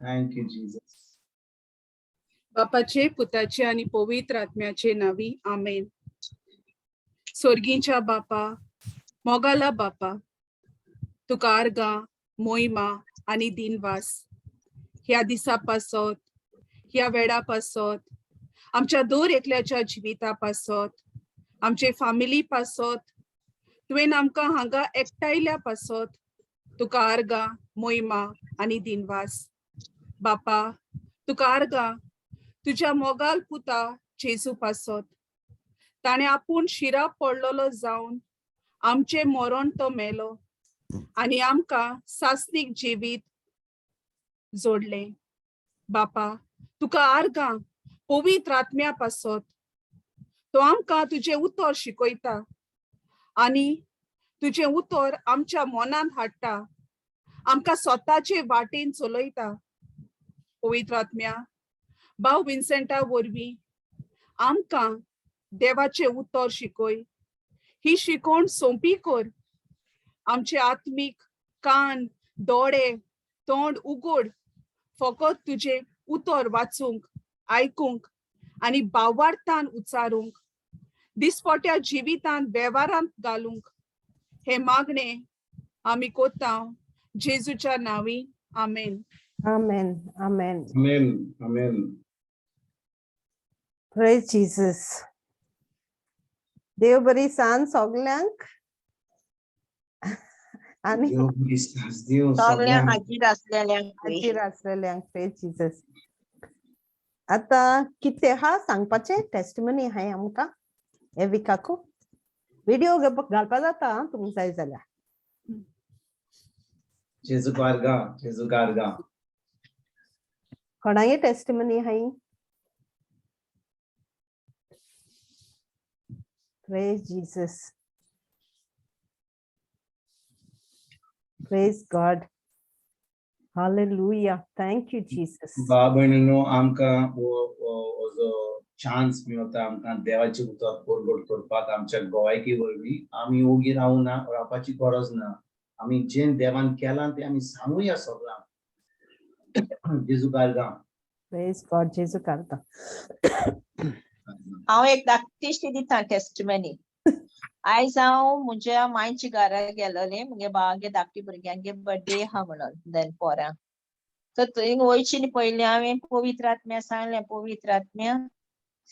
Thank you, Jesus. बापाचे, पुताचे आणि पवित्र आत्म्याचे नावी आमेन. स्वर्गीच्या बापा, मोगाला बापा, तुका आर्गां, मोहिमा आणि दिनवास ह्या दिसापासत, ह्या वेळापासत, आमच्या दर एकल्याच्या जिवितापासत, आमचे फॅमिली पासत, तुवें आमकां हांगा एकठायल्या पासत तुका आर्गां, मोहिमा आणि दिनवास. बापा, तुका आर्गां तुझ्या मोगाल पुता जेजू पासत. ताणे आपूण शिरा पडलोलो जावन आमचे मरण तो मेलो आणि आमकां सासनीक जिवीत जोडले. बापा, तुका आर्गां पवित्र आत्म्या पासत. तो आमकां तुझे उतर शिकयता आणि तुझे उतर आमच्या मनांत हाडटा, आमकां स्वताचे वाटेन चलयता. पवित्र आत्म्या, भाव विन्सेंटा वरवीं आमकां देवाचे उतर शिकय. ही शिकोवण सोंपी कर. आमचे आत्मीक कान, दोळे, तोंड उगड फकत तुझे उतर वाचूंक, आयकूंक आणि भावार्थान उच्चारूंक, दिसपट्या जिवितांत वेव्हारांत घालूंक. हे मागणे आमी कोत्ता जेजूच्या नांवी. आमेन. Amen. Amen. Amen. Amen. Praise Jesus. देव बरी सांग सगळ्यांक. आणि देव बरी सांग देव सगळ्या सगळ्यांक. हाजीर असलेल्यांक हाजीर असलेल्यांक प्रेज जीसस. आता कितें हा सांगपाचे टेस्टिमनी हाय आमकां हे विकाकू. व्हिडिओ घालपा जाता तुमक जाय जाल्यार. जेजू कारगा, जेजू कारगा. कोणागे टेस्टिमनी हाय? Praise Jesus. Praise God. Hallelujah. Thank you, Jesus. बाबणनो आमकां जो चान्स मेळटा आमकां देवाचे उतर परगट करपाक आमच्या गोंयकी वरवीं आमी ओगी रावपाची गरज ना. आमी जे देवान केलां ते आमी सांगुया सगळ्यांक. जेजू कारगा. Praise God. जेजू करता. हांव एक धाकटीशी दिता टेस्टिमनी. आयज हांव म्हज्या मांयच्या घरा गेलोलें. म्हगे भावागे धाकटी भुरग्यांगे बर्थडे आहा म्हणून दनपारां. तर थंय वयचे पयलीं हांवें पवित्र आत्म्या सांगलें, पवित्र आत्म्या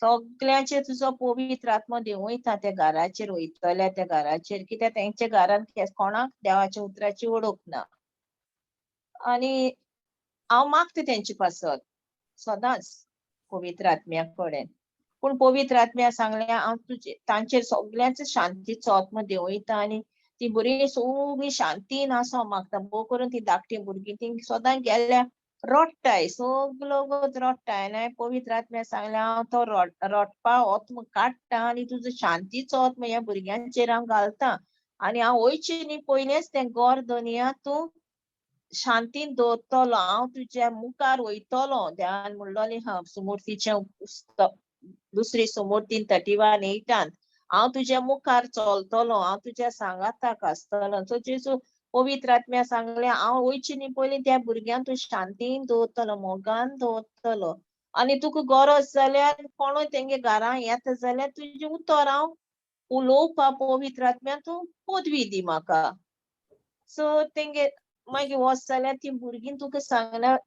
सगळ्यांचेर तुजो पवित्र आत्मो देव वयता त्या घराचेर वयतल्या त्या घराचेर, कित्याक तेंच्या घरान कोणाक देवाच्या उतराची वळख ना. आनी हांव मागता तेंचे पासत सदांच पवित्र आत्म्या कडेन. पूण पवित्र आत्म्या सांगलें हांव तुजे तांचेर सगळ्यांचो शांतीचो आत्मो देव वयता आनी ती बरी सगळीं शांतीन आसो मागता. भोव करून ती धाकटी भुरगीं ती सदां गेल्यार रडटाय, सगलो रडटाय. आनी पवित्र आत्म्या सांगलें हांव तो रडपा आत्मो काडटा आनी तुजो शांतीचो आत्मो ह्या भुरग्यांचेर हांव घालता. आनी हांव वयचे न्ही पयलेंच तें घर दोनिया तूं शांतीन दवरतलो. हांव तुज्या मुखार वयतलो. देवान म्हणलोलें हा सुमूर्तीचें दुसरी सुमूर्तीन 31:8 हांव तुज्या मुखार चलतलो, हांव तुज्या सांगाताक आसतलो. सो जेजू पवित्र आत्म्या सांगलें हांव वयचे न्ही पयलीं त्या भुरग्यांक तूं शांतीन दवरतलो, मोगान दवरतलो. आनी तुका गरज जाल्यार कोणूय तेंगे घरां येता जाल्यार तुजें उतर हांव उलोवपा पवित्र आत्म्या तूं पदवी दी म्हाका. सो तेंगे मागीर वच जाल्यार ती भुरगीं तुका सांगल्यार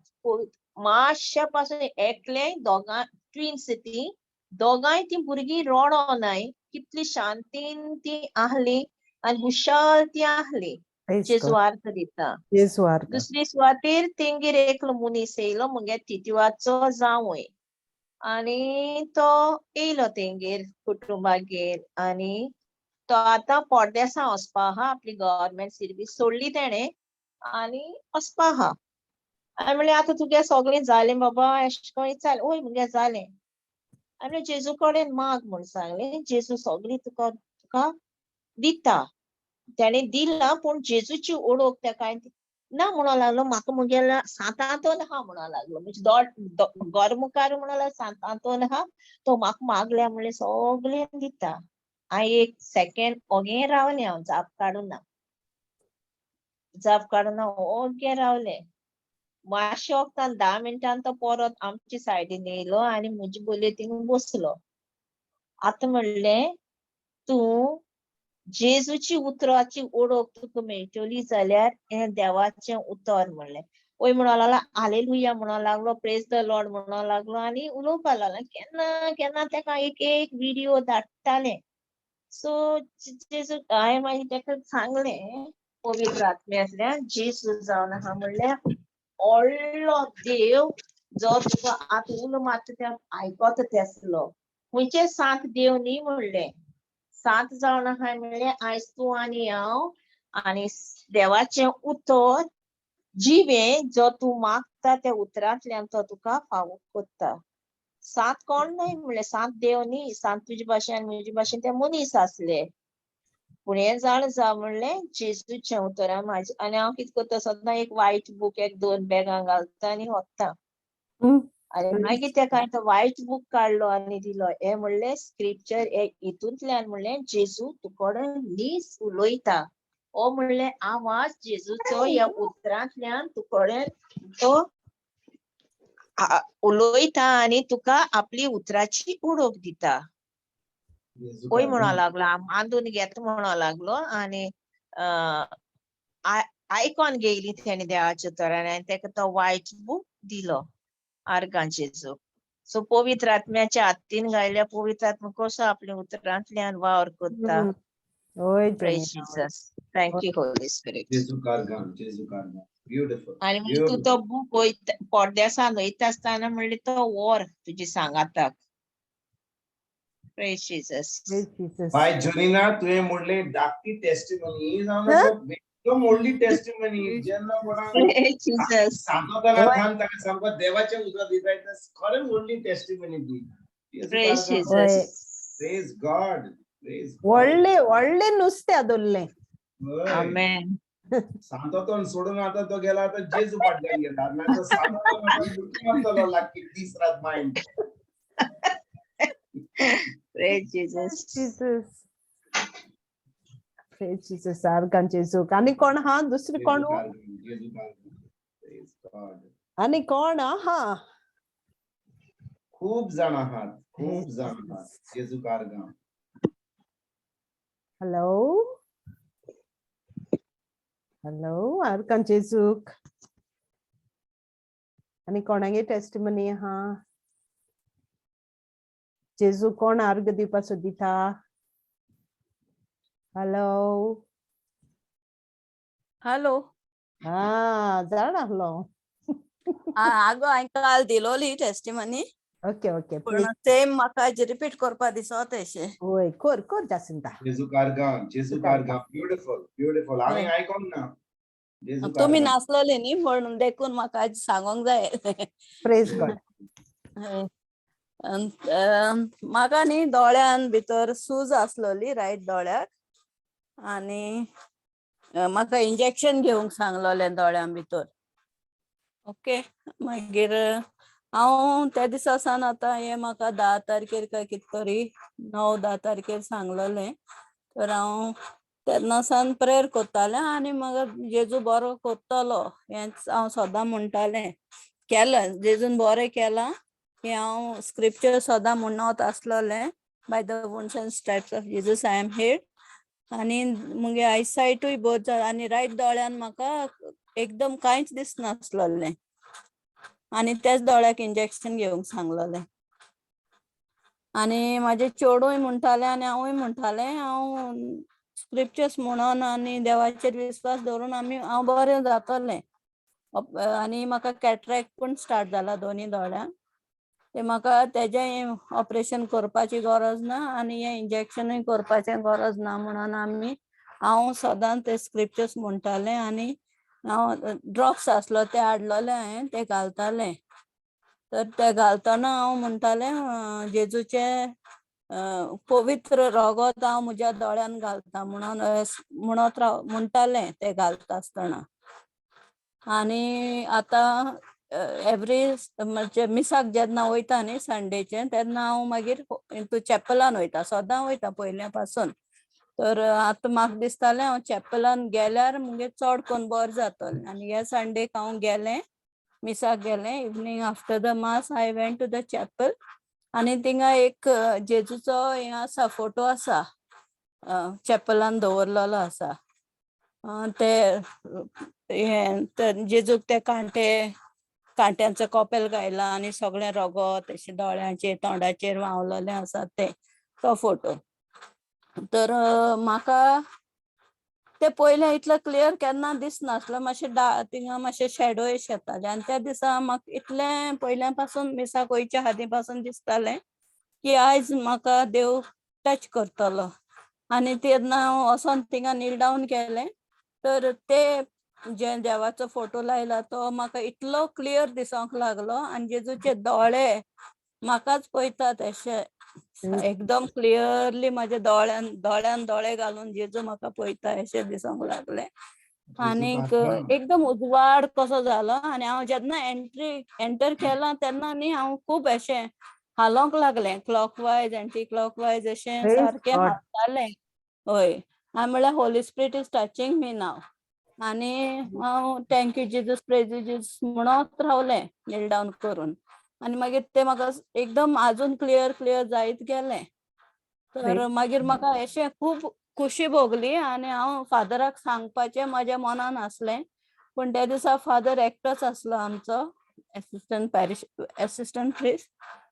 मातशे पासून एकले दोगां ट्विन्स ती दोगांय ती भुरगीं रडोनाय. कितली शांतीन ती आहली आनी हुशार ती आहली. जेजू अर्थ दिता. दुसरी सुवातेर तेंगेर एकलो मनीस येयलो मुगे तितवाचो जावय आनी तो येयलो तेंगेर कुटुंबागेर. आनी तो आतां पोरदेसां वचपा आहा. आपली गव्हर्मेंट सर्वीस सोडली तेणे आनी वचपा आहा. हांवें म्हणलें आतां तुगे सगळें जालें बाबा अशें करून विचारलें. वय मुगे जालें. हांवें जेजू कडेन माग म्हूण सांगलें. जेजू सगळीं तुका दिता. तेणे दिला पूण जेजूची ओळख तेका ना म्हणूंक लागलो. म्हाका मुगेल्या सांतांतोन आहा म्हणूंक लागलो. म्हणजे घर मुखार म्हणून सांतांतोन आहा तो म्हाका मागल्या म्हणलें सगळें दिता. हांव एक सेकंड ओगे रावलें. हांव जाप काडूना ओगे रावलें. मातशे वक्तान 10 मिनिटांन तो परत आमचे सायडीन येयलो आनी म्हजे बोलये थिंग बसलो. आतां म्हणलें तूं जेजूची उतराची ओळख तुका मेळटली जाल्यार हें देवाचें उतर म्हणलें. वय म्हणूंक लागलो हालेलुया म्हणूंक लागलो, प्रेज द लॉर्ड म्हणूंक लागलो आनी उलोवपाक लागलो. केन्ना केन्ना तेका एक एक व्हिडिओ धाडटालें. सो जेजू हांवें मागीर तेका सांगलें पवित्र आत्म्यांतल्यान जेजू जावन आहा म्हणल्यार व्हडलो देव जो तुका आतां उलो मारता ते आयकोता तेसलो. खंयचे 7 देव न्ही म्हणलें. 7 जावन आहाय म्हणलें आयज तूं आनी हांव आनी देवाचें उतर जिवें जो तूं मागता त्या उतरांतल्यान तो तुका फावो कोत्ता. 7 कोण न्हय म्हणलें, 7 देव न्ही, 7 तुजे भाशेन म्हजे भाशेन ते मनीस आसले. पूण हें जाण जा म्हणलें जेजूचें उतरां म्हाजें. आनी हांव कितें करता सदां एक व्हायट बूक एक 2 बॅगां घालता आनी वता. आनी मागीर तेका हांवें तो व्हायट बूक काडलो आनी दिलो. हें म्हणलें स्क्रिप्चर हितूंतल्यान म्हणलें जेजू तुकोडे नीस उलोयता. हो म्हणलें आवाज जेजूचो ह्या उतरांतल्यान तुकोडे तो उलोयता आनी तुका आपली उतराची ओळख दिता. वय म्हणूंक लागलो आंदून घेता म्हणूंक लागलो आनी आयकोन घेयली तेणी देवाचे उतरान आनी तेका तो व्हायट बूक दिलो आर्गां जेजू. सो पवित्र आत्म्याच्या हातीन घायल्या पवित्र आत्मा कसो आपल्या उतरांतल्यान वावर कोत्ता. होय praise Jesus. Thank you Holy spirit. जेजू कारगाम, जेजू कारगाम. ब्युटिफुल. आनी मागीर तूं तो बूक पडद्यासान वयता आसतना म्हणलें तो व्हर तुजे सांगाताक. Praise Jesus. बाय जोनिना तुवें म्हणलें धाकटी टेस्टिमनी जावन आसा एकदम व्हडली टेस्टिमनी. जेन्ना कोणाक प्रेज जीसस. सांगतना खान ताका सामको देवाचें उतर दिता खरेंच व्हडली टेस्टिमनी ती. Praise Jesus. Praise God. Praise व्हडले व्हडले नुस्तें आदोल्लें. आमेन. सांतोतोन सोडून आतां तो गेला आतां जेजू फाटल्यान गेला. नाजाल्यार सांतोतोन आतां लुटी मारतलो लागीं दीस रात mind. Praise Jesus. Jesus. Praise Jesus. आर्गां जेजू. आनी कोण आहा दुसरी कोण? जेजू कारगाम. Praise God. आनी कोण आहा? खूब जाण आहात. खूब जाण आहात. जेजू कारगाम. हॅलो हॅलो आर्गां जेजूक. आनी कोणागे टेस्टिमनी आहा? जेजू कोण अर्ग दिवपाचो दिता? हॅलो हॅलो जाण आसलो. आगो हांवें काल दिलोली टेस्टिमनी ओके ओके. पण सेम म्हाका रिपीट करपा दिसत अशें. होय कोर कोर जासिंता. जेजू कारगाम. जेजू कारगाम. ब्युटिफुल. ब्युटिफुल. हांवें आयकोंक ना. जेजू तुम्ही कारगाम. नाचलोले न्ही म्हणून देखून म्हाका आज सांगोंक जाय. Praise God. म्हाका न्ही दोळ्यान भितर सूज आसलोली रायट दोळ्याक आनी म्हाका इंजेक्शन घेवंक सांगलोलें दोळ्यां भितर. ओके मागीर हांव त्या दिसा सावन आतां हें म्हाका 10 तारखेर काय कितें तरी 9-10 तारखेर सांगलोलें. तर हांव तेन्ना सावन प्रेयर कोत्तालें आनी म्हाका जेजू बरो कोत्तलो हेंच हांव सदां म्हणटालें. केलें जेजून बरें केलां की हांव स्क्रिप्चर सदां म्हणत आसलोलें. By the wounds and stripes of Jesus I am healed. आनी मुगे आयसायटूय बरी जाली आनी रायट दोळ्यान म्हाका एकदम कांयच दिसनासलोलें आनी तेच दोळ्याक इंजेक्शन घेवंक सांगलोलें. आनी म्हाजें चेडूय म्हणटालें आनी हांवूय म्हणटालें हांव स्क्रिप्चर्स म्हणोन आनी देवाचेर विस्वास दवरून हांव बरें जातलें. आनी म्हाका कॅटरेक्ट पण स्टार्ट जाला दोनी दोळ्यांक. ते म्हाका तेजें ऑपरेशन करपाची गरज ना आनी हें इंजेक्शनूय करपाचें गरज ना म्हणोन हांव सदां ते स्क्रिप्चर्स म्हणटालें आनी हांव ड्रॉप्स आसलो ते हाडलोले हांवें ते घालतालें. तर ते घालतना हांव म्हणटालें जेजूचें पवित्र रगत हांव म्हज्या दोळ्यान घालता म्हणोन म्हणटालें ते घालता आसतना. आनी आतां एवरी म्हणजे मिसाक जेन्ना वयता न्ही संडेचें तेन्ना हांव मागीर चॅपलान वयता. सदां वयता पयल्या पासून. तर आतां म्हाका दिसतालें हांव चॅपलान गेल्यार मुगे चड कोन्न बरें जातलें आनी ह्या संडेक हांव गेलें मिसाक गेले. Evening after the mass I went to the chapel आणि थिंगा एक जेजूचो हे आसा, फोटो आसा, चॅपलान दवरलेलो आसा. ते जेजूक ते कांट्यांचो कॉपेल घायला आणि सगळे रगत अशे दोळ्यांचेर तोंडाचेर व्हांवलेले आसा तो फोटो. तर म्हाका ते पयले इतले क्लियर केन्ना दिसनासलो, मातशे थिंगा मातशे शॅडो येताले आनी त्या दिसा म्हाका इतलें पयल्या पासून मिसाक वयच्या हाती पासून दिसतालें की आयज म्हाका देव टच करतलो. आनी तेन्ना हांव वचोन थिंगा नील डावन केलें. तर ते जे देवाचो फोटो लायला तो म्हाका इतलो क्लियर दिसोंक लागलो आनी जेजूचे दोळे म्हाकाच पळयतात अशे एकदम क्लियरली म्हाज्या दोळ्यान दोळे घालून जेजू म्हाका पळयता अशें दिसोंक लागले. आनीक एकदम उजवाड कसो जालो आनी हांव जेन्ना एंटर केला तेन्ना न्ही हांव खूब अशें हालोंक लागलें, क्लॉकवायज एंटी क्लॉकवायज अशें Praise सारकें God. हालतालें. हय, हांवें म्हळ्यार holy spirit is touching me now. आनी हांव थँक्यू जेजूस, प्रेज जेजूस म्हणत रावलें नील डावन करून. आनी मागीर ते म्हाका एकदम आजून क्लियर जायत गेलें. तर मागीर म्हाका अशें खूब खुशी भोगली आनी हांव फादराक सांगपाचें म्हाज्या मनान आसलें. पूण त्या दिसा फादर एकटोच आसलो आमचो एसिस्टंट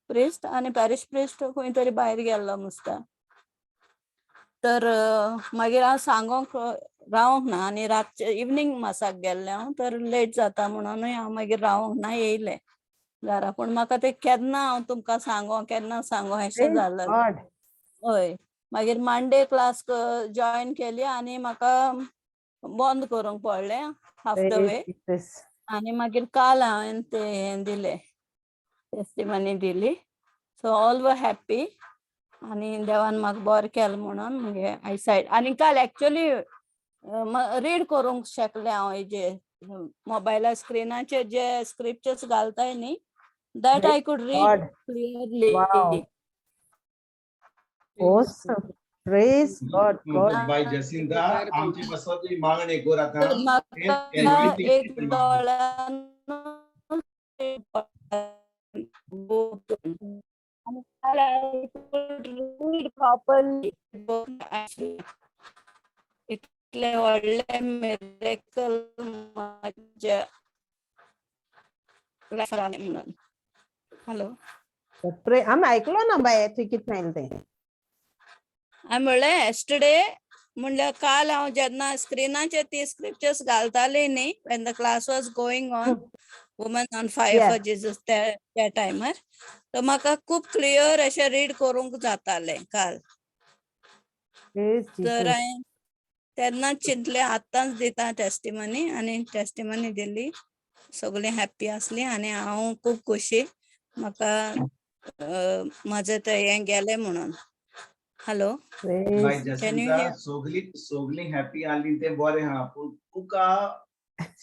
प्रिस्ट आनी पॅरिश प्रिस्ट खंय तरी भायर गेल्लो मुस्ता. तर मागीर हांव सांगोंक रावंक ना आनी रातचे इवनिंग मासाक गेल्लें हांव, तर लेट जाता म्हणूनय हांव मागीर रावंक ना, येयलें घरा. पूण म्हाका ते केन्ना हांव तुमकां सांगो अशें Praise जालें. God. हय, मागीर मंडे क्लास जॉयन केली आनी म्हाका बंद करूंक पडलें half the Praise way. Jesus. आनी मागीर काल हांवें ते हें दिलें, टेस्टिमनी दिली. सो ऑल वर हॅप्पी आनी देवान म्हाका बरें केलें म्हणून म्हगे आयसायट. आनी काल एक्चुअली रीड करूंक शकलें हांव हेजे मोबायला स्क्रिनाचेर जे स्क्रिप्चर्स घालताय न्ही, that I could read God. Clearly. Wow. Awesome. Praise God. God. बाय जसिंता आमची बसवली मागणे कोर आता तर म्हाका एनॉयटिंग एक दोळ्यान इतले व्हडले मिरेकल म्हाज्या लायफान म्हणून. हॅलो, आम्ही ऐकलो ना बाय तू किती नाही ते. हांवें म्हणलें एस्टरडे म्हणल्यार काल हांव जेन्ना स्क्रिनाचेर ती स्क्रिप्चर्स घालताली न्ही, Wien the class was going on, woman on fire Yeah. For Jesus, त्या टायमार तर म्हाका खूब क्लियर अशें रीड करूंक जातालें काल. Praise तर Jesus. हांवें तेन्नाच चिंतलें आतांच दिता टेस्टिमनी, आनी टेस्टिमनी दिली. सगळीं हॅप्पी आसलीं आनी हांव खूब खोशी. म्हाका म्हाजें तें हें गेलें म्हणून. Hello, bye Praise. Can you Jacinta hear? सोगली हॅपी आली ते बरें हा, पूण तुका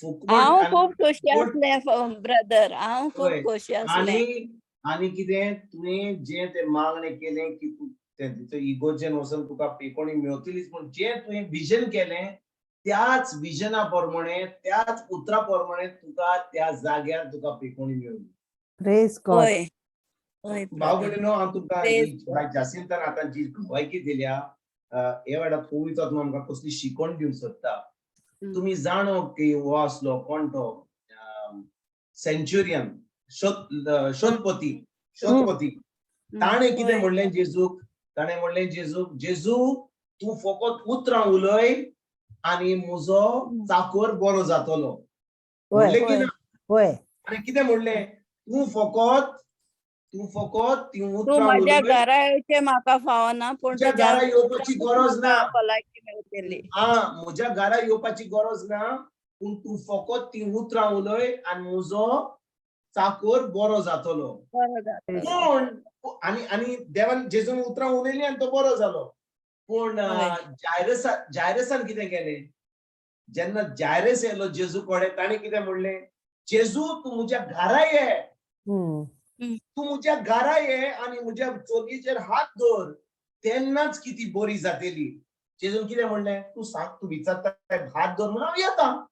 फुकट हांव आनी खूब खोशी फुकट आसलें ब्रदर, हांव खूब होय. खोशी आसलें. आनी कितें तुवें जें तें मागणें केलें की तूं तें इगोजेन वचून तुका पेकोणी मेळटलीच, पूण जें तुवें विजन केलें त्याच विजना प्रमाणे, त्याच उतरा प्रमाणे तुका त्या जाग्यार तुका पेकोणी मेळ्ळी. Praise God. होय होय भाव ब्रदर, भयणीनो, हांव तुमकां प्रेज बाय जासिंतान आतां जी गवायकी दिल्या, हे वेळार पवित्र आत्मा आमकां कसली शिकवण दिवंक सोदता. तुमी जाणो की हो आसलो कोण तो सेंच्युरियन शोधपती ताणें कितें म्हणलें जेजूक, ताणें म्हणलें जेजू तूं फकत उतरां उलय आनी म्हजो चाकर बरो जातलो. म्हणलें की ना? होय. आनी कितें म्हणलें, तूं फकत ती तूं उतरां म्हाज्या उलय, घरा येवचें म्हाका फावना, पूण तुज्या तुज्या घरा येवपाची गरज ना. म्हाका भलायकी मेळटली. म्हज्या घरा येवपाची गरज ना, पूण तूं फकत ती उतरां उलय आनी म्हजो चाकर बरो जातलो. बरो जातलो. पूण आनी देवान जेजून उतरां उलयलीं आनी तो बरो जालो. पूण होय. जायरसान कितें केलें? जेन्ना जायरस येयलो जेजू कडेन, ताणें कितें म्हणलें, जेजू तूं म्हज्या घरा ये, तूं म्हज्या घरा ये आनी म्हज्या चलयेचेर हात दवर, तेन्नाच किती बरी जातली. जेजून कितें म्हणलें, तूं सांग, तूं विचारता हात दवर म्हणून हांव येता.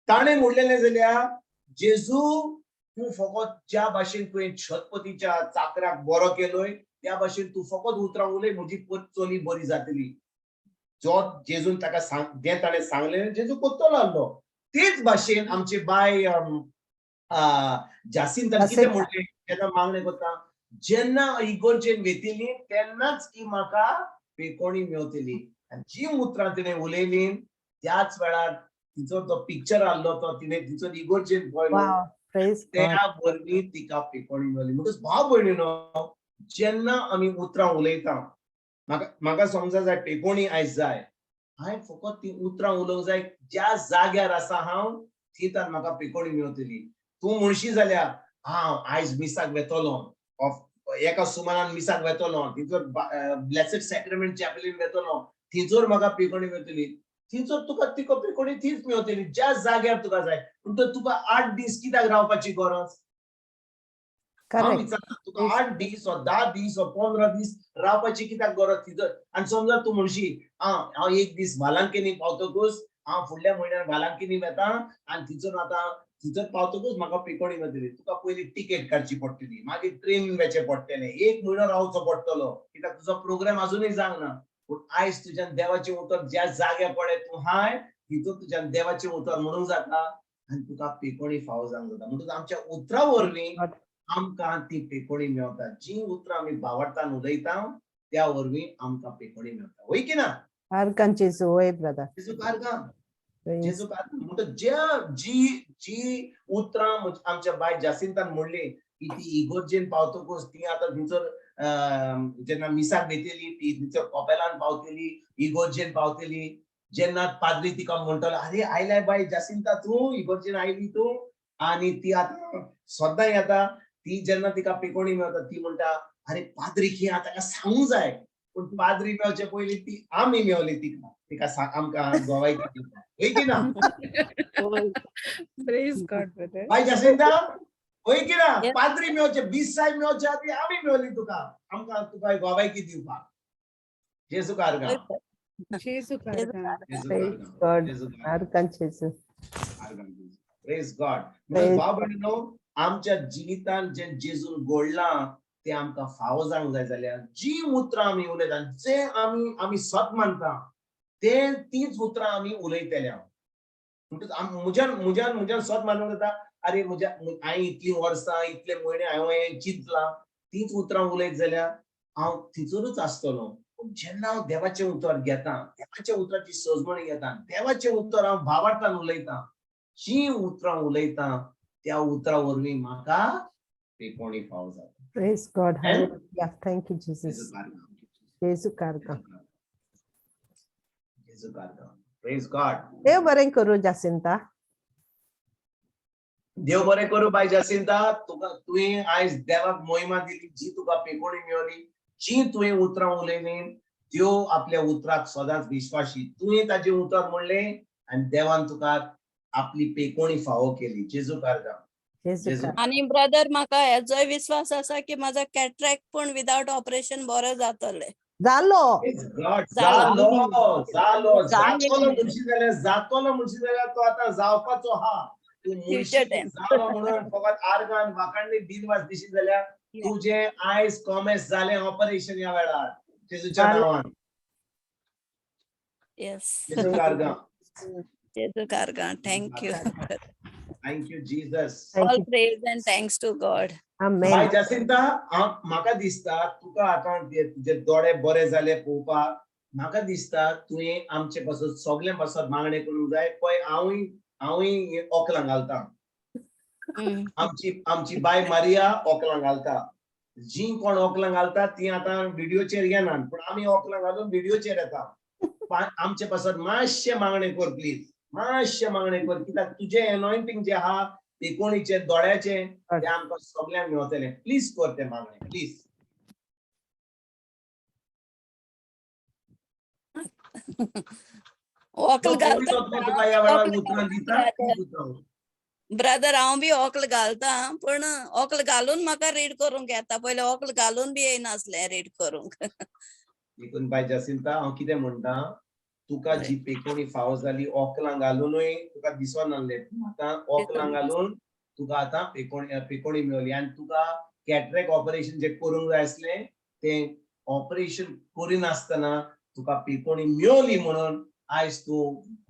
ताणें म्हणलेलें जाल्यार जेजू तू फकत ज्या भाशेन तुवें छतपतीच्या चाकराक बरो केलोय त्या भाशेन तू फकत उतरां उलय म्हजी चली बरी जातली. जो जेजून ताका जे ताणें सांगलें जेजू कोत्तलो आसलो तेच भाशेन आमची बाय जासिंतान कितें म्हणलें जेन्ना मागणें करता जेन्ना इगोर्जेन वेतिली तेन्नाच की म्हाका पेकोणी मेवतली. आनी जी उतरां तिणें उलयली त्याच वेळार तिचो तो पिक्चर आसलो तो तिणें तिचो इगोर्जेन पळयलो Wow, praise God. त्या वरवीं तिका पेकोणी मेवली. म्हणटच भाव भयणीनो जेन्ना आमी उतरां उलयता म्हाका समजा जाय पेकोणी आयज जाय हांवें फकत ती उतरां उलोवंक जाय ज्या जाग्यार आसा हांव थंयच्यान म्हाका पेकोणी मेवतली. तूं म्हणशी जाल्यार हांव आयज मिसाक वेतलो एका सुमारान मिसाक वेतलो थंयसर ब्लेसेड सॅक्रेमेंट चॅपलीन वेतलो थंयसर म्हाका पेकोणी मेवतली. थंयसर तुका तिका पेकोणी तीच मेवतली ज्या जाग्यार तुका जाय. पूण तुका 8 दीस कित्याक रावपाची गरज? हांव Correct. विचारता तुका 8 दीस वा 10 दीस वा 15 दीस रावपाची कित्याक गरज थंयसर? आनी समजा तूं म्हणशी हांव एक दीस वालांकिनी पावतकूच हांव फुडल्या म्हयन्यार वालांकिनी वेता आनी थंयसर पावतकूच म्हाका पेकोणी मेवतली. तुका पयलीं टिकेट काडची पडटली मागीर ट्रेनीन वचचें पडटलें 1 म्हयनो रावचो पडटलो कित्याक तुजो प्रोग्राम अजुनूय जावंक ना. पूण आयज तुज्यान देवाचें उतर ज्या जाग्यार पळय तूं हाय थंयसर तुज्यान देवाचें उतर म्हणूंक जाता आनी तुका पेकोणी फावो जावंक जाता. म्हणटच आमच्या उतरां वरवीं आमकां ती पेकोणी मेवता. जी उतरां आमी भावार्थान उलयता त्या वरवीं आमकां पेकोणी मेवता. होय की ना? Arkan Jesu, way brother. जेजू कारगा Praise. जेजू कारगा. म्हणटच जी उतरां आमच्या बाय जासिंतान म्हणली की ती इगोर्जेन पावतकूच ती आतां थंयसर जेन्ना मिसाक वेतली ती थंयसर कॉपेलान पावतली इगोर्जेन पावतली. जेन्ना पाद्री तिका म्हणटलो अरे आयल्या बाय जासिंता तूं इगोर्जेन आयली तूं आनी ती आतां सदां येता ती जेन्ना तिका पेकोणी मेवता ती म्हणटा अरे पाद्रीक ही ताका सांगूंक जाय. पूण पाद्री मेवचे पयलीं ती आमी मेवली तिका आमकां गोवायकी दिवपाक. होय की ना? Praise God, brother. बाय जासिंता होय की ना? Yes. पाद्री मेवचे 20 साल मेवचे आदी आमी मेवली आमकां तुका गोवायकी दिवपाक. जेजू कारगा. Jesus कारगा. जेजू Praise कारगा. God. जेजू कारगा. Arkan Jesu. Praise God. Praise भाव भयणीनो आमच्या जिवितांत जे जेजून घडलां ते आमकां फावो जावंक जाय जाल्यार जी उतरां आमी उलयता जे आमी सत मानता तीच उतरां आमी उलयतल्या. म्हणटच म्हज्यान सत मानूंक जाता अरे हांवें इतलीं वर्सां इतले म्हयने हांवें चिंतलां तीच उतरां उलयत जाल्यार हांव थंयसरूच आसतलों. जेन्ना हांव देवाचें उतर घेता देवाच्या उतराची सजमणी घेता देवाचें उतर हांव भावार्थान उलयतां जी उतरां उलयता त्या उतरां वरवीं म्हाका पेकोणी फावो जाता. Praise God. Amen. Hallelujah. Thank you, जेजू Jesus. कारगा. Jesu Karga. जेजू कारगा. Praise God. देव बरें करूं जासिंता. देव बरें करूं बाय जासिंता. तुवें आयज देवाक मोहिमा दिली जी तुका पेकोणी मेवली जी तुवें उतरां उलयलीं त्यो आपल्या उतराक सदांच विश्वासी. तुवें ताजें उतर म्हणलें आनी देवान तुका आपली पेकोणी फावो केली. जेजू कारगा. Jesu जेजू Karga. आणि ब्रदर म्हाका हेजोय विश्वास आसा की माझा कॅट्रॅक्ट पण विदाउट ऑपरेशन बरो जातले. जालो. जातलो म्हणशी जाल्यार तो आतां जावपाचो हा. तूं म्हणशी Future tense. जालो म्हणून फकत आर्गान वाखाणणी दिनवास दिशी जाल्यार तुजें आयज कॉमेस जालें ऑपरेशन ह्या वेळार जेजूच्या नांवान. येस. जेजू कारगा. जेजू कारगा. Thank you. Thank you Jesus. Thank all you. Praise and thanks to God. Bye Amen. Jacinta म्हाका दिसता तुका आतां तुजे दोळे बरे जाले पळोवपाक म्हाका दिसता तुवें आमचे पासून सगळे पासून मागणे करूंक जाय. पळय हांवूय ओकलां घालतां. आमची बाय मारिया ओकलां घालता. जी कोण ओकलां घालता ती आतां व्हिडिओचेर येनात पूण आमी ओकलां घालून व्हिडिओचेर येता. आमचे पासून मातशें मागणे कर प्लीज. मातशें मागणे कर कित्याक तुजें एनॉयंटींग जें आहा पेकोणीचे दोळ्याचे ते आमकां सगळ्यांक मेवतले. प्लीज कर ते मागणे प्लीज. ओकल तुका ह्या वेळार उतरां दिता ब्रदर हांव बी ओकल घालता पण ओकल घालून म्हाका रीड करूंक येता. पयले ओकल घालून बी येयनासलें रीड करूंक. देखून बाय जासिंता हांव कितें म्हणटा तुका जी पेकोणी फावो जाली ओकलां घालूनय तुका दिसोन नासलें. आतां ओकलां घालून तुका आता पेकोणी मेळली आणि तुका कॅटरेक्ट ऑपरेशन जे करूंक जाय आसले ते ऑपरेशन करिनासतना तुका पेकोणी मेळली म्हणून आयज तू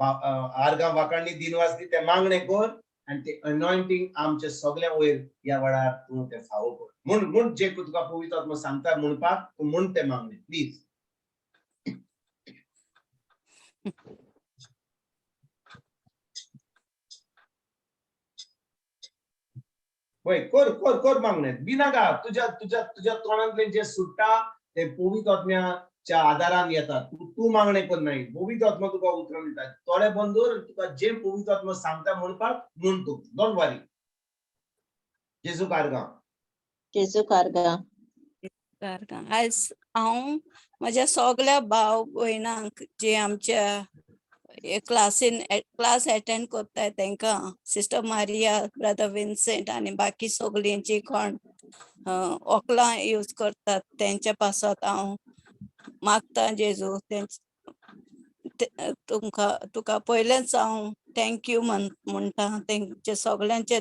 आर्गां वाकाणणी दिनवास ते मागणे कर आणि ते अनॉइंटिंग आमच्या सगळ्या वयर या वेळार तू ते फावो कर म्हण जे तुका पवित्र आत्मा सांगता म्हणपाक तू म्हण ते मागणे प्लीज. होय कर कर कर मागणे बिनाका तुझ्या तुझ्या तुझ्या तोंडातले जे सुट्टा ते पवित्र आत्म्याच्या आधारान येतात. तू मागणे पण नाही पवित्र आत्मा तुका उतर दिता. थोडे बंदूर तुका जे पवित्र आत्मा सांगता म्हणपाक म्हण तू डोंट वरी. जेजू कारगा जेजू कारगा. आयज हांव माझ्या सगळ्या भाव भयणांक जे आमच्या क्लास अटेंड करताय तांकां सिस्टर मारिया ब्रदर विन्सेंट आणि बाकी सगळींची कोण ओकलां यूज करतात त्यांच्या पासत हांव मागता जेजू तुका पयलेच हांव थँक्यू म्हणटा तेंचे सगळ्यांचे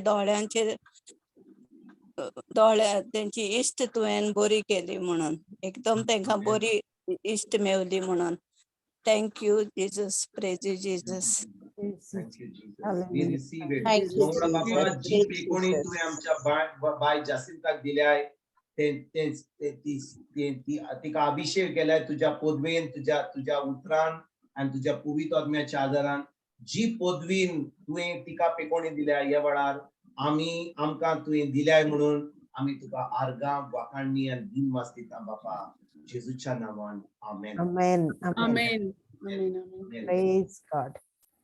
दोळ्या तेंची इश्ट तुवें बरी केली म्हणून एकदम तांकां बरी इश्ट मेवली म्हणून. Thank you, Jesus. Praise you, Jesus. Thank you, Jesus. We receive it. Thank you, Mangala बाबा Jesus. जी पेकोणी तुवें आमच्या बाय जासिंताक दिल्याय तिका अभिषेक केलाय तुझ्या पदवेन तुझ्या उतरान आणि तुझ्या पवित्र आत्म्याच्या आदारान जी पदवीन तुवें तिका पेकोणी दिल्या या वेळार आमकां तुवें दिल्याय म्हणून आमी तुका आर्गां वाखाणणी आनी दिनवास दिता बापा जेजूच्या नांवान आमेन. Amen. Amen. Amen. Praise God.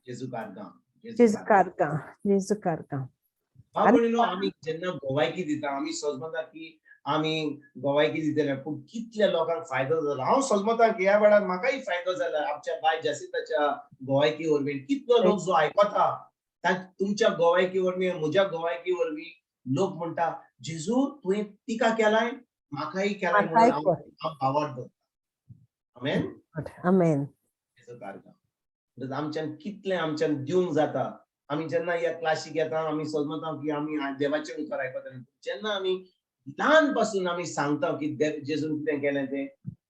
जेजू कारगा जेजू कारगा. जेजू कारगा. आम्ही जेन्ना गोवायकी दिता आम्ही समजता की आम्ही गोवायकी दितले पण कितल्या लोकांक फायदो जाला. हांव समजता की ह्या वेळार म्हाकाय फायदो जाला आमच्या बाय जासिताच्या गोवायकी वरवीं कितलो लोक जो आयकता तुमच्या गोवायकी वरवीं म्हज्या गोवायकी वरवीं लोक म्हणटा जेजू तुवें तिका केलाय म्हाकाय केलाय म्हणून हांव आवडतो. आमेन. Amen. जेजू कारगा. आमच्यान कितले आमच्यान दिवंक जाता. आम्ही जेन्ना या क्लासीक येता आम्ही समजता की आम्ही देवाचे उतर आयकता जेन्ना आम्ही ल्हान पासून आम्ही सांगता की जेजून कितें केलें तें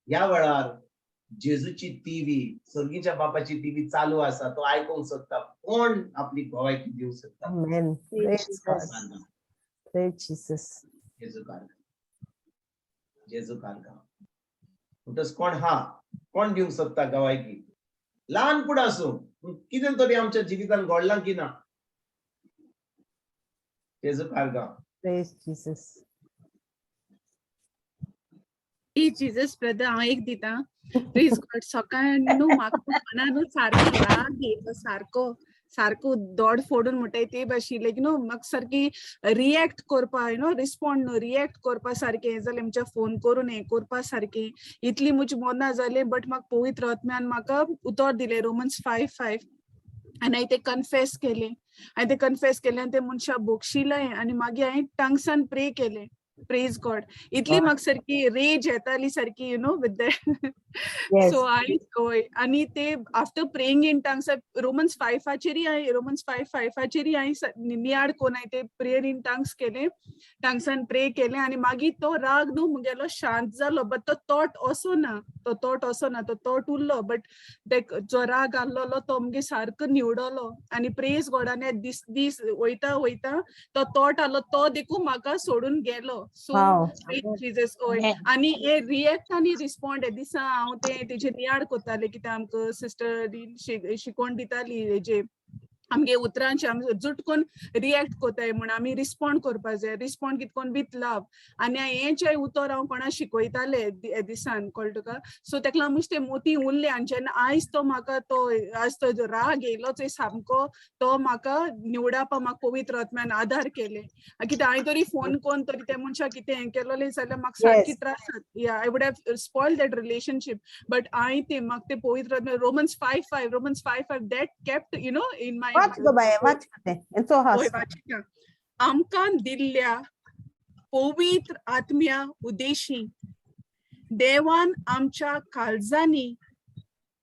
ह्या वेळार जेजूची टीव्ही सर्गीच्या बापाची टीव्ही चालू आसा तो आयकूंक सोदता कोण आपली गोवायकी दिवंक सोदता. Amen. Praise God. Praise Jesus. जेजू कारगा. जेजू कारगा. म्हणटच कोण दिवंक सोदता गोवायकी ल्हान पुढे आसूं कितें तरी आमच्या जिवितान घडलां की ना. जेजू कारगा. Praise Jesus. Jesus brother हांव एक दिता. Praise God. सकाळी न्हू म्हाका मनान सारको राग येयलो सारको दोड फोडून म्हणटाय ते भाशेन लायक म्हाका सारकी रिएक्ट करपा रिस्पॉन्ड न्हू रिएक्ट करपा सारकें हें जालें आमच्या फोन करून हें करपा सारकें इतली म्हजी मोना जालें बट म्हाका पवित्र आत्म्यान म्हाका उतर दिलें रोमन्स 5:5 आनी हांवें तें कन्फेस केलें आनी ते मनशा बोगशिलें आनी मागीर हांवें टंग्सान प्रे केलें. Praise God. इतली म्हाका सारकी रेज येताली सारकी विथ दॅट. सो हय आनी ते after praying in tongues Romans 5:5चेरी हांवें नियाड कोन्न हांवें ते प्रेयर इन टंग्स केलें टंग्सान प्रे केलें आनी मागीर तो राग न्हू मुगेलो शांत जालो बट तो थॉट असो ना तो थॉट उरलो बट जो राग आहलोलो तो मुगे सारको निवडलो आनी प्रेज गॉडान दीस वयता तो थॉट आहलो तो देखून म्हाका सोडून गेलो. सो जीजस हय आनी हे रिएक्ट आनी रिस्पॉन्ड हे दिसा हांव तेजे नियाड कोत्तालें कित्याक आमकां सिस्टर शिकोवन दिताली हेजे आमगे उतरांचे आमी जुटकोन रिएक्ट कोताय म्हण आमी रिस्पॉन्ड करपा जाय रिस्पॉन्ड कितकोन विथ लव आनी हेंचे उतर हांव कोणा शिकयताले हे दिसान कळ्ळें तुका. सो तेका लागून ते मोती उरले आनी जेन्ना आयज तो म्हाका आज तो जो राग येयलो चोय सामको तो म्हाका निवडापा म्हाका पवित्र आत्म्यान आदार केले कित्याक हांवें तरी फोन कोन्न तरी त्या मनशाक कितें हें केलोलें जाल्यार म्हाका सारकी त्रास जाता. I would have spoiled that relationship but हांवें ते म्हाका ते पवित्र आत्म्यान Romans 5:5 that kept in my आमकां दिल्ल्या पवित्र आत्म्या उद्देशी देवान आमच्या काळजांनी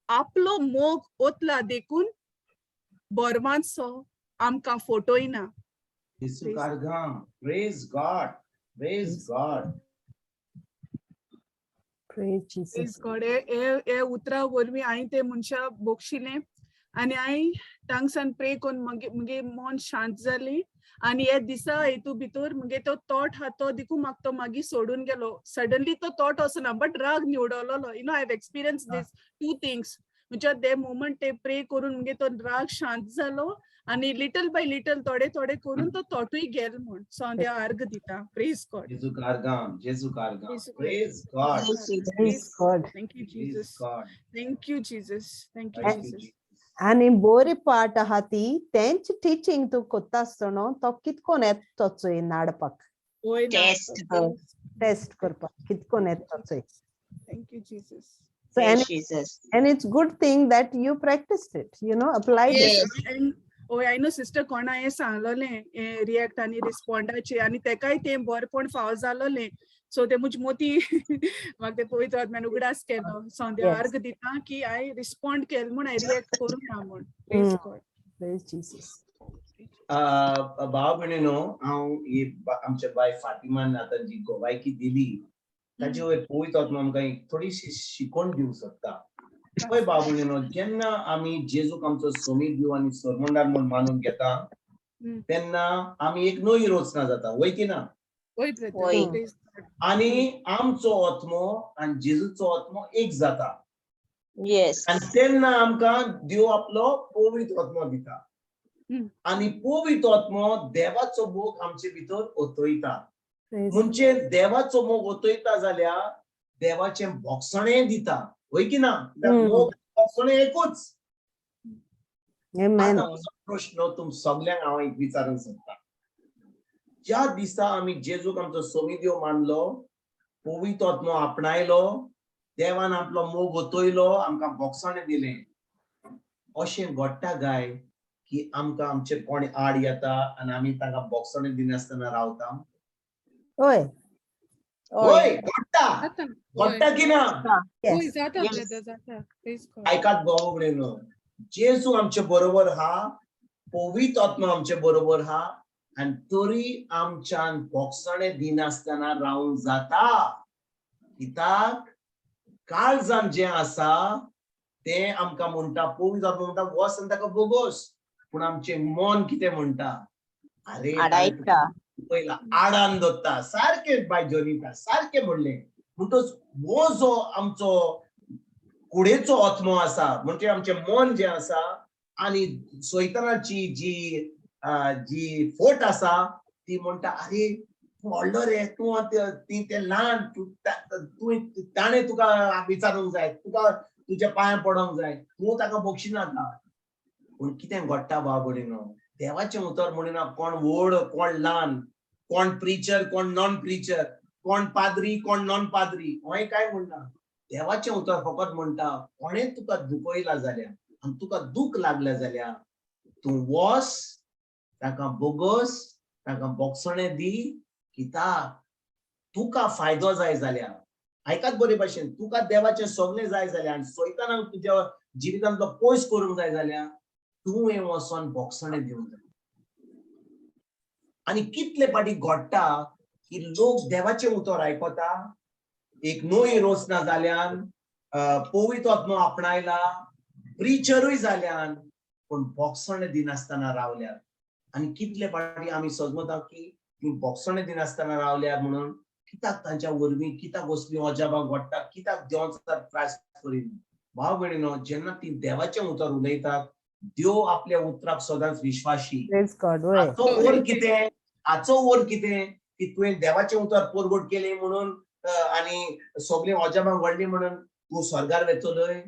आपलो मोग ओतला देखून बरवांचो आमकां फोटोयना Jesu kargam. Praise God. Praise God. Praise Praise Jesus. God. ए उतरा वरवीं हांवें ते मनशा बोगशिलें आनी हांवें तांगसान प्रे कोन्न मुगे मन शांत जाली आनी हे दिसा हेतू भितर मुगे तो थॉट हा तो देखून म्हाका तो मागीर सोडून गेलो. सडनली तो थॉट वचना बट राग निवडलोलो. You know I have experience this two things. म्हणजे ते मोमेंट ते प्रे करून मुगे तो राग शांत जालो आनी लिटल बाय लिटल थोडे थोडे करून तो थॉटूय गेलो म्हण. सो हांव देवा अर्घ दिता. Praise God. Jesu kargam. Jesu kargam. Praise God. Praise God. Praise God. Thank you, Praise Jesus. God. Thank you, Jesus. Thank you, Thank you, Jesus. Jesus. आणि बोरी पार्ट आहा ती तेंच टिचिंग तू कोत्ता आसतना तो कितकोन येता चोय नाडपाक Oy na. Test her. Test करपाक कितकोन येता चोय. Thank you, Jesus. So Praise and Jesus. it's good thing that you practiced it, you know, applied Yes, it. I know sister कोणा हे सांगलोलें रिएक्ट आनी रिस्पॉन्डाचे आनी तेकाय तें बरेपण फाव जालोलें. सो ते मुझ मोती म्हाका ते पवित्र आत्म्यान उगडास केलो. सद्या Yes. अर्घ दिता की हांवें रिस्पॉन्ड केलें म्हूण हांवें रिएक्ट करूं ना म्हूण. Praise God. Praise Jesus. भाव भयणीनो हांव ही आमच्या बाय फातिमान आतां जी गोवायकी दिली ताचे वयर पवित्र आत्मा आमकां एक थोडीशी शिकवण दिवंक सोदता. पळय भाव भयणीनो जेन्ना आमी जेजूक आमचो सोमीत दिव आनी सरमंडार म्हूण मानून घेता तेन्ना आमी एक नवी रचना जाता वय की ना. ओय ब्रदर. Oy. Praise God. आनी आमचो आत्मो आनी जेजूचो आत्मो एक जाता. Yes. आनी तेन्ना आमकां देव आपलो पवित्र आत्मा दिता. आनी पवित्र आत्मो देवाचो मोग आमचे भितर ओतयता. Praise म्हणजे देवाचो मोग ओतयता जाल्यार देवाचें भोगसणें दिता वय की ना. मोग भोगसणें एकूच. Amen. आता म्हजो प्रश्न तुम सगळ्यांक हांव एक विचारूंक सोदता. ज्या दिसा आमी जेजूक आमचो सोमी देव मानलो, पवित्र आत्मो आपणायलो, देवान आपलो मोग ओतयलो, आमकां भोगसणें दिलें, अशें घडटा काय की आमकां आमचे कोण आड येता आनी आमी ताका भोगसणें दिनासतना रावता. Oy. होय घडटा. जाता. घडटा की ना. ओय Yes. जाता Yes. ब्रदर जाता. Praise God. ऐकात भाव भयणीनो, जेजू आमचे बरोबर हा, पवित्र आत्मा आमचे बरोबर हा आनी तरी आमच्यान भोगसणें दिनासतना रावूंक जाता. कित्याक काळजान जें आसा तें आमकां म्हणटा पवित्र आत्मा म्हणटा वच आनी ताका बोगोस. पूण आमचें मन कितें म्हणटा, अरे आडायता. पयला आडान दवरता. सारकें बाय जोनिता सारकें म्हणलें. म्हणटच हो जो आमचो कुडेचो आत्मो आसा म्हणजे आमचें मन जें आसा आनी सैतानाची जी जी फोट आसा ती म्हणटा अरे तूं व्हडलो रे, तूं तें ल्हान, ताणें तुका विचारूंक जाय, तुका तुज्या पांयां पडोंक जाय, तूं ताका बक्षिनाता. पूण कितें घडटा भाव भयणीनो, देवाचें उतर म्हणिना कोण व्हड कोण ल्हान, कोण प्रिचर कोण नॉन प्रिचर, कोण पाद्री कोण नॉन पाद्री, हांवें काय म्हणना. देवाचें उतर फकत म्हणटा कोणें तुका दुखयला जाल्यार आनी तुका दूख लागल्या जाल्यार तूं वच, ताका बोगस, ताका भोगसणें दी. कित्याक तुका फायदो जाय जाल्यार, आयकात बरे भाशेन, तुका देवाचें सगळें जाय जाल्यार आनी सैतानाक तुज्या जिवितांतलो पयस करूंक जाय जाल्यार तुवें वचोन भोगसणें दिवंक जाय. आनी कितले फाटी घडटा की लोक देवाचें उतर आयकता, एक नवी रचना जाल्यान, पवित्र आत्मा आपणायला, प्रिचरूय जाल्यान, पूण भोगसणें दिनासतना रावल्यात. आनी कितले फाटी आमी सजमता की ती भोगसणें दिनासतना रावल्यात म्हणून कित्याक तांच्या वरवीं कित्याक असली अजापां घडटा, कित्याक देवाचो त्रास करिना. भाव भयणीनो, जेन्ना ती देवाचें उतर उलयतात, देव आपल्या उतराक सदांच विश्वासी. Praise God. Oy. हाचो वर कितें, हाचो वर कितें की तुवें देवाचें उतर परगट केलें म्हणून आनी सगळीं अजापां घडलीं म्हणून तूं स्वर्गार वेचलोय.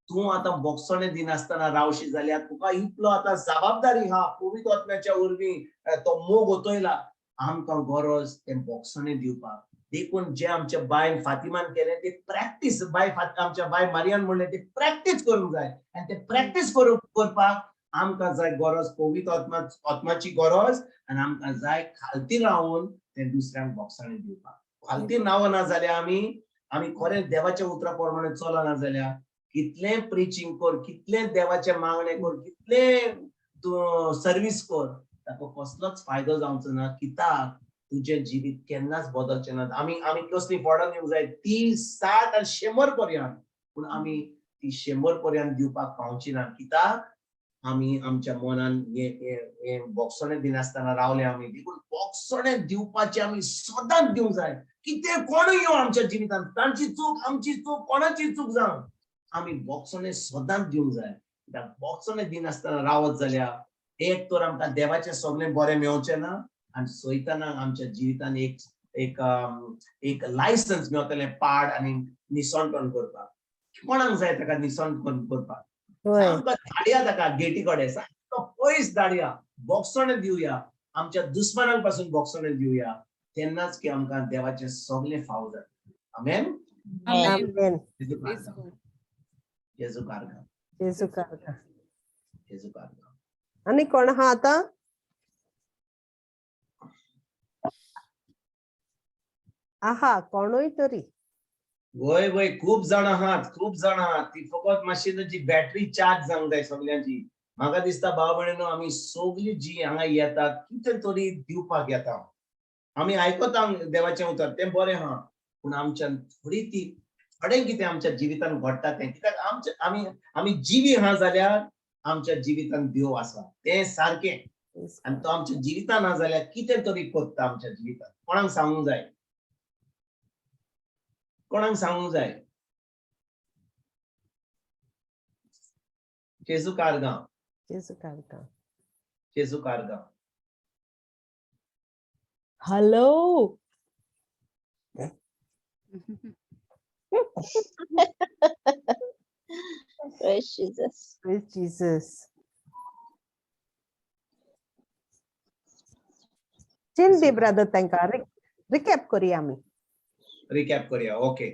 तूं आतां भोगसणें दिनासतना रावशी जाल्यार तुका इतलो आतां जबाबदारी हा. पवित्र आत्म्याच्या वरवीं तो मोग ओतयला. आमकां गरज तें भोगसणें दिवपाक. देखून जे आमच्या बायन फातिमान केलें ते प्रॅक्टीस, आमच्या बाय मारियान म्हणलें ते प्रॅक्टीस करूंक जाय. आनी ते प्रॅक्टीस करपाक आमकां जाय गरज पवित्र आत्म्याची गरज आनी आमकां जाय खालती रावून तें दुसऱ्यांक भोगसणें दिवपाक. खालती रावना जाल्यार आमी खरें देवाच्या उतरा प्रमाणे चलना जाल्यार कितलें प्रिचींग कर, कितलें देवाचें मागणें कर, कितलें तूं सर्वीस कर, ताका कसलोच फायदो जावचो ना कित्याक तुझे जिवीत केन्नाच बदलचे ना आमी कसली फॉडन येवंक जाय 30, 60 आनी 100 पर्यंत पूण आमी ती 100 पर्यंत दिवपाक पावची ना कित्याक आमी आमच्या मनान हे बोगसणे दिनासतना रावले आमी देखून बोगसणे दिवपाचे आमी सदांच दिवंक जाय कितें कोण येवं आमच्या जिवितांत तांची चूक आमची चूक कोणाची चूक जावं आमी बोगसणे सदांच दिवंक जाय कित्याक बोगसणे दिनासतना रावत जाल्यार एक तर आमकां देवाचें सगळें बरें मेळचें ना आनी सैतानाक आमच्या जिवितांत एक लायसन्स मेळटलें पाड आनी निसणपण करपाक कोणाक जाय ताका निसणपण करपाक आमकां धाडया ताका गेटी कडेन सामको पयस धाडया बोगसणे दिवया आमच्या दुस्मानां पासून बोगसणे दिवया तेन्नाच की आमकां देवाचें सगळें फावो जातलें आमेन आमेन जेजू कारगा जेजू कारगा जेजू कारगा आणि कोण हा आता आहा कोणूय तरी वय वय खूप जाण आहात ती फकत मातशी ताची बॅटरी चार्ज जावंक जाय सगळ्यांची म्हाका दिसता भाव भयणीनो आमी सगळीं जी हांगा येतात कितें तरी दिवपाक येता आमी आयकता देवाचें उतर तें बरें आहा पूण आमच्यान थोडें कितें आमच्या जिवितांत घडटा तें कित्याक आमी जिवी आहा जाल्यार आमच्या जिवितांत देव आसा तें सारकें आनी तो आमच्या जिवितांत ना जाल्यार कितें तरी करता आमच्या जिवितांत कोणाक सांगूंक जाय जेजू कारगा जेजू कारगा जेजू कारगा hello Praise Jesus. Praise Jesus. चिंदी ब्रदर तांकां रिकॅप करूया आमी रिकॅप करूया ओके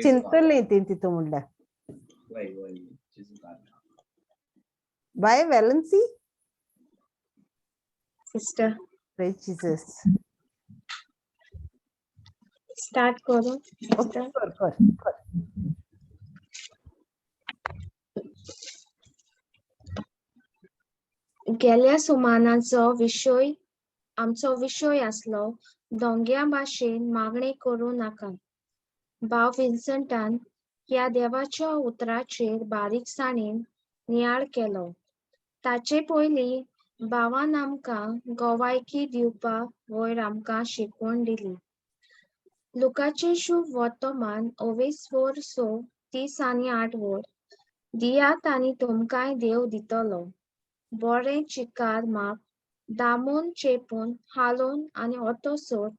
चिंतली ती तितू म्हणल्यार वय जेजू कारगा bye Valency sister praise Jesus start करू ओके कर गेल्या सुमानाचो विशय आमचो विशय आसलो दोंग्या भाशेन मागणी करूं नाका भाव विन्संटान ह्या देवाच्या उतराचेर बारीकसाणेन नियाळ केलो ताचे पयलीं भावान आमकां गोवायकी दिवपाक वयर आमकां शिकवण दिली लुकाचे शुभ वर्तमान 24:30 आनी 8 दियात आनी तुमकांय देव दितलो बरें चिकार माप दामून चेपून हालोवन आनी ओतोसोर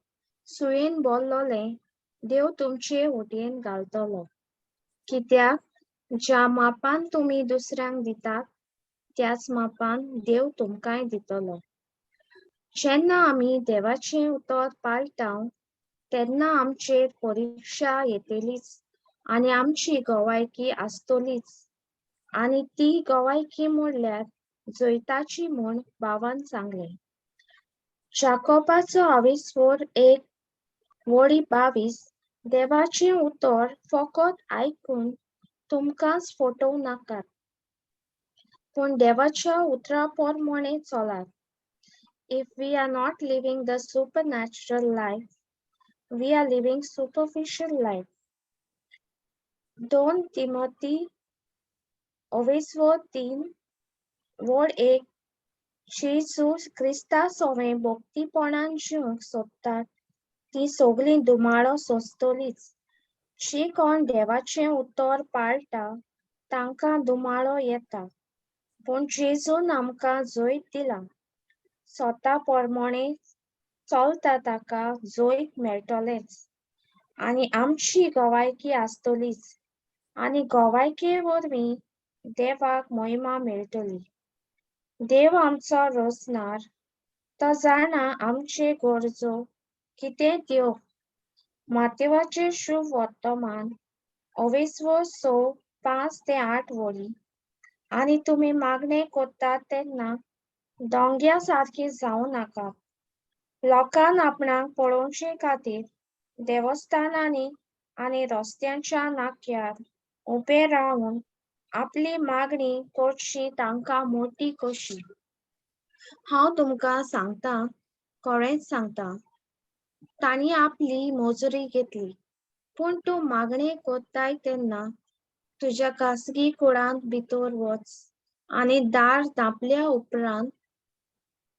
सुयेन बोल्लोलें देव तुमचे ओटयेन घालतलो कित्याक ज्या मापान तुमी दुसऱ्यांक दितात त्याच मापान देव तुमकांय दितलो जेन्ना आमी देवाचें उतर पाळटाव तेन्ना आमचेर परिक्षा येतलीच आनी आमची गोवायकी आसतलीच आनी ती गोवायकी म्हणल्यार जैताची म्हूण भावान सांगलें जाकोबाचो 1:22 देवाचें उतर फकत आयकून तुमकांच फटोव नाकात पूण देवाच्या उतरा पोरमोणे चलात If we are not living the supernatural life, we are living superficial life. 2 Timothy 2:3 वड 1 जेजूस क्रिस्ता सोवें भक्तीपणान जिवंक सोदतात ती सगळीं दुमाळो सोंसतलीच जी कोण देवाचें उतर पाळटा तांकां दुमाळो येता पूण जेजून आमकां जैत दिला स्वता पोरमोणे चलता ताका जैत मेळटलेंच आनी आमची गोवायकी आसतलीच आनी गोवायके वरवीं देवाक महिमा मेळटली देव आमचो रोसनार तो जाणा आमचे गरजो कितें दिवं मातेवाचें शुभ वर्तमान 24:5-8 आनी तुमी मागणें करतात तेन्ना दोंग्या सारकी जावं नाका लोकांक आपणाक पळोवचे खातीर देवस्थानांनी आनी रस्त्यांच्या नाक्यार उबे रावन आपली मागणी करची तांकां मोठी कशी हांव तुमकां सांगता, खरेंच सांगता, तांणी आपली मजुरी घेतली, पूण तूं मागणें कोत्ताय तेन्ना तुज्या खासगी कुळांत भितर वच आनी दार धांपल्या उपरांत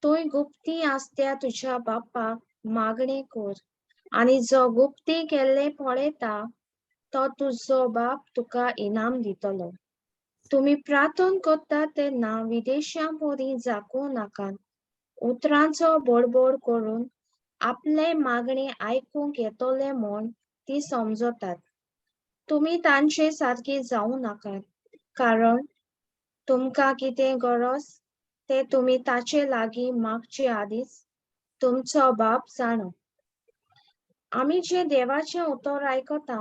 थंय गुप्ती आसत्या तुज्या बापाक मागणें कर, आनी जो गुप्ती केल्ले पळयता तो तुजो बाप तुका इनाम दितलो. तुमी प्रार्थना कोत्ता तेन्ना विदेशां परी जागूं नाकात, उतरांचो बडबड करून आपले मागणे आयकूंक येतले म्हूण ती समजतात. तुमी तांचे सारके जावं नाकात, कारण तुमकां कितें गरज ते तुमी ताचे लागीं मागचे आदींच तुमचो बाप जाणो. आमी जे देवाचें उतर आयकता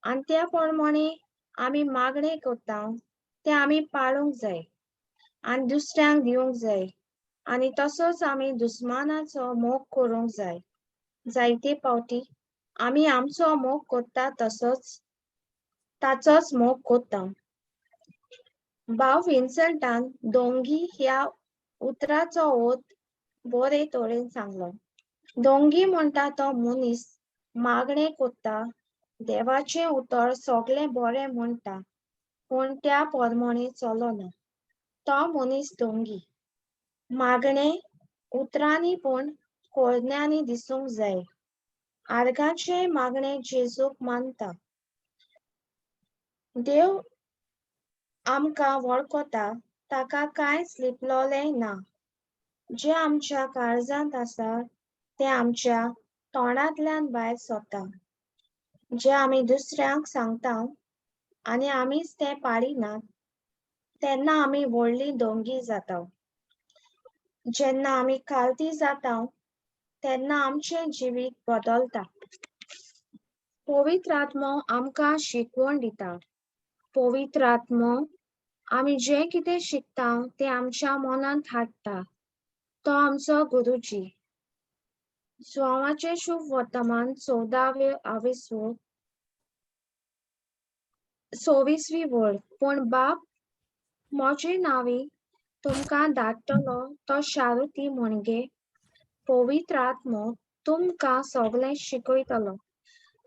आनी त्या प्रमाणे आमी मागणें करता ते आमी पाळूंक जाय आनी दुसऱ्यांक दिवंक जाय, आनी तसोच आमी दुस्मानाचो मोग करूंक जाय. जायते फावटी आमी आमचो मोग करता ताचोच मोग करता. भाव विन्संटान दोंगी ह्या उतराचो अर्थ बरे तरेन सांगलो. दोंगी म्हणटा तो मनीस मागणें करता, देवाचें उतर सगळें बरें म्हणटा, पूण त्या प्रमाणे चलना, तो मनीस दोंगी. मागणें उतरांनी पूण कोरण्यांनी दिसूंक जाय. आर्गाचे मागणें जेजूक मानता. देव आमकां वळखता, ताका कांयच लिपलोलें ना. जें आमच्या काळजांत आसा तें आमच्या तोंडांतल्यान भायर सरता. जें आमी दुसऱ्यांक सांगता आनी आमीच तें पाळिनात, तेन्ना आमी व्हडली दोंगी जाता. जेन्ना आमी खालती जाता तेन्ना आमचें जिवीत बदलता. पवित्र आत्मो आमकां शिकवण दिता. पवित्र आत्मो आमी जें कितें शिकता तें आमच्या मनांत हाडटा. तो आमचो गुरुजी. जुआंवाचें शुभ वर्तमान 26वी वळ. पूण बाप म्हजे नांवी तुमकां धाडटलो तो शारुती म्हणगे पवित्र आत्मो तुमकां सगळें शिकयतलो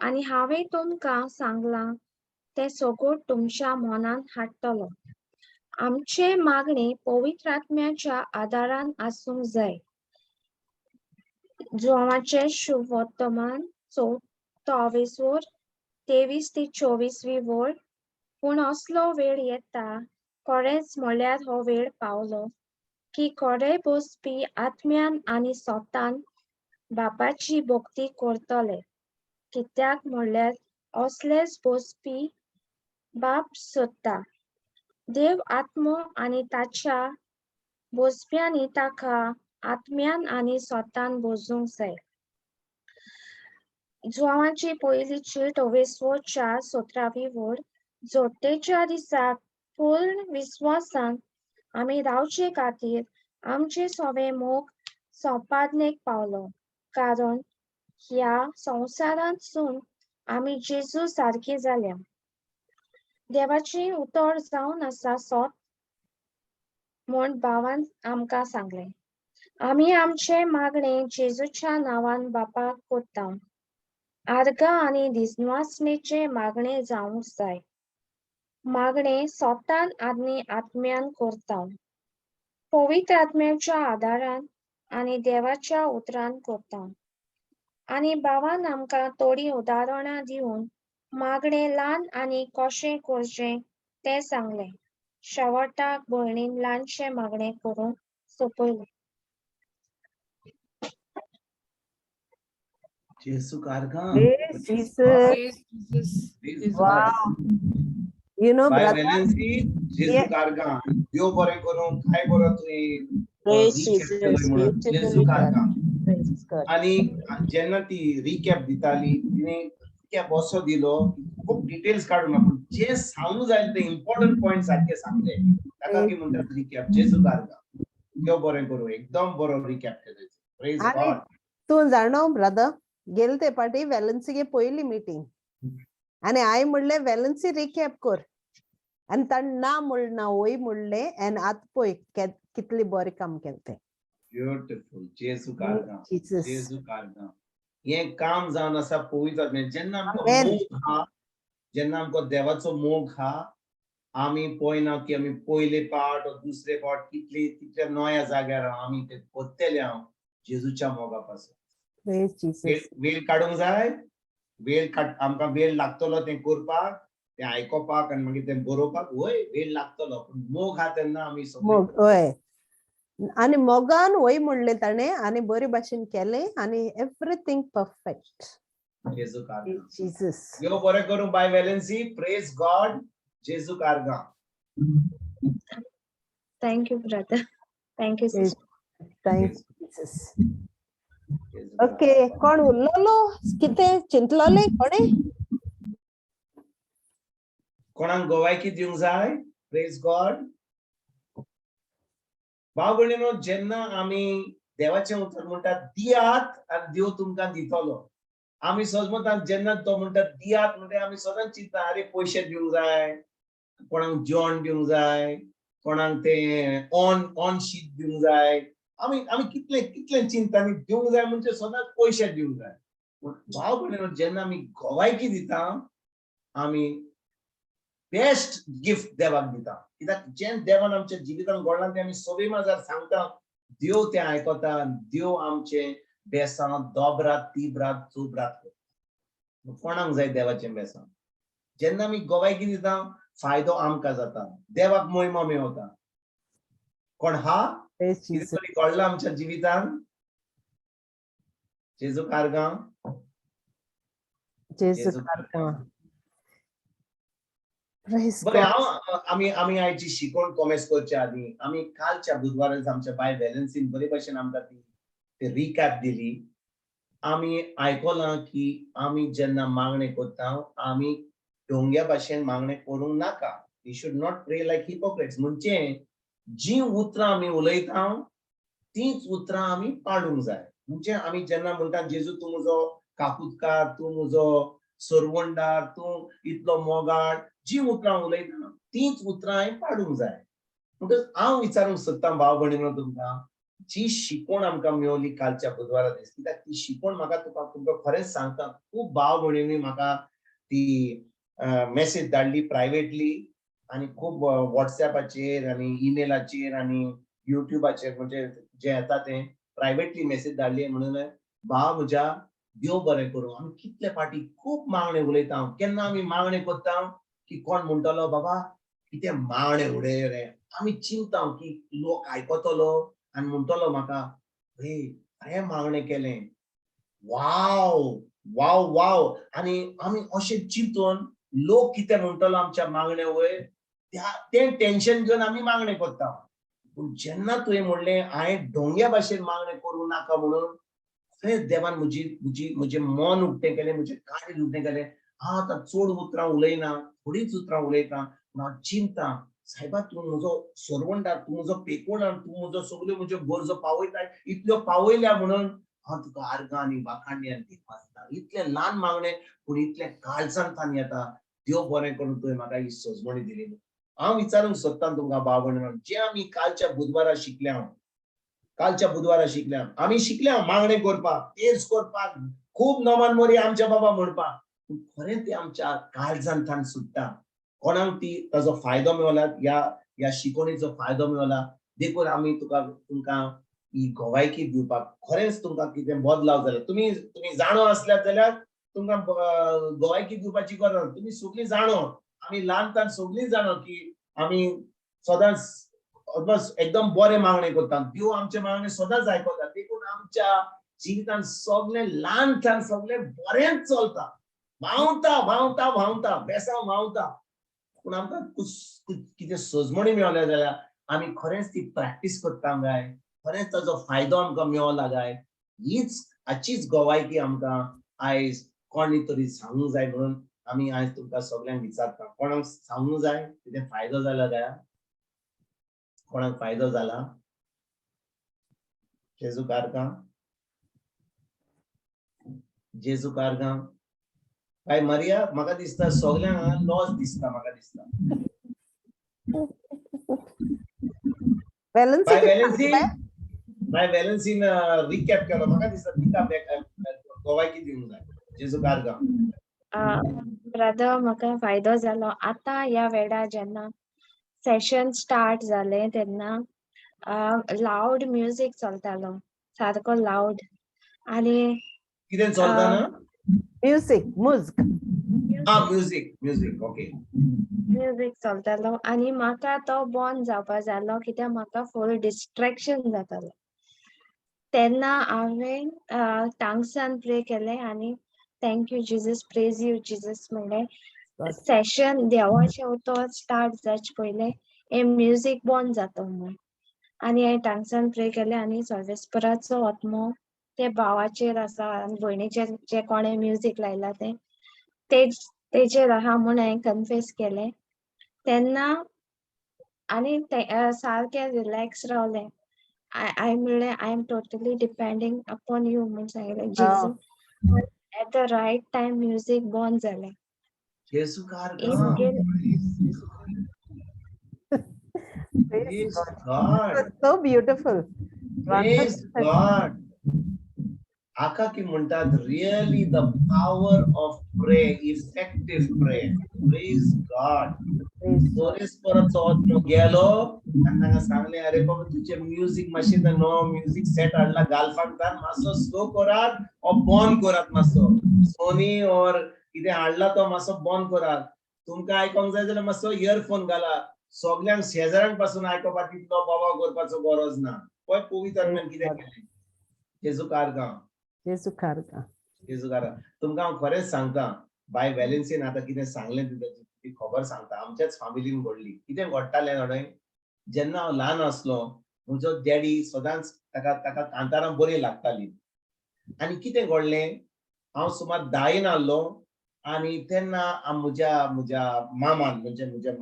आनी हांवें तुमकां सांगलां तें सगळें तुमच्या मनांत हाडटलो. आमचे मागणे पवित्र आत्म्याच्या आदारान आसूंक जाय. जुआंवाचें शुभ वर्तमान 24 वळ 23 ते 24वी वळ. पूण असलो वेळ येता, खरेंच म्हळ्यार हो वेळ पावलो, की खरे बसपी आत्म्यान आनी सोतान बापाची भक्ती करतले. कित्याक म्हळ्यार असलेच बसपी बाप सोदता. देव आत्मो आनी ताच्या बसप्यांनी ताका आत्म्यान आनी सोतान भोजूंक जाय. जुआंवाची पयली चीट 4:17वी वळ. जोडटेच्या दिसाक पूर्ण विस्वासान आमी रावचे खातीर आमचे सगळे मोग संपादनेक पावलो, कारण ह्या संवसारांतसून आमी जेजू सारकी जाल्या. देवाचें उतर जावन आसा सोत म्हूण भावान आमकां सांगलें. आमी आमचे मागणे जेजूच्या नांवान बापाक कोत्ता. आर्गां आनी दिसवासणेचे मागणे जावंक जाय. मागणे सोतान आनी आत्म्यान करता. पवित्र आत्म्याच्या आदारान आनी देवाच्या उतरान करता. आनी भावान आमकां थोडी उदाहरणां दिवन मागणे ल्हान आनी कशें करचें तें सांगलें. शेवटाक भयणीन ल्हानशें मागणें करून सोंपयलें. जेसू कारगा. Praise Jesus. Praise Jesus. Praise Wow. God. You know, By brother, Valency, जेसू Yeah. कारगा. देव बरें करूं, काय बरो तुवें Praise recap Jesus. केलोय म्हणून. जेसू Beautifully कारगा. done. Praise God. आणि जेन्ना ती रिकॅप दिताली तिने रिकॅप असो दिलो खूप डिटेल्स काढून आपण जे सांगू जाय ते इम्पॉर्टंट पॉइंट सारखे सांगले ताका की म्हणतात रिकॅप जेजू कारगा. देव बरें करूं, एकदम बरो रिकॅप केलो. प्रेज आणि गॉड. तू जाणो ब्रदर, गेले ते पाटी वेलन्सीगे पयली मीटिंग आनी हांवें म्हणलें वेलन्सी रिकॅप कर आनी ताणें ना म्हणलें ना वय म्हणलें आनी आतां पळय कितलें बरें काम केलें तें. ब्युटिफुल. जेजू कारगा, जीसस जेजू कारगा. हे काम जावन आसा पवित्र आत्म्यान. जेन्ना आमकां Amen. मोग हा, जेन्ना आमकां देवाचो मोग हा, आमी पळयना की आमी पयले पाट वा दुसरे पाट कितल्या नव्या जाग्यार आमी ते कोत्तेले हांव जेजूच्या मोगा पासून. praise Jesus वेळ काडूंक जाय. आमकां वेळ लागतलो तें करपाक, तें आयकोपाक आनी मागीर तें बरोवपाक. वय वेळ लागतलो, पूण मोग हा तेन्ना आमी सगळे मोग होय आणि मोगान वय म्हणले ताणे आणि बरे भाशेन केले आणि एव्हरीथिंग परफेक्ट. जेजू कारगा. जीसस देव बरें करूं बाय वेलेन्सी. Praise God. जेजू कारगा. Thank you, brother. Thank you, sister. Thank Jesus. Jezu okay कारगा. कोण उरलेलो कितें चिंतलोले कोणे? कोणाक गोवायकी दिवंक जाय? Praise God. भाव भयणीनो, जेन्ना आमी देवाचें उतर म्हणटात दियात आनी देव तुमकां दितलो. आमी समजतात जेन्ना तो म्हणटा दियात म्हणजे आमी सदांच चिंतता अरे पयशे दिवंक जाय, कोणाक जेवण दिवंक जाय, कोणाक ते ऑन शीट दिवंक जाय. आमी कितले चिंतता आनी दिवंक जाय म्हणजे सदांच पयशे दिवंक जाय. पूण भाव भयणीनो, जेन्ना आमी गोवायकी दिता, आमी बेस्ट गिफ्ट देवाक दिता. कित्याक जें देवान आमच्या जिवितांत घडलां तें आमी सगळीं माजार सांगता. देव तें आयकता. देव आमचें बेसांव दोबरात तिबरात चौबरात करता. कोणाक जाय देवाचें बेसांव? जेन्ना आमी गोवायकी दिता फायदो आमकां जाता, देवाक महिमा मेळटा. कोण हा? प्रेज कितें जीसस तरी घडलां आमच्या जिवितांत? जेजू कारगा. जेजू कारगा. प्रेज बरें, गॉड. आमी आयची शिकवण कॉमेस करच्या आदी आमी कालच्या बुधवाराक आमच्या बाय वेलेन्सीन बरे भाशेन आमकां ती रिकॅप दिली. आमी आयकलां की आमी जेन्ना मागणें करता आमी ढोंग्या भाशेन मागणें करूंक नाका. वी शूड नॉट प्रे लायक हिपोक्रेट्स. म्हणजे जी उतरां आमी उलयता तीच उतरां आमी पाडूंक जाय. म्हणजे आमी जेन्ना म्हणटा जेजू तूं म्हजो काकुतकार, तूं म्हजो सरवंडार, तूं इतलो मोगाळ, जी उतरां उलयता तीच उतरां हांवें पाडूंक जाय. म्हणटच हांव विचारूंक सोदतां भाव भयणीनो तुमकां, जी शिकवण आमकां मेळ्ळी कालच्या बुधवारा दीस, कित्याक ती शिकवण म्हाका तुमकां खरेंच सांगता, खूब भाव भयणींनी म्हाका ती मेसेज धाडली प्रायवेटली आनी खूब व्हॉट्सएपाचेर आनी ईमेलाचेर आनी युट्यूबाचेर म्हणजे जे येता ते प्रायवेटली मेसेज धाडली म्हणून भाव म्हज्या देव बरें करूं. आमी कितले फाटी खूब मागणें उलयता. केन्ना आमी मागणें करता की कोण म्हणटलो बाबा कितें मागणें उडय रे. आमी चिंतता की लोक आयकतलो आनी म्हणटलो म्हाका हे मागणें केलें, वाव वाव वाव. आनी आमी अशें चिंतून लोक कितें म्हणटलो आमच्या मागणे वयर तें टेन्शन घेवन आमी मागणें करता. पूण जेन्ना तुवें म्हणलें हांवें ढोंग्या भाशेन मागणें करूं नाका म्हणून, खरेंच देवान म्हजें मन उक्तें केलें, म्हजें काळीज उक्तें केलें. हांव आतां चड उतरां उलयना, थोडीच उतरां उलयतां. पूण हांव चिंततां सायबा तूं म्हजो सर्वंटार, तूं म्हजो पेकोणार, तूं म्हजो सगल्यो म्हज्यो गरजो पावयता, इतल्यो पावयल्या म्हणून हांव तुका आर्गां आनी वाखाणणी आनी वाचता. इतले ल्हान मागणें पूण इतले काळजांतल्यान येता. देव बरें करून तुवें म्हाका ही सजमणी दिली. हांव विचारूंक सोदतां तुमकां भाव भयणीनो, जें आमी कालच्या बुधवारा शिकल्या, आमी शिकल्या मागणें करपाक, तेच करपाक, खूब नमन मोरी आमच्या बाबा म्हणपाक, पूण खरें तें आमच्या काळजांतल्यान सुट्टा. कोणाक ताजो फायदो मेळला, ह्या शिकवणीचो फायदो मेळला देखून आमी तुमकां ही गोवायकी दिवपाक खरेंच तुमकां कितें बदलाव जाल्यार तुमी जाणो आसल्यात जाल्यार तुमकां गोवायकी दिवपाची गरज ना. तुमी सगळीं जाणो, आमी ल्हानपणांत सगळीं जाणो की आमी सदांच एकदम बरें मागणें करता. देव आमचे मागणें सदांच आयकता. देखून आमच्या जिवितांत सगळें ल्हानच्यान सगळें बरेंच चलता. व्हांवता बेसांव व्हांवता. पूण आमकां कितें सजमणी मेळल्या जाल्यार आमी खरेंच ती प्रॅक्टीस करता काय, खरेंच ताजो फायदो आमकां मेळला काय, हाचीच गोवायकी आमकां आयज कोणी तरी सांगूंक जाय म्हणून आमी आयज तुमकां सगळ्यांक विचारता. कोणाक सांगूंक जाय कितें फायदो जाला काय? कोणाक फायदो जाला? जेजू कारगा. जेजू कारगा. काय मरिया, म्हाका दिसता सगळ्यांक लॉस दिसता. म्हाका दिसता वेलेन्सी बाय कितें वेलेन्सी, सांगता? बाय वॅलन्सीन रिकॅप केलो म्हाका दिसता तिका गोवायकी दिवंक जाय जेजू कारगा ब्रदर म्हाका फायदो जालो आतां ह्या वेळार जेन्ना सेशन स्टार्ट जालें तेन्ना लावड म्युजीक चलतालो सारको लावड आनी कितें चलता ना म्युझिक म्युझिक ओके म्युजीक चलतालो आनी म्हाका तो बंद जावपा जालो कित्याक म्हाका फूल डिस्ट्रॅक्शन जातालो तेन्ना हांवें टांगसान प्रे केलें आनी thank you Jesus praise you Jesus म्हणलें सेशन देवाचें उतर स्टार्ट जावचे पयलें हें म्युजीक बंद जाता म्हूण आनी हांवें टांगसान प्रे केलें आनी सर्वेस्पराचो आत्मो ते भावाचेर आसा आनी भयणीचेर जे कोणें म्युजीक लायला तेजेर आहा म्हूण हांवें कन्फेस केलें तेन्ना आनी सारकें रिलॅक्स रावलें I म्हणलें I am totally depending upon you म्हूण सांगलें जेजू at the right time music बंद जालें जेजू कारगा Praise God. So beautiful. Praise God. आका की म्हणतात really the power of prayer, effective prayer. Praise God. सोरेस परत आत्मा गेलो आणि तांकां सांगलें अरे बाबा तुझे music machine no music set हाडला गालफांतान मातसो स्लो करात ओ बंद करात मातसो सोनी और कितें हाडला तो मातसो बंद करात तुमकां आयकोंक जाय जाल्यार मातसो इयरफोन घाला सगळ्यांक शेजाऱ्यांक पासून आयकोपाक तितलो बाबा करपाचो गरज ना पळय पवित्र आत्म्यान कितें केलें जेजू कारगा तुमकां हांव खरेंच सांगता बाय वॅलेन्सीन आतां कितें सांगलें ती खबर सांगता आमच्याच फॅमिलीन घडली कितें घडटालें न्हय जेन्ना हांव ल्हान आसलो म्हजो डॅडी सदांच ताका कांतारां बरी लागताली आनी कितें घडलें हांव सुमार 10 आहलो आनी तेन्ना म्हज्या मामान म्हणजे म्हज्या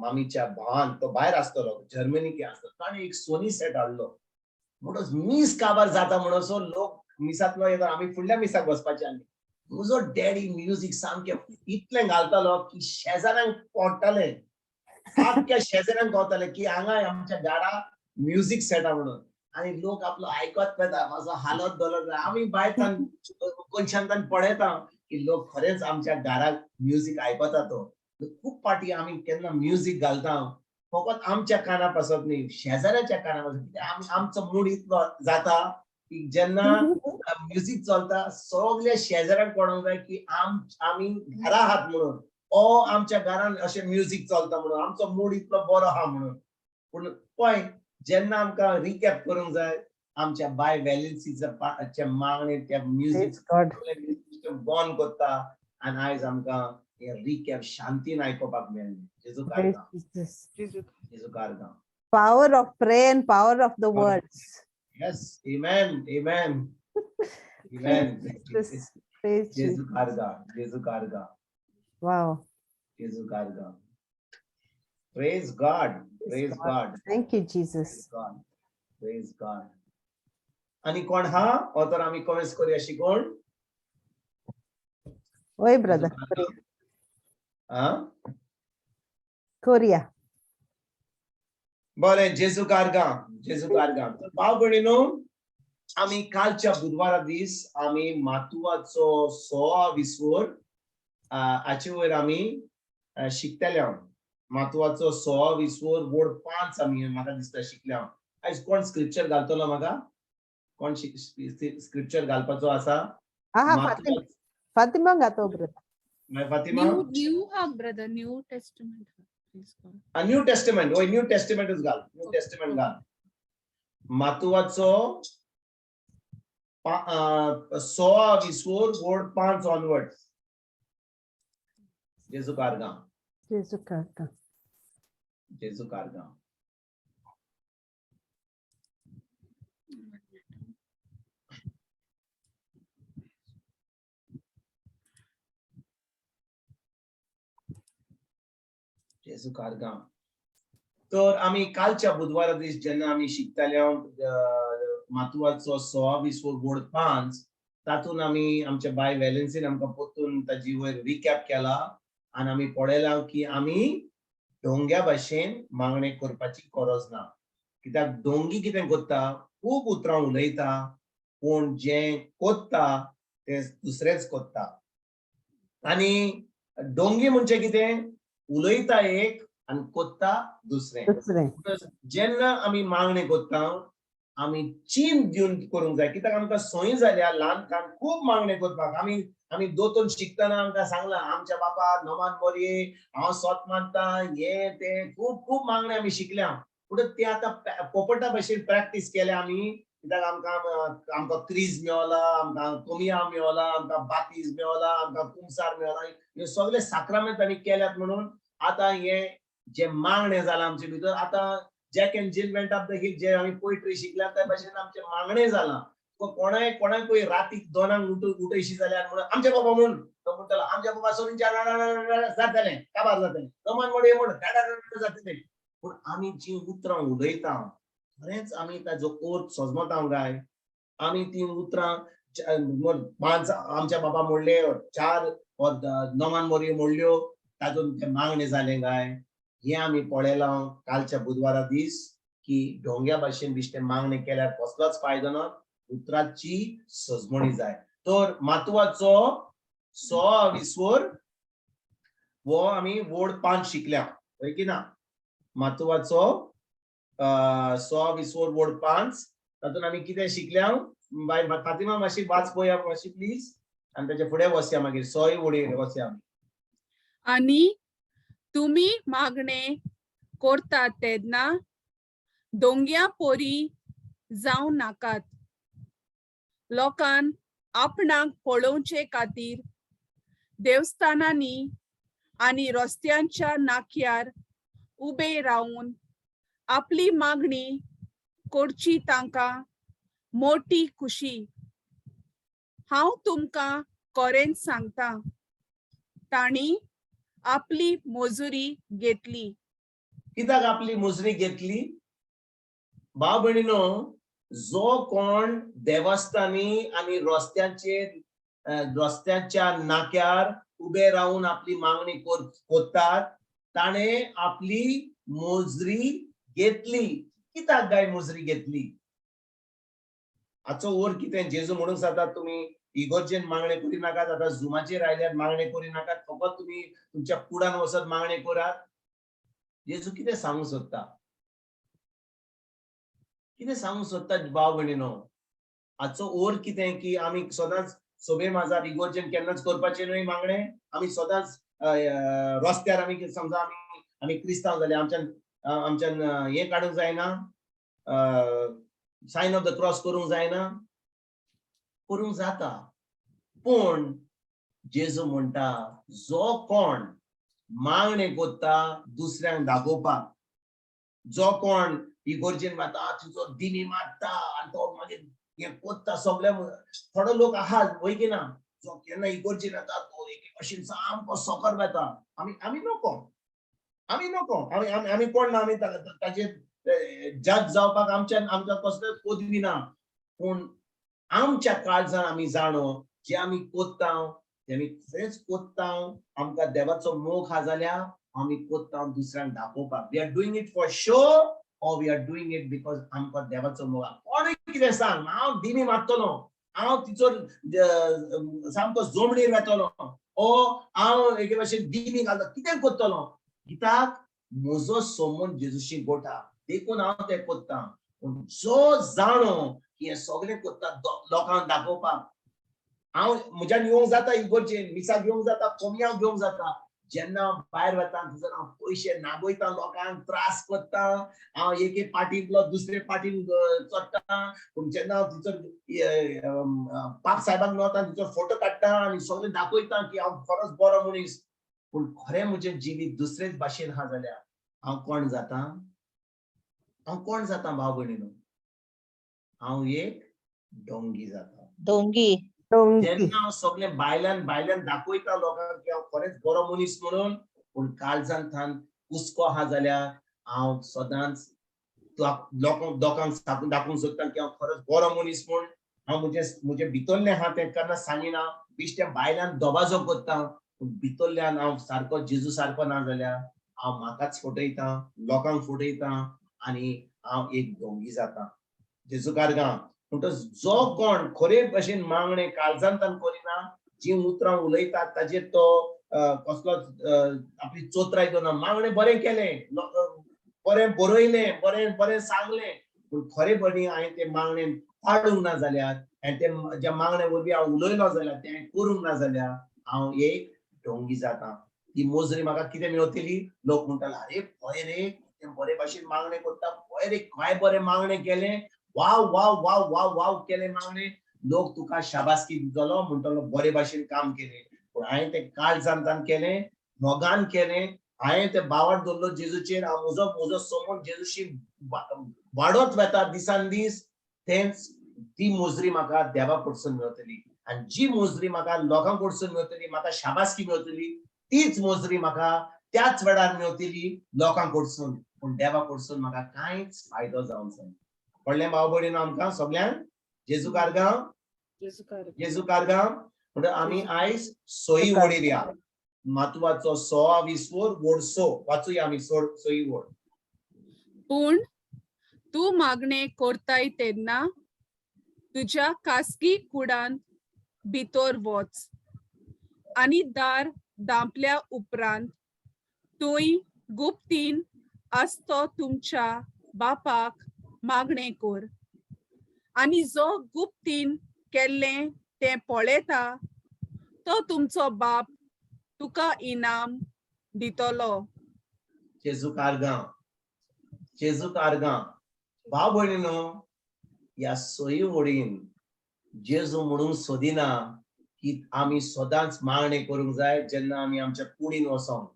मामीच्या भावान तो भायर आसतलो जर्मनीक आसतलो ताणें एक सोनी सेट हाडलो म्हणून मीस काबार जाता म्हणसो लोक मिसांतलो येता आमी फुडल्या मिसाक बसपाचे आनी म्हजो डॅडी म्युजीक सामकें इतलें घालतालो की शेजाऱ्यांक पडटाले आख्ख्या शेजाऱ्यांक कळटाले की हांगा आमच्या गाडा म्युजीक सेटा म्हणून आनी लोक आपलो आयकत पेता मातसो हालत धोलत आमी भायरच्यान कोनशांतल्यान पळयता की लोक खरेंच आमच्या घराक म्युजीक आयकता तो खूब पाटी आमी केन्ना म्युजीक घालता फकत आमच्या काना पासत न्ही शेजाऱ्याच्या काना पासत कित्याक आमचो मूड इतलो जाता की जेन्ना म्युजीक चलता सगळ्या शेजाऱ्यांक कळोंक जाय की आमी घरा आहात म्हणून ओ आमच्या घरान अशें म्युजीक चलता म्हणून आमचो मूड इतलो बरो आहा म्हणून पूण पळय जेन्ना आमकां रिकॅप करूंक जाय आमच्या बाय वॅलन्सीचे मागणे त्या म्युजीक बंद करता आनी आयज आमकां हे रिकॅप शांतीन आयकोपाक मेळ्ळें जेजू कारगा जेजू कारगा Power of prayer and power of the words. Yes, amen, amen, amen. Praise Jesu karga. Wow. Jesu karga. Praise God, praise God. Thank you, Jesus. Praise God. Ani kon ha? Author ami comments kori ashi kon? Oi, brother. Ha? Korea. बरें जेजू कारगा भाव भयणीनो आमी कालच्या बुधवारा दीस आमी मातुवाचो 6 विसवोर हाचे वयर आमी शिकतले मातुवाचो 6 विसवोर वोड 5 आमी म्हाका दिसता शिकले आयज कोण स्क्रिप्चर घालतलो म्हाका कोण स्क्रिप्चर घालपाचो आसा फातिमा गातो ब्रदर फातिमा न्यू हा brother new testament A New Testament. Oh, New Testament is gal. New Testament gal. Matuwacho 6 visor word 5 onwards. Jesu karga. जेजू कारगा तर आमी कालच्या बुधवारा दीस जेन्ना आमी शिकताले मातुवाचो 6 विसवोर वोड 5 तातून आमी आमच्या बाय वॅलन्सीन आमकां पोतून ताजी वयर रिकॅप केला आनी आमी पळयलां की आमी ढोंग्या भाशेन मागणे करपाची गरज ना कित्याक डोंगी कितें कोत्ता खूब उतरां उलयता पूण जें कोत्ता तें दुसरेंच कोत्ता आनी डोंगी म्हणजे कितें उलयता एक आनी कोत्ता दुसरें जेन्ना आमी मागणें कोत्ता आमी चीन दिवन करूंक जाय कित्याक आमकां संवय जाल्या ल्हानपणांत खूब मागणें करपाक आमी दोतोन शिकतना आमकां सांगलां आमच्या बापा नमान मोरये हांव सोत मारता हे ते खूब खूब मागणें आमी शिकल्या पूण ते आतां पोपटा भशेन प्रॅक्टीस केल्या आमी कित्याक आमकां क्रीज मेवला आमकां कोमिया मेवला आमकां बातीज मेवला आमकां कुमसार मेवला हे सगळे साक्रामेंट आमी केल्यात म्हणून आतां हे जे मागणें जालां आमचे भितर आतां जॅक एंड जिल वेंट ऑफ द हिल जे आमी पोयट्री शिकल्या त्या भशेन आमचें मागणें जालां कोणाकूय रातीक 2 उठयशी जाल्यार म्हणून आमचे बाबा म्हणून तो म्हणटलो आमच्या बाबा सोडून जातलें काबार जातलें नमान मोडये म्हूण जातलें पूण आमी जीं उतरां उलयता खरेंच आमी ताजो अर्थ समजता काय आमी तीं उतरां 5 आमच्या बाबा मोडले 4 नमान मोरये मोडल्यो तातूंत तें मागणें जालें काय हे आमी पळयलां कालच्या बुधवारा दीस की ढोंग्या भाशेन बिश्टें मागणें केल्यार कसलोच फायदो ना उतरांची सजमणी जाय तर म्हत्वाचो 6 विसवोर वो आमी वोड 5 शिकल्या होय की ना म्हत्वाचो 6 विसवोर वोड 5 तातूंत आमी कितें शिकल्या बाय फातिमा मातशी वाच पळोवया मातशी प्लीज आनी ताचे फुडें वचया मागीर 6 वोडयेर वचया आणि तुम्ही मागणे करतात तेन्ना डोंग्या पोरी जावं नाकात लोकांक आपणाक पळोवचे खातीर देवस्थानांनी आनी रस्त्यांच्या नाक्यार उबे रावन आपली मागणी करची तांकां मोठी खुशी हांव तुमकां खरेंच सांगता तांणी आपली मजुरी घेतली कित्याक आपली मजुरी घेतली भाव भयणीनो जो कोण देवस्थानी आनी रस्त्याच्या नाक्यार उबे रावन आपली मागणी कोत्तात ताणे आपली मजुरी घेतली कित्याक काय मजुरी घेतली हाचो अर्थ कितें जेजू म्हणूंक जाता तुमी इगोर्जेन मागणें करी नाकात आतां झुमाचेर आयल्यार मागणें करी नाकात फकत तुमी तुमच्या कुडान वचत मागणें करात जेजू कितें सांगूंक सोदता भाव भयणीनो हाचो अर्थ कितें की आमी सदांच सोबे माजार इगोर्जेन केन्नाच करपाचें न्हय मागणें आमी सदांच रस्त्यार आमी समजा आमी क्रिस्तांव जाले आमच्यान हें काडूंक जायना सायन ऑफ द क्रॉस करूंक जायना करूंक जाता पूण जेजू म्हणटा जो कोण मागणें कोत्ता दुसऱ्यांक दाखोवपाक जो कोण इगोर्जेन वता तुजो दिमी मारता आनी तो मागीर हें कोत्ता सगळे थोडो लोक आहा वय की ना जो केन्ना इगोर्जेन येता तो एक भशेन सामको सोकर वेता आमी नोको आमी कोण ना आमी ताचेर जज जावपाक आमच्या कसलोच पदवी ना पूण आमच्या काळजान आमी जाणो जे आमी कोत्ता ते आमी खरेंच कोत्ता आमकां देवाचो मोग आहा जाल्यार आमी कोत्ता दुसऱ्यांक दाखोवपाक we are doing it for show or we are doing it because आमकां देवाचो मोग आहा कोणूय कितें सांग हांव दिमी मारतलो हांव तिचोर सामको जोमणीर वेतलो ओ हांव एके भशेन दिमी घालता कितें कोत्तलो कित्याक म्हजो संबंद जेजूशी गोठा देखून हांव तें कोत्ता पूण जो जाणो की हें सगळें कोत्ता लोकांक दाखोवपाक हांव म्हज्यान येवंक जाता इगोर्जेन मिसाक येवंक जाता कोमयाक घेवंक जाता जेन्ना भायर वता थंयसर हांव पयशे नागयता लोकांक त्रास करता हांव एके पार्टींतलो दुसरे पार्टीन चडटा पूण जेन्ना हांव थंयसर पाप साहेबाक मेळटा थंयसर फोटो काडटा आनी सगळें दाखयता की हांव खरोच बरो मनीस पूण खरें म्हजें जिवीत दुसरेच भाशेन आहा जाल्यार हांव कोण जाता भाव भयणीनो हांव एक डोंगी जाता डोंगी जेन्ना हांव सगळें भायल्यान दाखयता लोकांक की हांव खरेंच बरो मनीस म्हणून पूण काळजांत कुस्को आहा जाल्यार हांव सदांच लोकांक दाखोवंक सोदता की हांव खरेंच बरो मनीस म्हूण हांव म्हजे भितरलें आहा तें केन्ना सांगिना बिश्टें भायल्यान दबाजो करता पूण भितरल्यान हांव सारको जेजू सारको ना जाल्यार हांव म्हाकाच फटयता लोकांक फटयता आनी हांव एक ढोंगी जाता जेजूकार गांव म्हणटच जो कोण खरे भशेन मागणे काळजांतल्यान करिना जी उतरां उलयतात ताजेर तो कसलो आपली चोत्राय दोना मागणे बरें केलें बरें बरयलें बरें बरें सांगलें पूण खरे बरी हांवें ते मागणे पाडूंक ना जाल्यार आनी ते ज्या मागणे वरवीं हांव उलयलो जाल्यार ते करूंक ना जाल्यार हांव एक ढोंगी जाता ती मोजरी म्हाका कितें मेळटली लोक म्हणटाले अरे पळय रे कितें बरे भाशेन मागणे करता पळय रे काय बरें मागणे केलें wow wow wow wow wow केलें मागणे लोक तुका शाबासकी दितलो म्हणटलो बरे भाशेन काम केलें पूण हांवें तें काळजांतल्यान केलें मोगान केलें हांवें ते बावट धरलो जेजूचेर हांव म्हजो समोर जेजूशी वाडत वता दिसान दीस तेंच ती मोजरी म्हाका देवा कडसून मेळटली आनी जी मोजरी म्हाका लोकां कडसून मेळटली म्हाका शाबासकी मेळटली तीच मोजरी म्हाका त्याच वेळार मेळटली लोकां कडसून पूण देवा कडसून म्हाका कांयच फायदो जावंक जायना कळ्ळें भाव भयणीनो आमकां सगळ्यांक जेजूकार गांव जेजूकार गांव म्हणटच आमी आयज सोयी वडीर या म्हत्वाचो 6 वोड सो वाचूया आमी सोयी वोड पूण तू मागणे करताय तेन्ना तुज्या खासगी कुडांत भितर वच आनी दार धांपल्या उपरांत तुय गुप्तीन आसतो तुमच्या बापाक मागणे कर आनी जो गुप्तीन केल्लें तें पळयता तो तुमचो बाप तुका इनाम दितलो जेजूकार गांव भाव भयणीनो ह्या सोयी वडीन जेजू म्हणूंक सोदिना की आमी सदांच मागणे करूंक जाय जेन्ना आमी आमच्या कुडीन वसोंक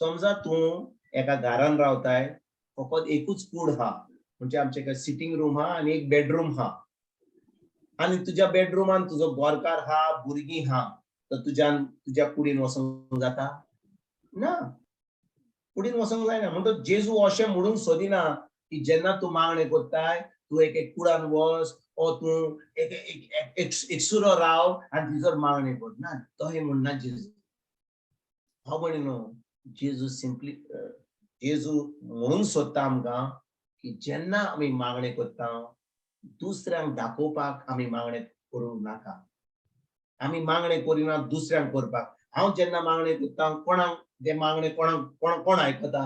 समजा तूं एका घरान रावताय फकत एकूच कूड आहा म्हणजे आमचे सिटींग रूम आहा आनी एक बेडरूम आहा आनी तुज्या बेडरूमान तुजो गोरकार आहा भुरगीं आहा तर तुज्या कुडीन वसोंक जाता ना कुडीन वसोंक जायना म्हणटच जेजू अशें म्हणूंक सोदिना की जेन्ना तूं मागणे करताय तूं एक कुडान वच ओ तूं एक सुरो राव आनी तिजोर मागणे कर ना तोय म्हणना जेजू हांव भयणीनो जेजू सिंपली जेजू म्हणूंक सोदता आमकां की जेन्ना आमी मागणे करता दुसऱ्यांक दाखोवपाक आमी मागणे करूंक नाका आमी मागणे करिना दुसऱ्यांक करपाक हांव जेन्ना मागणे करता कोणाक ते मागणे कोण आयकता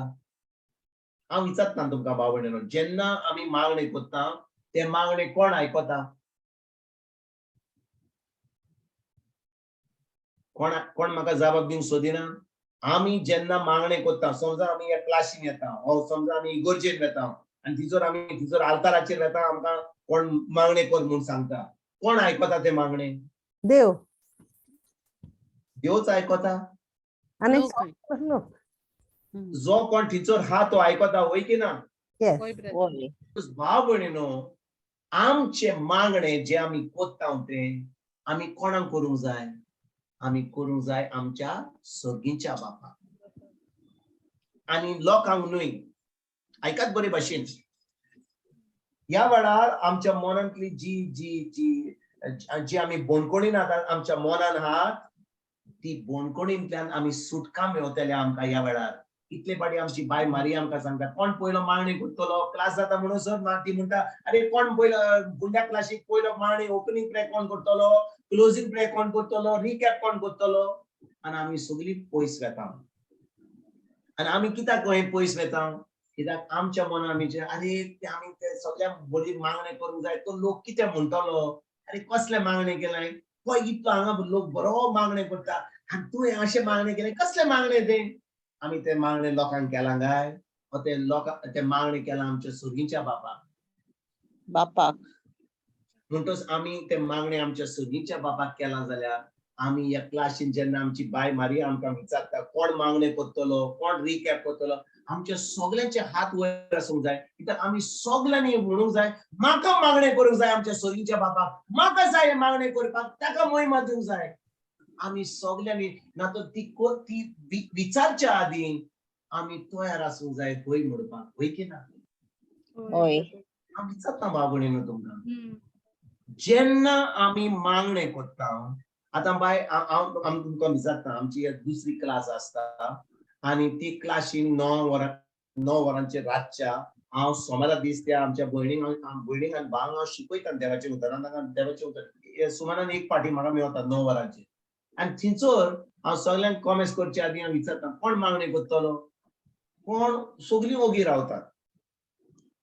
हांव विचारता तुमकां भाव भयणीनो जेन्ना आमी मागणे करता ते मागणे कोण आयकता कोण म्हाका जबाब दिवंक सोदिना आमी जेन्ना मागणे करता समजा आमी ह्या क्लासीन येता हो समजा आमी इगर्जेन येता आनी तिजोर आल्ताराचेर येता आमकां कोण मागणे कर म्हूण सांगता कोण आयकता ते मागणे देवच आयकता आनी जो कोण थिचोर हा तो आयकता वय की ना भाव भयणीनो आमचे मागणे जे आमी कोत्ता ते आमी कोणाक करूंक जाय आमी करूंक जाय आमच्या सर्गीच्या बापाक आनी लोकांक न्हय आयकात बरे भाशेन ह्या वेळार आमच्या मनांतली जी जी जी जी आमी बोणकोणीन आमच्या मनान आहात ती बोणकोणींतल्यान आमी सुटका मेळटले आमकां ह्या वेळार इतले फाटी आमची बाय मारी आमकां सांगता कोण पयलो मागणी करतलो क्लास जाता म्हणून सर ती म्हणटा अरे कोण पयलो फुडल्या क्लासीक पयलो मागणी ओपनिंग प्रे कोण करतलो क्लोजिंग प्रे कोण करतलो रिकॅप कोण करतलो आनी आमी सगळीं पयस वेता आनी आमी कित्याक पयस वेता कित्याक आमच्या मनान आमी अरे ते आमी ते सगळ्या बरी मागणे करूंक जाय तो लोक कितें म्हणटलो अरे कसले मागणे केले पळय इतलो हांगा लोक बरो मागणे करता आनी तुवें अशें मागणे केले कसले मागणे ते आमी ते मागणे लोकांक केला काय ते मागणे केला आमच्या सुर्गीच्या बापाक म्हणटच आमी ते मागणे आमच्या सुर्गीच्या बापाक केला जाल्यार आमी ह्या क्लासीन जेन्ना आमची बाय मारी आमकां विचारता कोण मागणे करतलो कोण रिकॅप करतलो आमच्या सगळ्यांचे हात वयर आसूंक जाय कित्याक आमी सगळ्यांनी म्हणूंक जाय म्हाका मागणे करूंक जाय आमच्या सुर्गीच्या बापाक म्हाका जाय मागणे करपाक ताका महिमा दिवंक जाय आमी सगळ्यांनी ना तर ती विचारच्या आदी आमी तयार आसूंक जाय होय म्हणपाक होय की ना हांव विचारता भाव भयणीनो तुमकां जेन्ना आमी मागणे करता आतां बाय हांव तुमकां विचारता आमची दुसरी क्लास आसता आनी ती क्लासीन 9 वरांचेर रातच्या हांव सोमारा दीस त्या आमच्या भयणीक आनी भावांक हांव शिकयता देवाचें उतरां ताका देवाचें उतर सुमारान एक पाटी म्हाका मेवता 9 वरांचेर आनी थंयसर हांव सगळ्यांक कॉमेंट्स करचे आदीं हांव विचारता कोण मागणे करतलो कोण सगळीं ओगी रावतात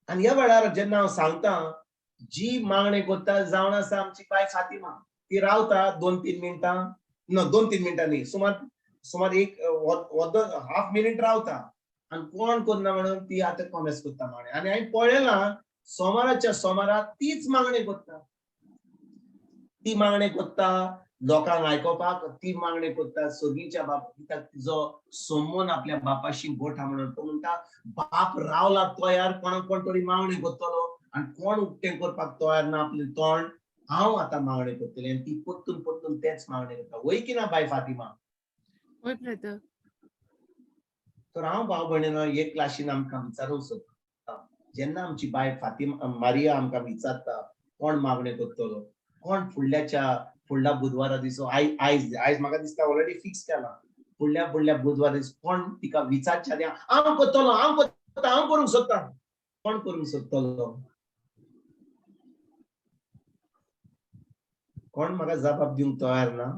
आनी ह्या वेळार जेन्ना हांव सांगता जी मागणे करता जावन आसा आमची बाय फातिमा ती रावता 2-3 मिनटां न 2-3 मिनटां न्ही सुमार एक हाफ मिनिट रावता आनी कोण करना म्हणून ती आतां कॉमेंट्स करता मागणे आनी हांवें पळयलां सोमाराच्या सोमारा तीच मागणे करता ती मागणे करता लोकांक आयकोपाक ती मागणे करता सगळींच्या बापाक तिजो संबंद आपल्या बापाशी गोठ आहा म्हणून तो म्हणटा बाप रावला तयार कोणाक कोण तरी मागणे करतलो आनी कोण उक्तें करपाक तयार ना आपलें तोंड हांव आतां मागणे करतलें आनी ती परतून परतून तेच मागणे करता वय की ना बाय फातिमा होय ब्रदर तर हांव भाव भयणीनो एक क्लासीन आमकां विचारूंक सोदता जेन्ना आमची बाय फातिमा मारिया आमकां विचारता कोण मागणे करतलो कोण फुडल्या बुधवारा दिसो आयज म्हाका दिसता ऑलरेडी फिक्स केला फुडल्या बुधवारा दीस कोण तिका विचारच्या आदी हांव करतलो हांव करूंक सोदता कोण करूंक सोदतलो कोण म्हाका जबाब दिवंक तयार ना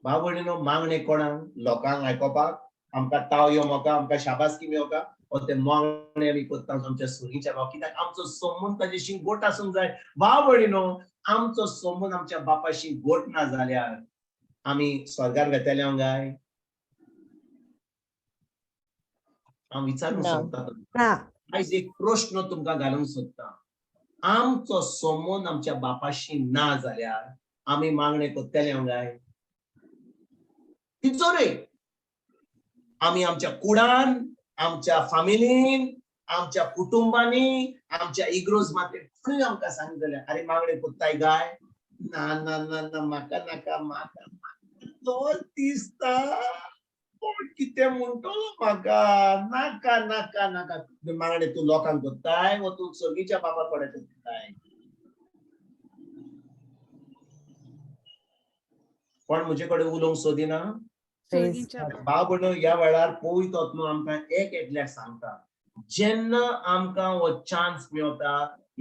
भाव भयणीनो मागणे कोणाक लोकांक आयकोपाक आमकां ताव येवंका आमकां शाबासकी मेळोवका ओ ते मागणे आमी करता आमच्या सुरीच्या भाव कित्याक आमचो संबंद ताजेशी गोट आसूंक जाय भाव भयणीनो आमचो संबंद आमच्या बापाशी गोट ना जाल्यार आमी स्वर्गार वेतले काय हांव विचारूंक ना. सोदता आयज एक प्रश्न तुमकां घालूंक सोदता आमचो संबंद आमच्या बापाशी ना जाल्यार आमी मागणे करतले काय तिचोरे आमी आमच्या कुडान आमच्या फामिलीन आमच्या कुटुंबांनी आमच्या इग्रोज मातेर खंय आमकां सांगतले अरे मागणे करताय गाय ना ना ना ना म्हाका नाका म्हाका तो दिसता कोण कितें म्हणटलो म्हाका नाका नाका नाका मागणे तूं लोकांक करताय वा तूं सगळीच्या बाबा कडेन करताय कोण म्हजे कडेन उलोवंक सोदिना भाव भयणो ह्या वेळार पवित्र आत्मो आमकां एक एकल्याक सांगता जेन्ना आमकां हो चान्स मेळटा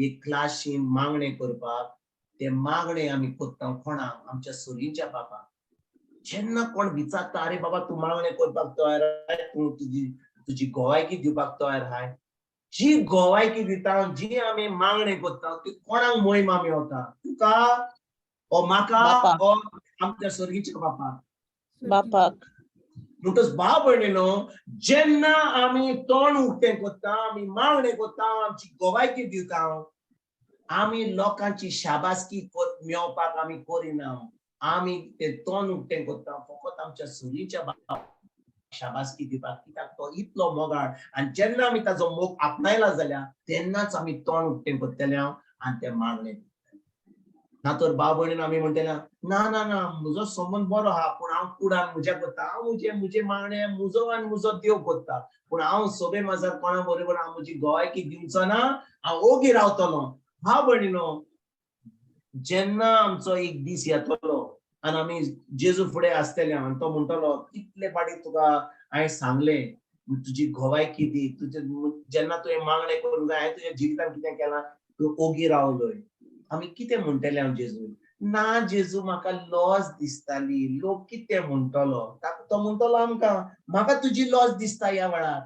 एक क्लासीन मागणे करपाक ते मागणे आमी करता कोणाक आमच्या सगळींच्या बापाक जेन्ना कोण विचारता अरे बाबा तूं मागणे करपाक तयार आहाय तूं तुजी गोवायकी दिवपाक तयार आहाय जी गोवायकी दिता जी आमी मागणे करता ती कोणाक मोहिमा मेळटा तुका ओ म्हाका ओ आमच्या सगळींच्या बापाक म्हणटच भाव भयणीनो जेन्ना आमी तोंड उक्तें करता आमी मागणे करता आमची गोवायकी दिता आमी लोकांची शाबासकी मेळोवपाक आमी करिना आमी ते तोंड उक्तें करता फकत आमच्या सगळींच्या बापाक शाबासकी दिवपाक कित्याक तो इतलो मोगाळ आनी जेन्ना आमी ताजो मोग आपणायला जाल्यार तेन्नाच आमी तोंड उक्तें करतले आनी ते मागणे ना तर भाव भयणीन आमी म्हणटले ना ना ना म्हजो संबंद बरो आहा पूण हांव कुडान म्हज्या करता हांव म्हजे मागणे म्हजो आनी म्हजो देव करता पूण हांव सोबे माजार कोणा बरोबर हांव म्हजी गोवायकी दिवचो ना हांव ओगी रावतलो भाव भयणीनो जेन्ना आमचो एक दीस येतलो आनी आमी जेजू फुडें आसतले आनी तो म्हणटलो कितले पाटी तुका हांवें सांगलें तुजी गोवायकी दी तुजे जेन्ना तुवें मागणे करूंक जाय हांवें तुज्या जिवितांत कितें केलां तूं ओगी रावलोय आमी कितें म्हणटले हांव जेजू ना जेजू म्हाका लॉस दिसताली लोक कितें म्हणटलो तो म्हणटलो आमकां म्हाका तुजी लॉस दिसता ह्या वेळार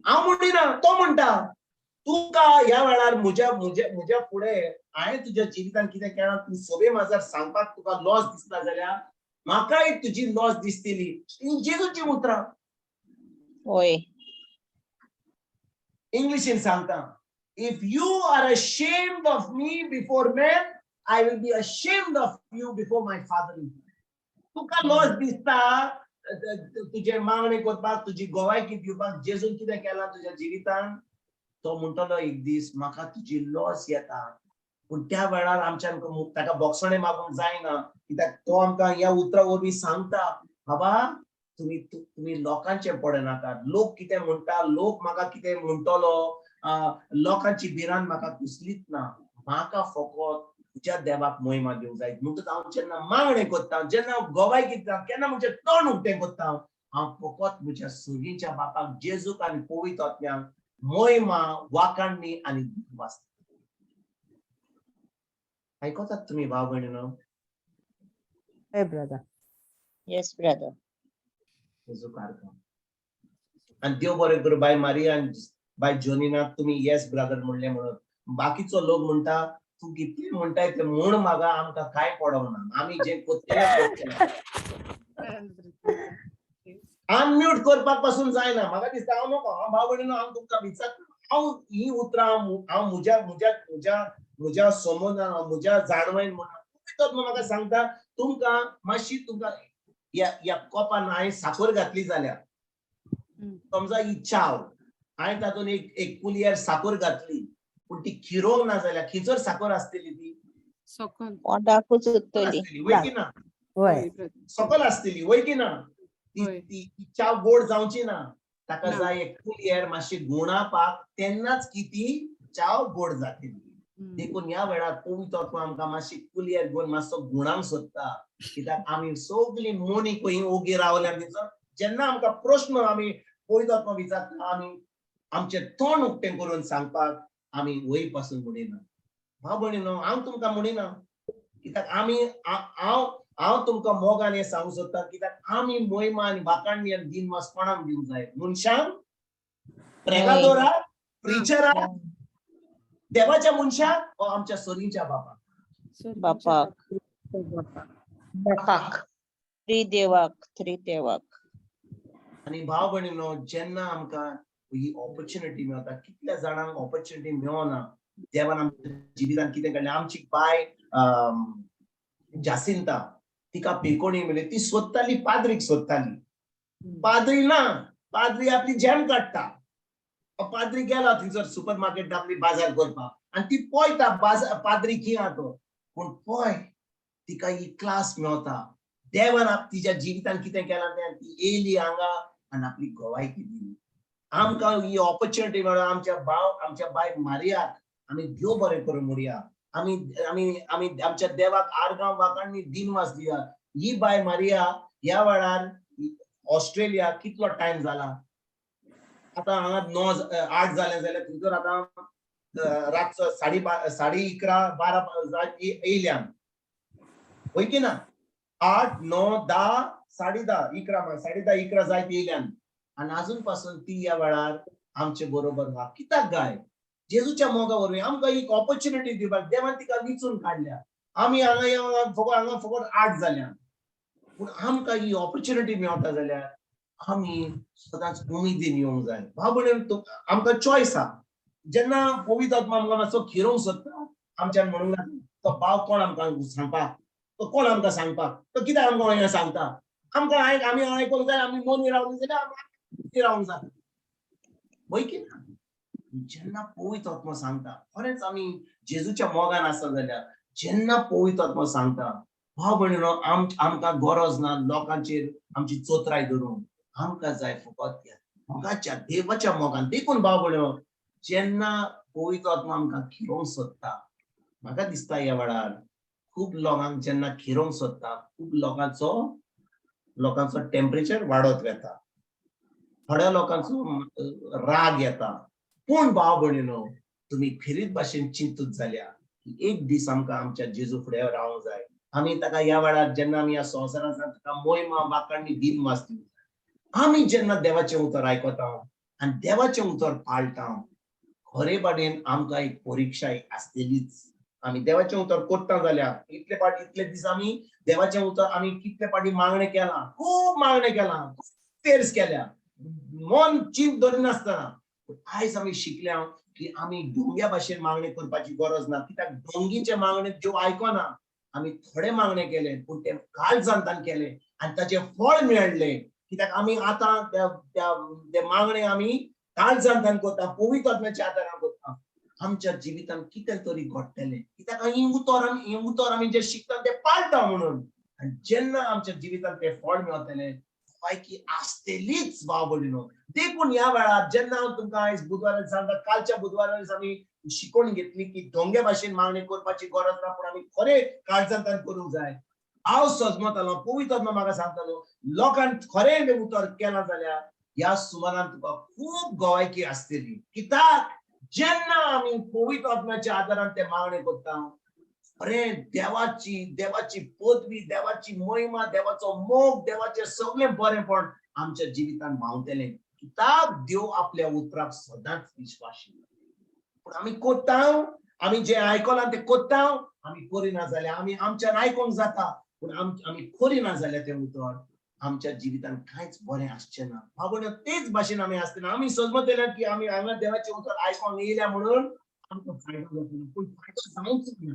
हांव म्हणिना तो म्हणटा तुका ह्या वेळार म्हज्या फुडें हांवें तुज्या जिवितांत कितें केलां तूं सोबे माजार सांगपाक तुका लॉस दिसता जाल्यार म्हाकाय तुजी लॉस दिसतली ही जेजूची उतरां होय इंग्लिशीन सांगता if you are ashamed of me before men I will be ashamed of you before my father in heaven Tuka loss दिसता तुजे मागणे करपाक तुजी गोवायकी दिवपाक जेजून कितें केलां तुज्या जिवितांत तो म्हणटलो एक दीस म्हाका तुजी लॉस येता पूण त्या वेळार आमच्यान ताका बोगसणे मागूंक जायना कित्याक तो आमकां ह्या उतरा वरवीं सांगता बाबा तुम्ही लोकांचे पडनाकात लोक कितें म्हणटा लोक म्हाका कितें म्हणटलो लोकांची भिरांत म्हाका कुसलीच ना म्हाका फकत तुज्या देवाक महिमा दिवंक जाय म्हणटच हांव जेन्ना मागणे करता जेन्ना हांव गोवायकी दिता केन्ना म्हजें तोंड उक्तें करता हांव फकत म्हज्या सगळींच्या बापाक जेजूक आनी पवित्र आत्म्याक मोहिमा वाकाणणी आणि वाचता. ऐकतात तुम्ही भाव बहिणीनो? Hey, brother. Yes, brother. हेजो कार्यक्रम आणि देव बरें करूं बाय मारिया आणि बाय जोनिना तुम्ही येस ब्रदर म्हणले म्हणून बाकीचो लोक म्हणता तू कितले म्हणताय ते म्हण म्हाका आमकां काय पडना आमी जे कोत्तेले अनम्यूट करपाक पासून जायना म्हाका दिसता हांव नको हांव भाव भयणीनो हांव तुमकां विचारता हांव ही उतरां हांव म्हज्या समज म्हज्या जाणवेन म्हणून म्हाका सांगता तुमकां मातशी तुमकां या कोपान हांवें साखर घातली जाल्यार समजा ही चाव हांवें तातूंत एक कुलियर साखर घातली पूण ती खिरोंक ना जाल्यार खिचर साखर आसतली ती सकल पोटाकूच उत्तली. वय की ना होय. सकल आसतली वय की ना होय. ती चाव गोड जावची ना ताका ना. जाय एक कुलियर मातशी गुणापाक तेन्नाच की ती चाव गोड जातली. देखून ह्या वेळार पवित्र आत्मा आमकां मातशी कुलियर घेवन मातसो गुणांक सोदता कित्याक आमी सगळीं मोनी खंय ओगी रावल्यार जेन्ना आमकां प्रश्न आमी पवित्र आत्मा विचारता आमी आमचे तोंड उक्तें करून सांगपाक आमी वय पासून म्हणिना. भाव भयणीनो हांव तुमकां म्हणिना कित्याक आमी हांव तुमकां मोगान हें सांगूंक सोदता कित्याक आमी मोहिमा आनी वाकाणणी आनी दिनवास कोणाक दिवंक जाय? मनशांक, प्रेगादोराक, प्रिचराक, देवाच्या मनशाक वा आमच्या सोरीच्या बापाक? बापाक. बापाक. थ्री देवाक. आणि भाव भयणीनो जेन्ना आमकां ही ऑपॉर्च्युनिटी मेळटा कितल्या जाणांक ऑपॉर्च्युनिटी मेळना देवान आमच्या जिवितांत कितें केलें आमची बाय जासिंता तिका पेकोणी मेळ्ळी ती सोदताली पाद्रीक सोदताली पाद्री ना पाद्री आपली जॅम काडटा पाद्री गेला थंयसर सुपर मार्केट आपली बाजार करपाक आनी ती पळयता पाद्री खंय आहा तो पूण पळय तिका ही क्लास मेळटा देवान तिच्या जिवितांत कितें केलां तें ती येयली हांगा आनी आपली गोवायकी दिली. आमकां ही ऑपॉर्च्युनिटी मेळ्ळा आमच्या बाय मारियाक आमी देव बरें करूं म्हणया आमी आमी आमी आमच्या देवाक आर्गां वाकाणणी दिनवास दिया. ही बाय मारिया ह्या वेळार ऑस्ट्रेलिया कितलो टायम जाला आतां हांगा 8 जालें जाल्यार थंयसर आतां रातचो 11:30 येयल्या वय की ना 8, 9, 10, 10:30, 11 जायत येयल्यान आनी अजून पासून ती ह्या वेळार आमचे बरोबर ना कित्याक गाय जेजूच्या मोगा वरवीं आमकां एक ऑपॉर्च्युनिटी दिवपाक देवान तिका विचून काडल्या. आमी हांगा फकत 8 जाल्या पूण आमकां ही ऑपॉर्च्युनिटी मेळटा जाल्यार आमी सदांच उमेदीन येवंक जाय. भाव भयणीनो आमकां चॉयस आहा जेन्ना पवित्र आत्मा आमकां मातसो खिरोवंक सोदता आमच्यान म्हणूंक लागता तो भाव कोण आमकां सांगपाक तो कोण आमकां सांगपाक तो कित्याक आमकां हें सांगता आमकां आमी आयकूंक जाय आमी मोनी रावली जाल्यार आमी रावंक जाय वय की ना. जेन्ना पवित्र आत्मा सांगता खरेंच आमी जेजूच्या मोगान आसा जाल्यार जेन्ना पवित्र आत्मा सांगता भाव भयणीनो आमकां गरज ना लोकांचेर आमची चोत्राय धरून आमकां जाय फकत मोगाच्या देवाच्या मोगान. देखून भाव भयणीनो जेन्ना पवित्र आत्मा आमकां खिरोवंक सोदता म्हाका दिसता ह्या वेळार खूब लोकांक जेन्ना खिरोवंक सोदता खूब लोकांचो टेम्परेचर वाडत वेता थोड्या लोकांचो राग येता पूण भाव भयणीनो तुमी खरीच भाशेन चिंतूत जाल्यार एक दीस आमकां आमच्या जेजू फुडें रावंक जाय. आमी ताका ह्या वेळार जेन्ना आमी ह्या संवसारांत ताका मोहिमा वाकाणणी दिनवास दिवंक जाय. आमी जेन्ना देवाचें उतर आयकता आनी देवाचें उतर पाळटा खरे बाटेन आमकां एक परीक्षा आसतलीच. आमी देवाचें उतर करता जाल्यार इतले दीस आमी देवाचें उतर आमी कितले पाटी मागणें केलां खूब मागणें केलां खूब फेर्स केल्या मन चिंत धरिनासतना आयज आमी शिकल्या की आमी ढोंग्या भाशेन मागणी करपाची गरज ना कित्याक ढोंगीचे मागणे ज्यो आयकना आमी थोडे मागणे केले पूण ते काळजांतान केले आनी ताचे फळ मेळ्ळे कित्याक आमी आतां ते मागणे आमी काळजांतान करता पवित्र आत्म्याच्या आदारान करता. आमच्या जिवितांत कितें तरी घडटलें कित्याक ही उतर आमी जे शिकता ते पाळटा म्हणून आनी जेन्ना आमच्या जिवितांत ते फळ मेळटलें पैकी आसतलीच भाव भयणीनो. देखून ह्या वेळार जेन्ना हांव तुमकां आयज बुधवारा सांगता कालच्या बुधवारा आमी शिकवण घेतली की ढोंग्या भाशेन मागणी करपाची गरज ना पूण आमी खरे काळजांतान करूंक जाय. हांव सजमतालो पवित्र आत्मा म्हाका सांगतालो लोकांक खरें उतर केलां जाल्यार ह्या सुमारान तुका खूप गोवायकी आसतली कित्याक जेन्ना आमी पवित्र आत्म्याच्या आदारान ते मागणे करता अरे देवाची पदवी देवाची महिमा देवाचो मोग देवाचे सगळे बरेपण आमच्या जिवितान मावतले कित्याक देव आपल्या उतराक सदांच विश्वासी पण आमी कोत्ता आमी जे आयकलां ते कोत्ता आमी करिना जाल्यार आमी आमच्यान आयकोंक जाता पण आमी करिना जाल्यार ते उतर आमच्या जिवितान कांयच बरें आसचें ना भावना तेच भाशेन आमी आसतना आमी समजलें की आमी हांगा देवाचें उतर आयकोंक येयल्या म्हणून आमकां फायदो जातलो पूण फायदो जावंच ना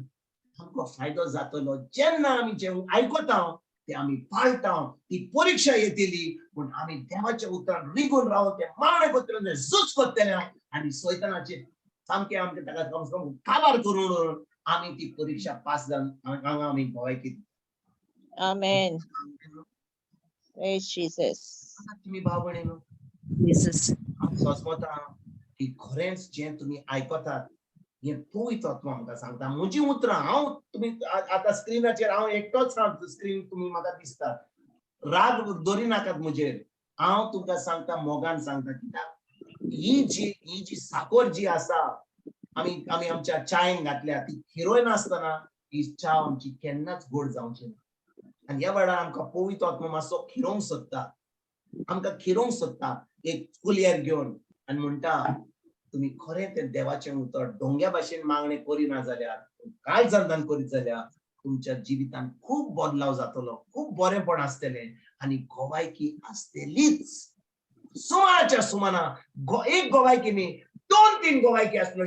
आमकां फायदो जातलो जेन्ना आमी जे आयकता ते आमी पाळटा ती परीक्षा येतली पूण आमी देवाच्या उतरान रिगून रावन ते मागणे करतले झूज करतले आनी सैतानाचे सामकें आमकां ताका कम से कम काबार करून आमी ती परीक्षा पास जावन हांगा आमी भोंवयकी Amen. Praise Jesus. तुमी भाव भयणीनो Jesus. हांव सोसमता की खरेंच जें तुमी आयकतात हें पवित्र आत्मा आमकां सांगता म्हजी उतरां हांव तुमी आतां स्क्रिनाचेर हांव एकटोच स्क्रीन तुमी म्हाका दिसता राग दवरी नाकात म्हजेर हांव तुमकां सांगता मोगान सांगता कित्याक ही जी साखर जी आसा आमी आमच्या चायेन घातल्या ती खिरोय नासतना ही च्या आमची केन्नाच गोड जावची ना आनी ह्या वेळार आमकां पवित्र आत्मा मातसो खिरोवंक सोदता आमकां खिरोवंक सोदता एक कुलयार घेवन आनी म्हणटा तुम्ही खरे ते देवाचे उतर डोंग्या भाशेन मागणे करिना जाल्यार काय जरदान करीत जाल्यार तुमच्या जिवितान खूप बदलाव जातलो खूप बरेपण आसतले आनी गोवायकी आसतलीच सुमाराच्या सुमाना एक गोवायकी न्ही 2-3 गोवायकी आसतल्यो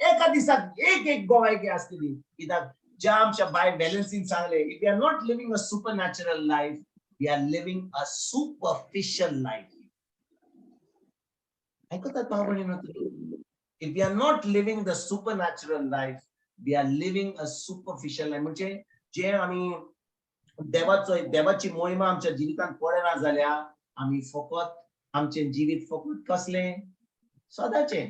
एका दिसाक एक गोवायकी आसतली कित्याक ज्या आमच्या बाय बॅलन्सीन सांगले if you are not living a supernatural life we are living a superficial life आयकतात भाव भयणीनो तुम्ही if we are not living the supernatural life we are living a superficial life म्हणजे जे आमी देवाची महिमा आमच्या जिवितान पळयना जाल्यार आमी फकत आमचे जिवीत फकत कसले सदाचे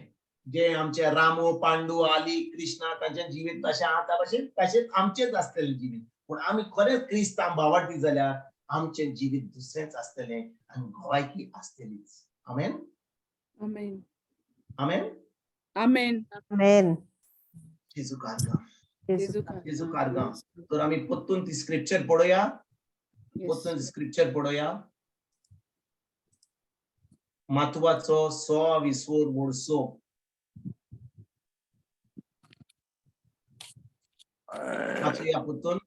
जे आमचे रामो पांडू आली कृष्णा तांचे जिवीत तशें आतां तशेंच आमचेच आसतलें जिवीत पूण आमी खरेंच क्रिस्तांव भावार्थी जाल्यार आमचें जिवीत दुसरेंच आसतलें आनी गोवायकी आसतलीच आमेन Amen. आमेन Amen. Amen. जेजू कारगा Jesus. जेजू कारगा तर आमी पत्तून ती स्क्रिप्चर पळोवया पत्तून स्क्रिप्चर पळोवया मातवाचो 6 वर्सो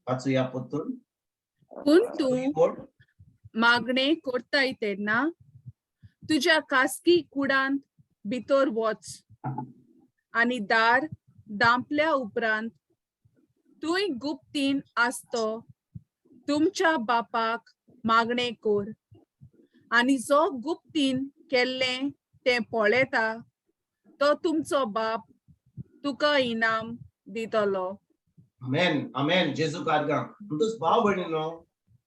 वाचूया पत्तून पूण तूं मागणे करताय तेन्ना तुज्या कास्की कुडांत भितर वच आनी दार दांपल्या उपरांत तुय गुप्तीन आसतो तुमच्या बापाक मागणे कर आनी जो गुप्तीन केल्लें तें पळयता तो तुमचो बाप तुका इनाम दितलो आमेन आमेन जेजू कारगा म्हणटूच भाव भयणीनो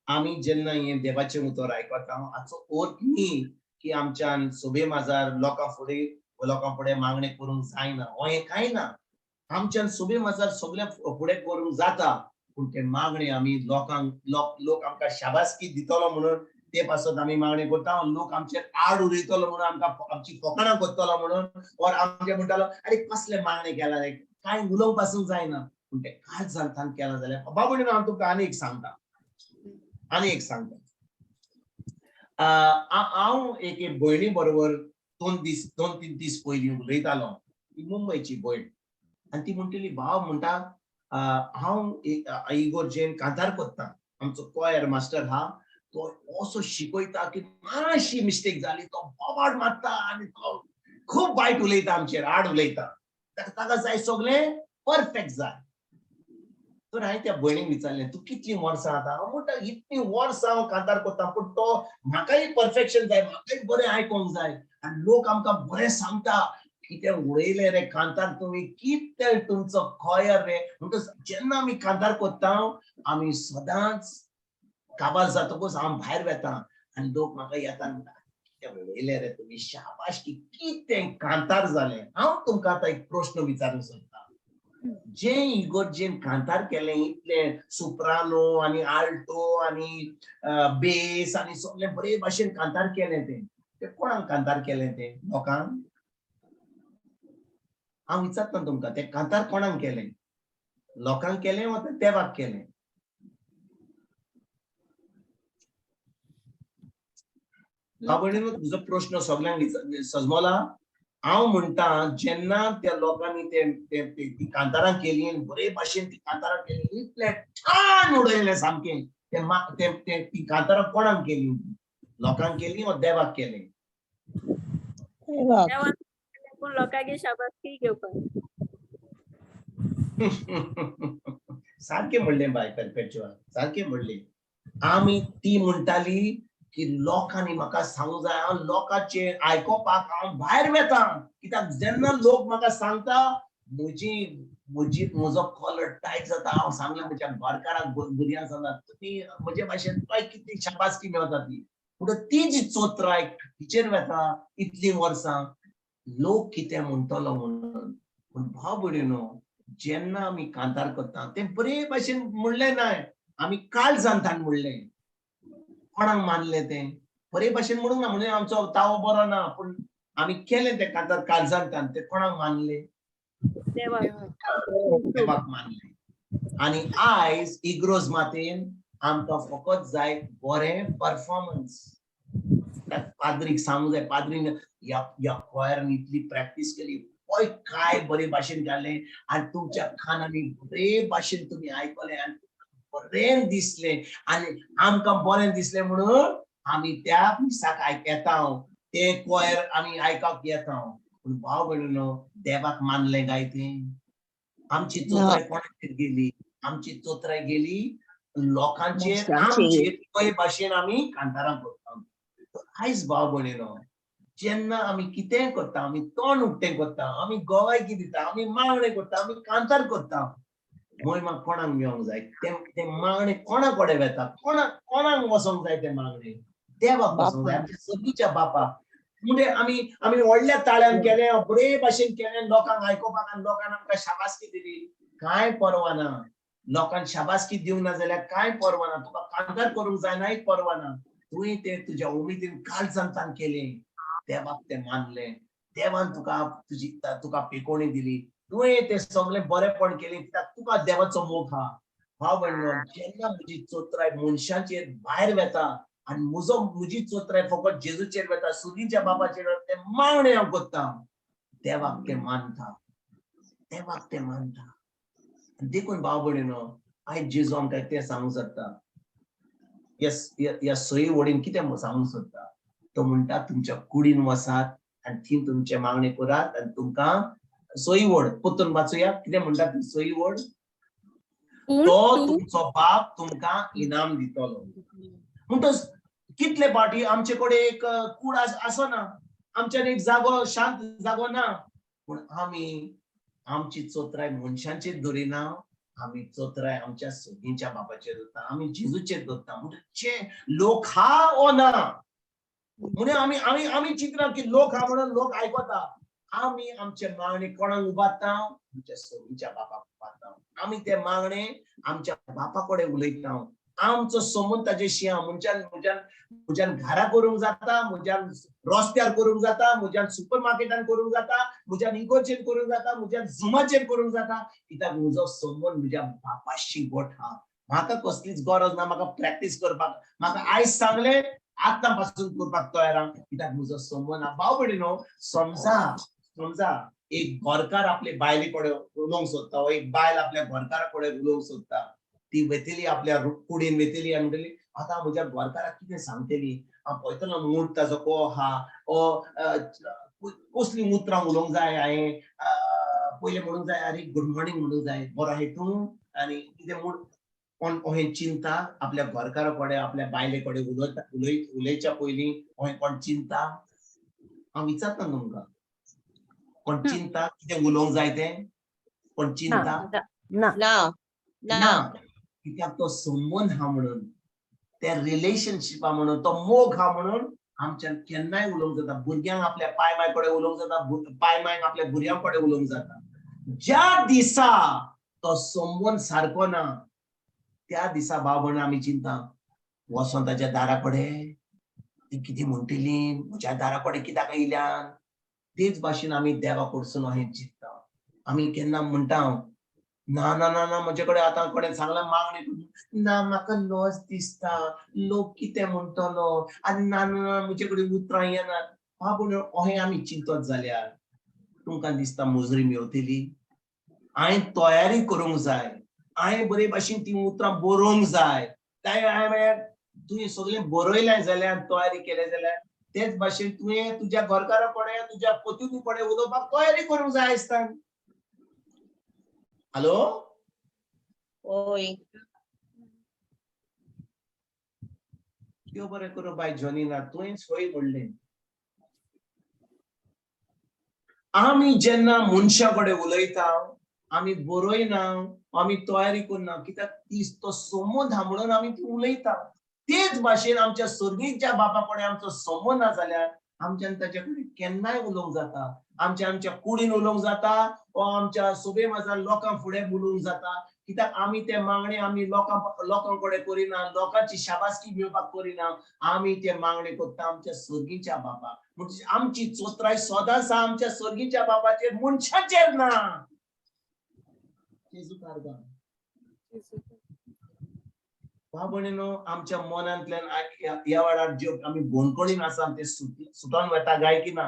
आमी जेन्ना हे देवाचे उतर आयकता हाचो अर्थ न्ही की आमच्यान सोबे माजार लोकां फुडें मागणे करूंक जायना हे कांय ना आमच्यान सोबे माजार सगळे फुडें करूंक जाता पूण ते मागणे आमी लोक आमकां शाबासकी दितलो म्हणून ते पासत आमी मागणे करता लोक आमचेर आड उलयतलो म्हणून आमकां आमची फकाणां करतलो म्हणून और आमचे म्हणटालो अरे कसले मागणे केला रे कांय उलोवंक पासून जायना पूण ते कांय जाणतान केला जाल्यार बाबा म्हणून हांव तुमकां आनी एक सांगता हांव एक भयणी बरोबर 2-3 दीस पयलीं उलयतालो ती मुंबयची भयण आनी ती म्हणटली भाव म्हणटा हांव इगोर्जेन कांतार करता आमचो कॉयर मास्टर हा तो असो शिकयता की मातशी मिस्टेक जाली तो बोबाड मारता आनी तो खूब वायट उलयता आमचेर आड उलयता ताका जाय सगळें परफेक्ट जाय तर हांवें त्या भयणीक विचारलें तूं कितलीं वर्सां आतां हांव म्हणटा इतलीं वर्सां हांव कांतार करता पूण तो म्हाकाय परफेक्शन जाय म्हाकाय बरें आयकोंक जाय आनी लोक आमकां बरें सांगता कितें उडयलें रे कांतार तुमी कितें तुमचो कॉयर रे म्हणटच जेन्ना आमी कांतार करता आमी सदांच काबार जातकूच हांव भायर वेता आनी लोक म्हाका येता म्हणटा कितें उडयलें रे तुमी शाबाश की कितें कांतार जालें हांव तुमकां आतां एक प्रश्न विचारूंक सोदता जे इगोर्जेन कांतार केलें इतलें सुप्रानो आनी आल्टो आनी बेस आनी सगळें बरे भाशेन कांतार केलें ते ते कोणाक कांतार केले ते लोकांक हांव विचारता तुमकां ते कांतार कोणाक केले लोकांक केले वा ते देवाक केले बाबडीनो तुजो प्रश्न सगळ्यांक सजमला हांव म्हणटा जेन्ना त्या लोकांनी ती कांतारां केली बरे भाशेन ती कांतारां केली इतले छान उडयले सामके ती कांतारां कोणाक केली लोकांक केली वा देवाक केली पूण लोकांची शाबासकी घेवपाक सारखे म्हणले बाय परपेच्युअल सारखे म्हणले आमी ती म्हणटाली की लोकांनी म्हाका सांगूं जाय हांव लोकांचे आयकोपाक हांव भायर वेता कित्याक जेन्ना लोक म्हाका सांगता म्हजो कॉलर टायट जाता हांव सांगलें म्हज्या गोरकाराक भुरग्यांक सांगता तुमी म्हजे भाशेन कितली शाबासकी मेळटा ती पूण ती जी चोत्राय टिचेर वेता इतली वर्सां लोक कितें म्हणटलो म्हणून पूण भाव भयणीनो जेन्ना आमी कांतार करता ते बरे भाशेन म्हणलें नाय आमी काल जाणटान म्हणलें कोणाक मानले ते बरे भाशेन म्हणूंक ना म्हणजे आमचो तावो बरो ना पूण आमी केले ते कांतार काळजांतान ते कोणाक मानले देवाक मानले आनी आयज इग्रोज मातेन आमकां फकत जाय बरें परफॉर्मन्स पाद्रीक सांगूं जाय पाद्रीन ह्या क्वायरान इतली प्रॅक्टीस केली पळय काय बरे भाशेन जालें आनी तुमच्या कानांनी बरे भाशेन तुमी आयकलें आनी बरें दिसलें आनी आमकां बरें दिसलें म्हणून आमी त्या दिसाक येता ते क्वायर आमी आयकपाक येता पूण भाव भयणीनो देवाक मानलें काय तें आमची चोत्राय कोणाचेर गेली आमची चोत्राय गेली लोकांचेर आमचेर पळय भाशेन आमी कांतारां करता आयज भाव भयणीनो जेन्ना आमी कितें करता आमी तोंड उक्तें करता आमी गोवायकी दिता आमी मागणें करता आमी कांतार करता मोहिमा कोणाक मेळोंक जाय ते मागणे कोणा कडेन वेता कोणाक वचोंक जाय ते मागणे देवाक वचोंक जाय आमच्या सगळीच्या बापाक म्हणजे आमी व्हडल्या ताळ्यान केले बरे भाशेन केले लोकांक आयकोपाक आनी लोकांनी आमकां शाबासकी दिली कांय परवा ना लोकांक शाबासकी दिवंक ना जाल्यार कांय परवा ना तुका कांतार करूंक जायना परवा ना तुवें ते तुज्या उमेदीन काळजांतान केलें देवाक ते मानलें देवान तुका पेकोवणी दिली तुवें ते सगळें बरेपण केलें कित्याक तुका देवाचो मोग आहा भाव भयणीनो जेन्ना म्हजी चोत्राय मनशांचेर भायर वेता आनी म्हजी चोत्राय फकत जेजूचेर वेता सुनीच्या बापाचेर ते मागणें हांव करता देवाक ते मानता देखून भाव भयणीनो आयज जेजू आमकां तें सांगूंक सोदता ह्या सई वडीन कितें सांगूंक सोदता तो म्हणटा तुमच्या कुडीन वसात आनी थंय तुमचे मागणे करात आनी तुमकां सोयी वड पोत्तून वाचूया कितें म्हणटा ती सोयी वड तो तुमचो बाप तुमकां इनाम दितलो म्हणटच कितले फावटी आमचे कडेन एक कूड आसना आमच्यान एक जागो शांत जागो ना पूण आमी आमची चोत्राय मनशांचेर धरिना आमी चोत्राय आमच्या सगळींच्या बापाचेर धरता आमी जेजूचेर धरता म्हणजे लोक हा ओ ना म्हणून आमी चिंतना की लोक हा म्हणून लोक आयकता आमी आमचे मागणे कोणाक उबारता आमच्या सगळींच्या बापाक उबारता आमी ते मागणे आमच्या बापा कडेन उलयता आमचो संबंद ताजेशी आहा म्हज्यान घरा करूंक जाता म्हज्यान रस्त्यार करूंक जाता म्हज्यान सुपर मार्केटान करूंक जाता म्हज्यान इगोचेर करूंक जाता म्हज्यान झुमाचेर करूंक जाता कित्याक म्हजो संबंद म्हज्या बापाशी गोठ आहा म्हाका कसलीच गरज ना म्हाका प्रॅक्टीस करपाक म्हाका आयज सांगलें आतां पासून करपाक तयार आहा कित्याक म्हजो संबंद आहा भाव भयणीनो समजा एक गोरकार आपले बायले कडेन उलोवंक सोदता वा एक बायल आपल्या गोरकारा कडेन उलोवंक सोदता ती वेतली आपल्या कुडीन वेतली आनी म्हणटली आतां म्हज्या गोरकाराक कितें सांगतली हांव पळयतलो मूड ताजो को आहा कसली उतरां उलोवंक जाय हांवें पयलें म्हणूंक जाय अरे गुड मॉर्निंग म्हणूंक जाय बरो आहाय तूं आनी कितें मूड कोण अहें चिंता आपल्या गोरकारा कडेन आपल्या बायले कडेन उलयच्या पयलीं अहें कोण चिंता हांव विचारता तुमकां कोण चिंता कितें उलोवंक जाय तें कोण चिंता ना कित्याक तो संबंद हा म्हणून त्या रिलेशनशिपा म्हणून तो मोग हा म्हणून आमच्यान केन्नाय उलोवंक जाता भुरग्यांक आपल्या पाय माय कडेन उलोवंक जाता पाय मायक आपल्या भुरग्यां कडेन उलोवंक जाता ज्या दिसा तो संबंद सारको ना त्या दिसा भाव भयण आमी चिंता वचोन ताच्या दारा कडेन ती किती म्हणटली म्हज्या दारा कडेन कित्याक आयल्यान तेच भाशेन आमी देवा कडसून हे चिंतता आमी केन्ना म्हणटा ना ना ना ना म्हजे कडेन आतां कोणें सांगलां मागणी ना म्हाका लॉस दिसता लोक कितें म्हणटलो आनी ना ना ना म्हजे कडेन उतरां येनात बाबून अहें आमी चिंतत जाल्यार तुमकां दिसता मजुरी मेवतली हांवें तयारी करूंक जाय हांवें बरे भाशेन ती उतरां बरोवंक जाय काय तुवें सगळें बरयलें जाल्यार तयारी केलें जाल्यार तेच भाशेन तुवें तुज्या घरकारा कडेन तुज्या पत्नी कडेन उलोवपाक तयारी करूंक जाय आसता हॅलो होय देव बरें करूं बाय जॉनीना तुवें सोय म्हणलें आमी जेन्ना मनशा कडेन उलयता आमी बरयना आमी तयारी करना कित्याक तो संबंद हा म्हणून आमी ती उलयता तेच भाशेन आमच्या सर्गीच्या बापा कडेन आमचो संबंद ना जाल्यार आमच्यान ताचे कडेन केन्नाय उलोवंक जाता आमच्या कुडीन उलोवंक जाता वा आमच्या सभे माझा लोकां फुडें उलोवंक जाता कित्याक आमी ते मागणे आमी लोकां कडेन करिना लोकांची शाबासकी घेवपाक करिना आमी ते मागणे करता आमच्या सर्गीच्या बापाक म्हणजे आमची चोत्राय सदांच आमच्या सर्गीच्या बापाचेर मनशाचेर ना बाबणेनो आमच्या मनांतल्यान ह्या वेळार ज्यो आमी बोनकळीन आसा ते सुटोन वता गाय की ना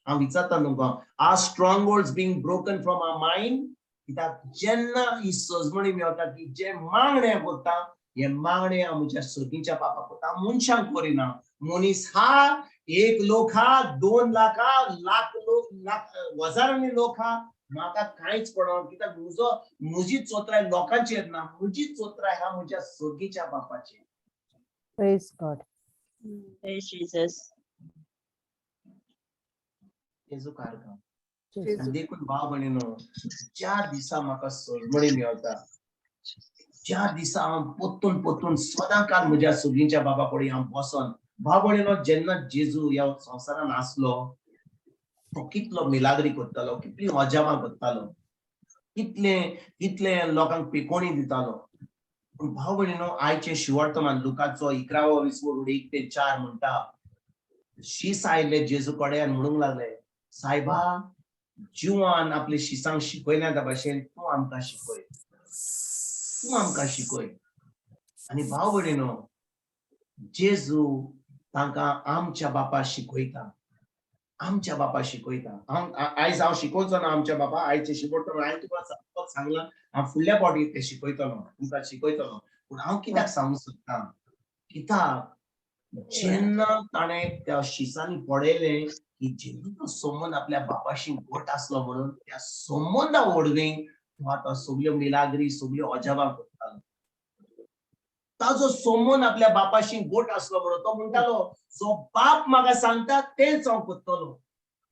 हांव विचारता तुमकां are strongholds being broken from our mind कित्याक जेन्ना ही सजमणी मेळटा की जे मागणे करता हे मागणे आमच्या सर्गीच्या बापाक करता मनशांक करिना मनीस हा एक लोक हा 2 लाख हा लाख लोक हजारांनी लोक हा म्हाका कांयच पडना कित्याक म्हजी चोत्राय लोकांचेर ना म्हजी चोत्राय हा म्हज्या सर्गीच्या बापाचेर प्रेज गॉड Praise Jesus. तेजो कारकम देखून भाव भयणीनो ज्या दिसा म्हाका सजमणी मेळटा ज्या दिसा हांव पोत्तून सदां काल म्हज्या सर्गीच्या बाबा कडेन हांव बसोन भाव भयणीनो जेन्ना जेजू ह्या संवसारान आसलो तो कितलो मिलाग्री करतालो कितली अजापां करतालो कितले लोकांक पिकोणी दितालो पूण भाव भयणीनो आयचे शिवर्तमान लुकाचो 11:20-1 म्हणटा शीस आयले जेजू कडेन म्हणूंक लागले सायबा जिवान आपले शिसांक शिकयल्या त्या भाशेन तूं आमकां शिकय आनी भाव भयणीनो जेजू तांकां आमच्या बापा शिकयता आयज हांव शिकोवचो ना आमच्या बापा आयचे शिकोवचो हांवें तुका सांगलां हांव फुडल्या पावटी ते शिकयतलो तुमकां शिकयतलो पूण हांव कित्याक सांगूंक सोदतां कित्याक जेन्ना ताणें त्या शिसांनी पळयलें की जेन्ना तो संबंद आपल्या बापाशी घट आसलो म्हणून त्या संबंदा ओडवेक तो आतां सगळ्यो मिलाग्री सगळ्यो अजापां करतालो ताजो संबंद आपल्या बापाशी गोट आसलो म्हणून तो म्हणटालो जो बाप म्हाका सांगता तेच हांव करतलो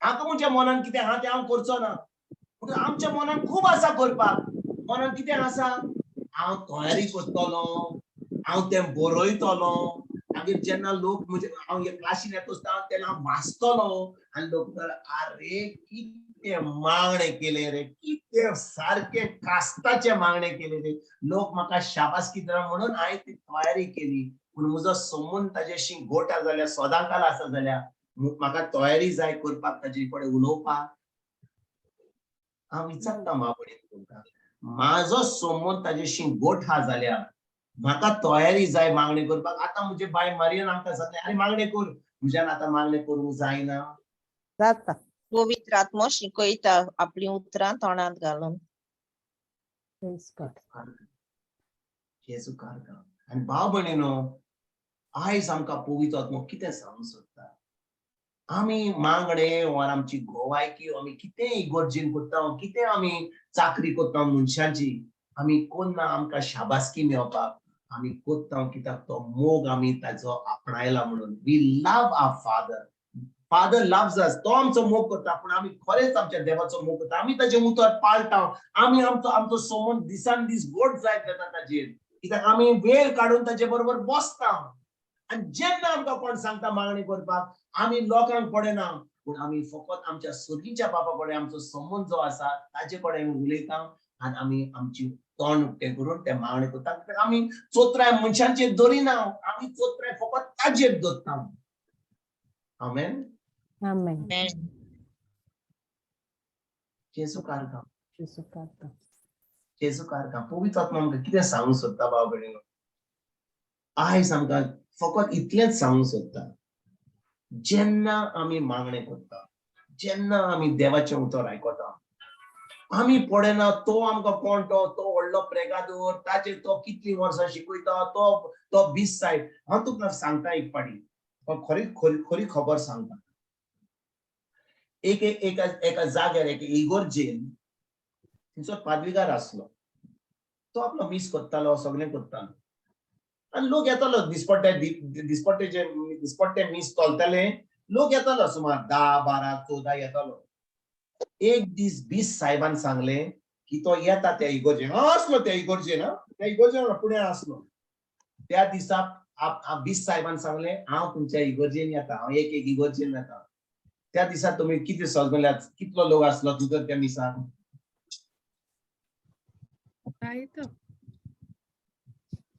म्हाका म्हज्या मनान कितें आहा तें हांव करचो ना पूण आमच्या मनान खूब आसा करपाक मनान कितें आसा हांव तयारी करतलो हांव तें बरयतलो मागीर जेन्ना लोक म्हणजे हांव हे क्लासीन येता आसतना तेन्ना हांव वाचतलो आनी लोक आरे कितें मागणे केले रे कितें सारखे कास्ताचे मागणे केले रे लोक म्हाका शाबासकी दिता म्हणून हांवें ती तयारी केली पूण म्हजो संबंद ताजेशी घट आसा जाल्यार सदांकाल आसा जाल्यार म्हाका तयारी जाय करपाक ताजे कडेन उलोवपाक हांव विचारता मावळी तुमकां म्हाजो संबंद ताजेशी घट हा जाल्यार म्हाका तयारी जाय मागणी करपाक आतां म्हजे बाय मारियन आमकां सांगले अरे मागणे कर म्हज्यान आतां मागणे करूंक जायना जाता पवित्र आत्मो शिकयता आपली उतरां तोंडांत घालून प्रेज गॉड जेजू कारका आनी भाव भयणीनो आयज आमकां पवित्र आत्मो कितें सांगूंक सोदता आमी मागणे वा आमची गोवायकी आमी कितें इगोर्जेन करता कितें आमी चाकरी करता मनशांची आमी कोन्ना आमकां शाबासकी मेळपाक आमी कोत्ता कित्याक तो मोग आमी ताजो आपणायला म्हणून we love our father loves us तो आमचो मोग करता पूण आमी खरेंच आमच्या देवाचो मोग करता आमी ताजे उतर पाळटा आमी आमचो संबंद दिसान दीस गोड जायत घेता ताजेर कित्याक आमी वेळ काडून ताजे बरोबर बसता आनी जेन्ना आमकां कोण सांगता मागणी करपाक आमी लोकांक पडना पूण आमी फकत आमच्या सर्गीच्या बापा कडेन आमचो संबंद जो आसा ताजे कडेन उलयता आनी आमी आमची तोंड उक्तें करून ते मागणी करता कित्याक आमी चोत्राय मनशांचेर धरिना आमी चोत्राय फकत ताजेर धरता आमेन. Amen. Amen. जेजू कारका Jesu Cristo. जेजू कारका पवित्र आत्मा आमकां कितें सांगूंक सोदता भाव भयणीनो. आयज आमकां फकत इतलेंच सांगूंक सोदता. जेन्ना आमी मागणें करता, जेन्ना आमी देवाचें उतर आयकता, आमी पळयना तो आमकां कोण तो व्हडलो प्रेगादोर, ताचेर तो कितलीं वर्सां शिकयता, तो 20 सायड. हांव तुका सांगता एक पाटी, खरी खबर सांगता. एका जाग्यार एका इगोर्जेन थंयसर पाद्रीगार आसलो. तो आपलो मीस कोत्तालो, सगळें कोत्तालो. आनी लोक येतालो दिसपट्टे मीस तोलताले. लोक येतालो सुमार 10, 12, 14 येतालो. एक दीस 20 साहेबान सांगलें की तो येता त्या इगोर्जेन. आसलो त्या इगोर्जेन फुडें आसलो. त्या दिसा 20 साहेबान सांगलें हांव तुमच्या इगोर्जेन येता, हांव एक इगोर्जेन येता. त्या दिसा तुमी कितें सजमल्यात, कितलो लोक आसलो तुजो त्या मिसाक?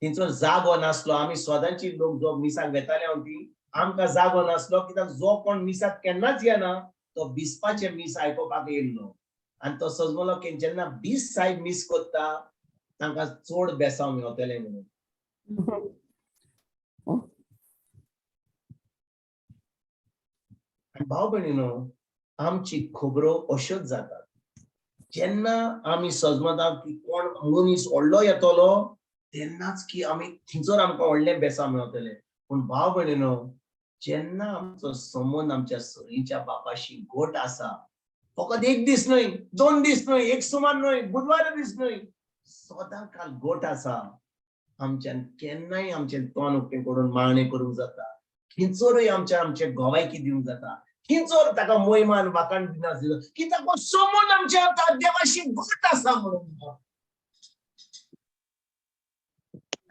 थंयचो जागो नासलो. आमी सोदांची लोक जो मिसाक वेताले हांव ती, आमकां जागो नासलो कित्याक जो कोण मिसाक केन्नाच येना तो बिस्पाचे मीस आयकोपाक येयल्लो. आनी तो सजमलो की जेन्ना 20 सायड मीस कोत्ता तांकां चड बेसांव मेवतले म्हणून. आनी भाव भयणीनो, आमची खबरो अश्योच जातात. जेन्ना आमी सजमता की कोण मनीस व्हडलो येतलो तेन्नाच की आमी थंयसर आमकां व्हडलें बेसांव मेवतलें. पूण भाव भयणीनो, जेन्ना आमचो संबंद आमच्या सरीच्या बापाशी घट आसा, फकत एक दीस न्हय, 2 दीस न्हय, एक सुमार न्हय, बुधवार दीस न्हय, सदां काल घट आसा, आमच्यान केन्नाय आमचें तोंड उक्तें करून मागणें करूंक जाता. खंयसरूय आमचे गोवायकी दिवंक जाता. खंयसर ताका मोयमान वाखाण दिनासलो कित्याक हो संबंद आमच्या देवाशी घट आसा म्हणून.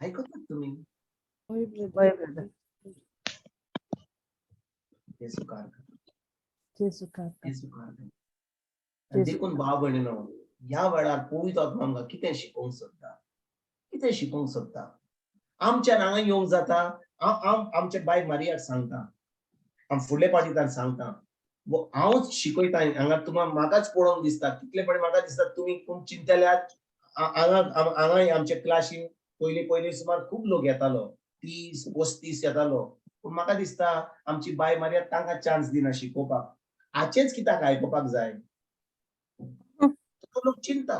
आयकतात तुमी? Oi, brother. जेजू कारका. Jesu Cristo. जेजू कारका. आनी देखून भाव भयणीनो, ह्या वेळार पवित्र आत्मा आमकां कितें शिकोवंक सोदता? कितें शिकोवंक सोदता? आमच्यान हांगा येवंक जाता. हांव आमच्या बाय मारयाक सांगता, हांव फुडले पाटींतल्यान सांगता. हांवच शिकयता हांगा. तुम्हाला म्हाकाच पळोवंक दिसता, कितले फावटी म्हाका दिसता तुमी खूब चिंतल्यात. हांगा आमच्या क्लासीन पयलीं सुमार खूब लोक येतालो, 30-35 येतालो. पूण म्हाका दिसता आमची बाय मारया तांकां चान्स दिना शिकोवपाक. हाचेच कित्याक आयकोपाक जाय? लोक चिंता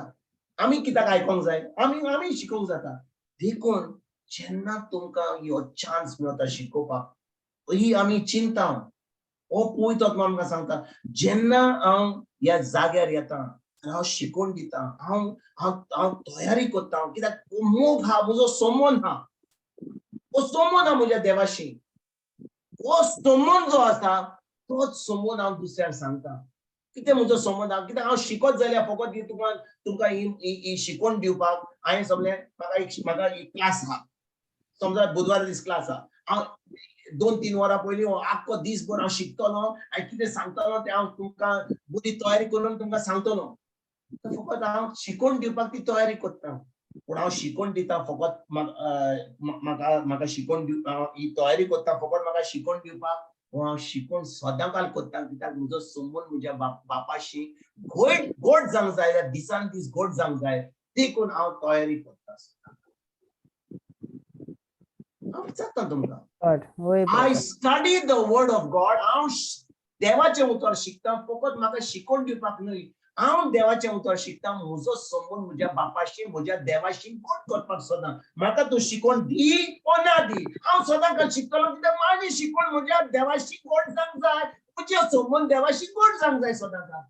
आमी कित्याक आयकोंक जाय? आमी शिकोवंक जाता. देखून जेन्ना तुमकां ह्यो चान्स मेळटा शिकोवपाक, ही आमी चिंता. हो पवित्र आत्मा आमकां सांगता, जेन्ना हांव ह्या जाग्यार येता, हांव शिकोवन दिता, हांव तयारी करता. कित्याक मोग हा, म्हजो संबंद हा, हो संबंद हा म्हज्या देवाशी. हो संबंद जो आसा तोच संबंद हांव दुसऱ्याक सांगता. कितें म्हजो संबंद हा? कित्याक हांव शिकत जाल्यार फकत तुमकां ही शिकवण दिवपाक हांवें समलें म्हाका एक क्लास आहा. समजा बुधवार दीस क्लास आहा. हांव 2-3 वरां पयलीं आख्खो दीसभर हांव शिकतलो आनी कितें सांगतलो तें हांव तुमकां बरी तयारी करून तुमकां सांगतलो. फकत हांव शिकवण दिवपाक ती तयारी करता. पूण हांव शिकवण दिता फकत म्हाका शिकवण ही तयारी करता फकत म्हाका शिकवण दिवपाक. हांव शिकवण सदांकाल करता कित्याक म्हजो संबंद म्हज्या बापाशी घट जावंक जाय, दिसान दीस घट जावंक जाय. देखून हांव तयारी करता. हांव विचारता तुमकां, God. Oi, I brother. study the word of God. हांव देवाचें उतर शिकता फकत म्हाका शिकवण दिवपाक न्हय. हांव देवाचें उतर शिकता म्हजो संबंद म्हज्या बापाशी, म्हज्या देवाशी घट करपाक सदां. म्हाका तूं शिकवण दी ओ ना दी, हांव सदांकाल शिकतलो कित्याक म्हाजी शिकवण म्हज्या देवाशी घट जावंक जाय. म्हजो संबंद देवाशी घट जावंक जाय सदांकाल.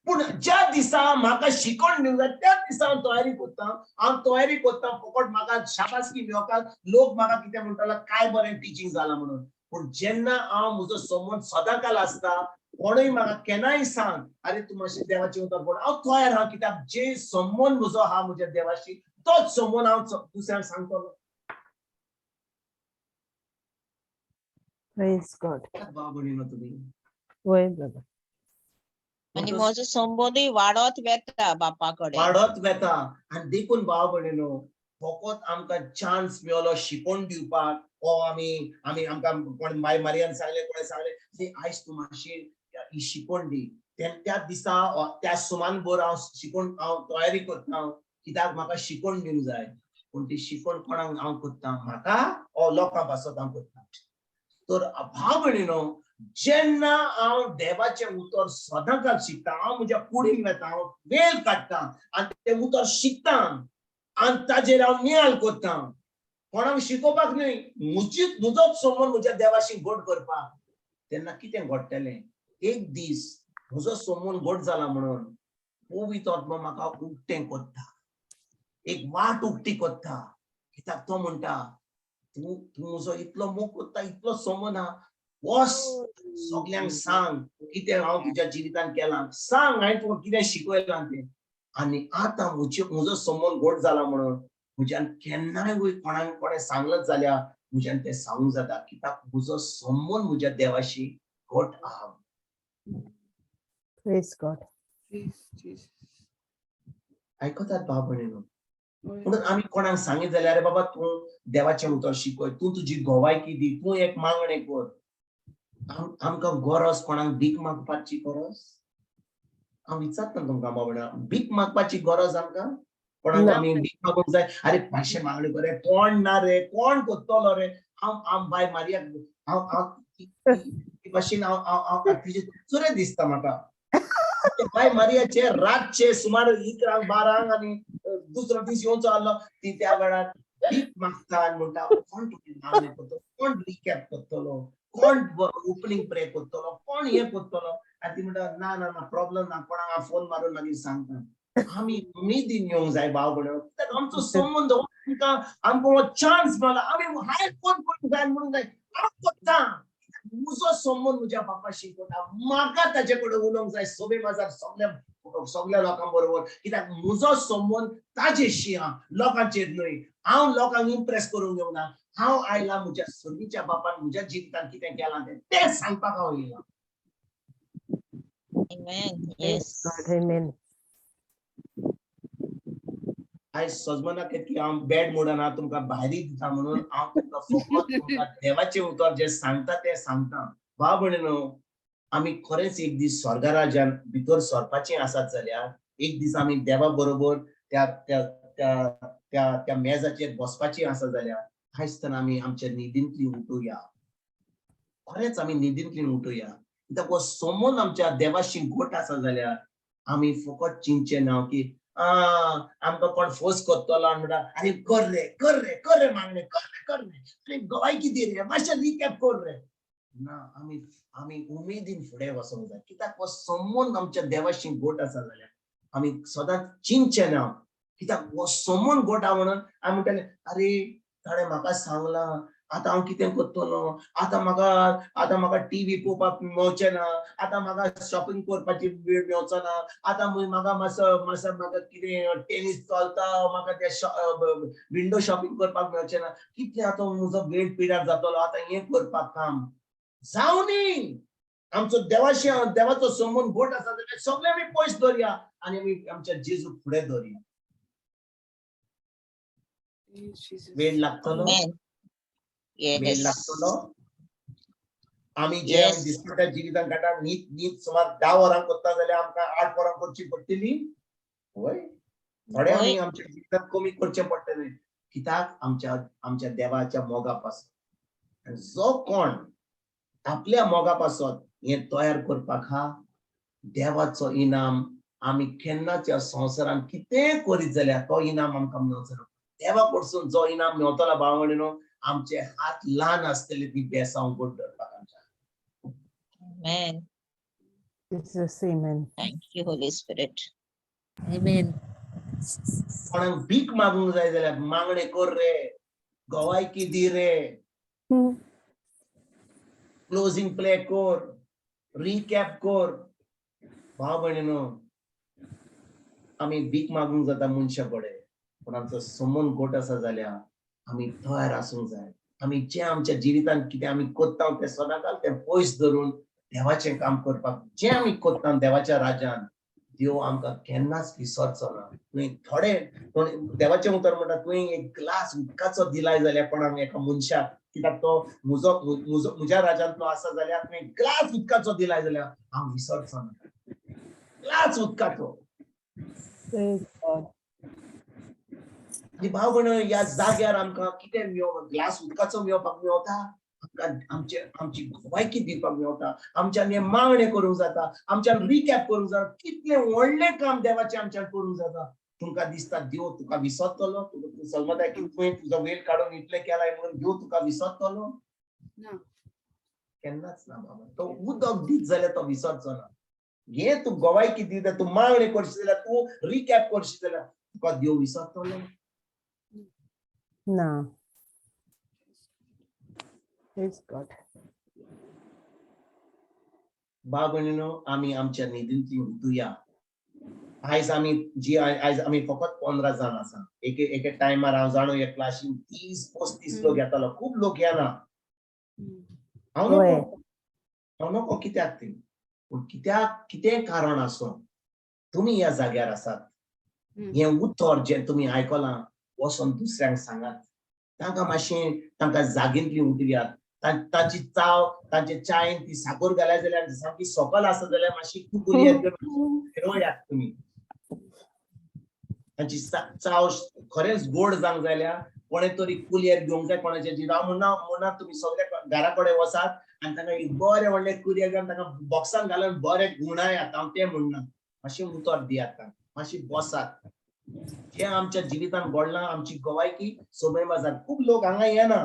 पूण ज्या दिसा म्हाका शिकवण दिवंक जाय त्या दिसा हांव तयारी करता. हांव तयारी करता फकत म्हाका शाबासकी मेळोवपाक. लोक म्हाका कितें म्हणटलो, काय बरें टिचींग जालां म्हणून. पूण जेन्ना हांव म्हजो संबंद सदांकाल आसता, कोणूय म्हाका केन्नाय सांग अरे तूं मातशें देवाचें उतर पड, हांव तयार आहा. कित्याक जे संबंद म्हजो आहा म्हज्या देवाशी तोच संबंद हांव दुसऱ्यांक सांगतलो. Praise God. भाव भयणीनो तुमी, Oi, brother. आनी म्हजो संबंदूय वाडत वेता बापा कडेन. वाडत वेता. आनी देखून भाव भयणीनो, फकत आमकां चान्स मेळलो शिकोवन दिवपाक आमकां कोण बाय मारियान सांगले कोणे सांगले आयज तूं मातशी ही शिकोवन दी त्या दिसा त्या सुमान भर हांव शिकोवन हांव तयारी करता कित्याक म्हाका शिकोवन दिवंक जाय पूण ती शिकोवन कोणाक हांव करता म्हाका लोकां पासत हांव करता तर भाव भयणीनो जेन्ना हांव देवाचें उतर सदांच शिकता हांव म्हज्या कुडीन वेता हांव वेळ काडटा आनी तें उतर शिकता आनी ताजेर हांव नियाळ करता कोणाक शिकोवपाक न्हय म्हजोच संबंद म्हज्या देवाशी घट करपाक तेन्ना कितें घडटलें एक दीस म्हजो संबंद घट जाला म्हणून पवित्र आत्मा म्हाका उक्तें करता एक वाट उक्ती करता कित्याक तो म्हणटा तूं म्हजो इतलो मोग करता इतलो संबंद आहा वस सगळ्यांक सांग कितें हांव तुज्या जिवितांत केलां सांग हांवें तुका कितें शिकयलां तें आनी आतां म्हजो संबंद घट जाला म्हणून म्हज्यान केन्नाय कोणाक कोणें सांगलें जाल्यार म्हज्यान तें सांगूंक जाता कित्याक म्हजो संबंद म्हज्या देवाशी घट आहा Praise God. आयकतात भाव भयणीनो म्हणून आमी कोणाक सांगितलें जाल्यार अरे बाबा तूं देवाचें उतर शिकय तूं तुजी गोवायकी दी तूं एक मागणें कर आमकां गरज कोणाक भीक मागपाची गरज हांव विचारता तुमकां भाव भयणा भीक मागपाची गरज आमकां कोणाक आमी भीक मागूंक जाय अरे पांचशे मागणी कर रे कोण ना रे कोण करतलो रे हांव बाय मारयाक हांव भाशेन हांव चुरे दिसता म्हाका बाय मारयाचे रातचे सुमार 11-12 आनी दुसरो दीस येवचो आसलो ती त्या वेळार भीक मागता आनी म्हणटा कोण तुका मागणी करतलो कोण रिकॅप करतलो कोण ओपनिंग प्रे करतलो कोण हे करतलो आनी ती म्हणटा ना ना ना प्रॉब्लेम ना कोणाक हांव फोन मारून मागीर सांगता आमी उमेदीन येवंक जाय भाव भयणो कित्याक आमचो संबंद आमकां चान्स मेळ्ळा आमी हांवें फोन करूंक जाय म्हणूंक जाय हांव करता म्हजो संबंद म्हज्या बापाशी करता म्हाका ताचे कडेन उलोवंक जाय सभे माझार सगळ्या लोकां बरोबर कित्याक म्हजो संबंद ताजेशी आहा लोकांचेर न्हय हांव लोकांक इम्प्रेस करूंक येवना हांव आयला म्हज्या सगळीच्या बापान म्हज्या जिवितांत कितें केलां तें सांगपाक हांव येयला Amen. Yes. Amen. आयज सजमना की हांव बॅड मुडान हांव तुमकां भायरी दिता म्हणून हांव तुमकां फकत तुमकां देवाचें उतर जें सांगता तें सांगता भाव भयणीनो आमी खरेंच एक दीस स्वर्ग राज्यान भितर सरपाचीं आसात जाल्यार एक दीस आमी देवा बरोबर त्या त्या त्या त्या त्या मेजाचेर बसपाचीं आसा जाल्यार आयज आमी आमच्या न्हिदींतली उठुया खरेंच आमी न्हिदींतली उठुया कित्याक हो संबंद आमच्या देवाशी घट आसा जाल्यार आमी फकत चिंतचें ना की आमकां कोण फोर्स करतलो आनी म्हणटा अरे कर रे मागणे कर रे अरे गोवायकी दी रे मातशें रिकॅप कर रे ना आमी उमेदीन फुडें वचूंक जाय कित्याक हो संबंद आमच्या देवाशी घट आसा जाल्यार आमी सदांच चिंतचें ना कित्याक हो संबंद घट आहा म्हणून आमी म्हणटाले अरे ताणें म्हाका सांगलां आतां हांव कितें करतलो आतां म्हाका टीव्ही पळोवपाक मेळचें ना आतां म्हाका शॉपिंग करपाची वेळ मेळचो ना आतां म्हाका मातसो म्हाका कितें टेनीस चलता म्हाका ते विंडो शॉपिंग करपाक मेळचें ना कितलें आतां म्हजो वेळ पिड्यार जातलो आतां हें करपाक काम जावनी आमचो देवाचो संबंद घट आसा जाल्यार सगळे आमी पयस दवरया आनी आमी आमच्या जेजूक फुडें दवरया वेळ लागतलो वेळ लागतलो आमी जे दिसपट्या जिवितांत काडटा न्हीद सुमार 10 वरां करता जाल्यार आमकां 8 वरां करची पडटली होय थोडे आमी आमच्या जिवितांत कमी करचें पडटलें कित्याक आमच्या देवाच्या मोगा पासत जो कोण आपल्या मोगा पासत हें तयार करपाक हा देवाचो इनाम आमी केन्नाच ह्या संवसारांत कितेंय करीत जाल्यार तो इनाम आमकां मेळचो देवा कडसून जो इनाम मेळटलो भाव भयणीनो आमचे हात ल्हान आसतले ती बेसांव घट धरपाक आमच्या Amen. Jesus, amen. Thank you, Holy Spirit. Amen. कोणाक भीक मागूंक जाय जाल्यार मागणें कर रे गोवायकी दी रे क्लोजिंग प्ले कर रिकॅप कर भाव भयणीनो आमी भीक मागूंक जाता मनशा कडेन पूण आमचो संबंद घट आसा जाल्यार आमी तयार आसूंक जाय आमी जे आमच्या जिवितांत कितें आमी करता तें सदांकाल तें पयस धरून देवाचें काम करपाक जें आमी करता देवाच्या राज्यांत देव आमकां केन्नाच विसरचो ना. तुवें थोडे देवाचें उतर म्हणटा तुवें एक ग्लास उदकाचो दिलाय जाल्यार कोणाक एका मनशाक, कित्याक तो म्हज्या राज्यांतलो आसा जाल्यार तुवें ग्लास उदकाचो दिलाय जाल्यार हांव विसरचो ना. ग्लास उदकाचो. Praise God. आनी भाव भयणो, ह्या जाग्यार आमकां कितें मेळप, ग्लास उदकाचो मेळपाक मेळटा, आमकां आमची गोवायकी दिवपाक मेळटा, आमच्यान हें मागणें करूंक जाता, आमच्यान रिकॅप करूंक जाता, कितलें व्हडलें काम देवाचें आमच्यान करूंक जाता. तुमकां दिसता देव तुका विसरतलो? तूं समजता की तुवें तुजो वेळ काडून इतलें केलाय म्हणून देव तुका विसरतलो? ना. केन्नाच ना बाबा. तो उदक दीत जाल्यार तो विसरचो ना. हे तूं गोवायकी दिता, तूं मागणें करशी जाल्यार, तूं रिकॅप करशी जाल्यार तुका देव विसरतलो? No. Praise God. भाव भयणीनो, आमी आमच्या न्हिदींतली उठुया. आयज आमी फकत 15 जाण आसा. एके टायमार हांव जाणो हे क्लासीन 30-35 लोक येतालो. खूब लोक येना. हांव नको कित्याक ती, पूण कित्याक कितें कारण आसूं तुमी ह्या जाग्यार आसात. हें उतर जें तुमी आयकलां वचोन दुसऱ्यांक सांगात. तांकां मातशें तांकां जागेंतली उठयात. तांची चाव, तांचे चायेन ती साकर घाल्यात जाल्यार सामकी सकल आसा जाल्यार मातशी कुरकुरीत घेवन फिरवयात तुमी. तांची चाव खरेंच गोड जावंक जाल्यार कोणें तरी कुलियर घेवंक जाय कोणाचे जीव. हांव म्हणना तुमी सगळे घरा कडेन वचात आनी तांकां एक बरें व्हडलें कुरियर घेवन तांकां बॉक्सान घालून बरें गुणायात. हांव तें म्हणना. मातशें उतर दियात तांकां, मातशी बसात. जें आमच्या जिवितांत घडलां, आमची गोवायकी सोमय बाजार. खूब लोक हांगा येना,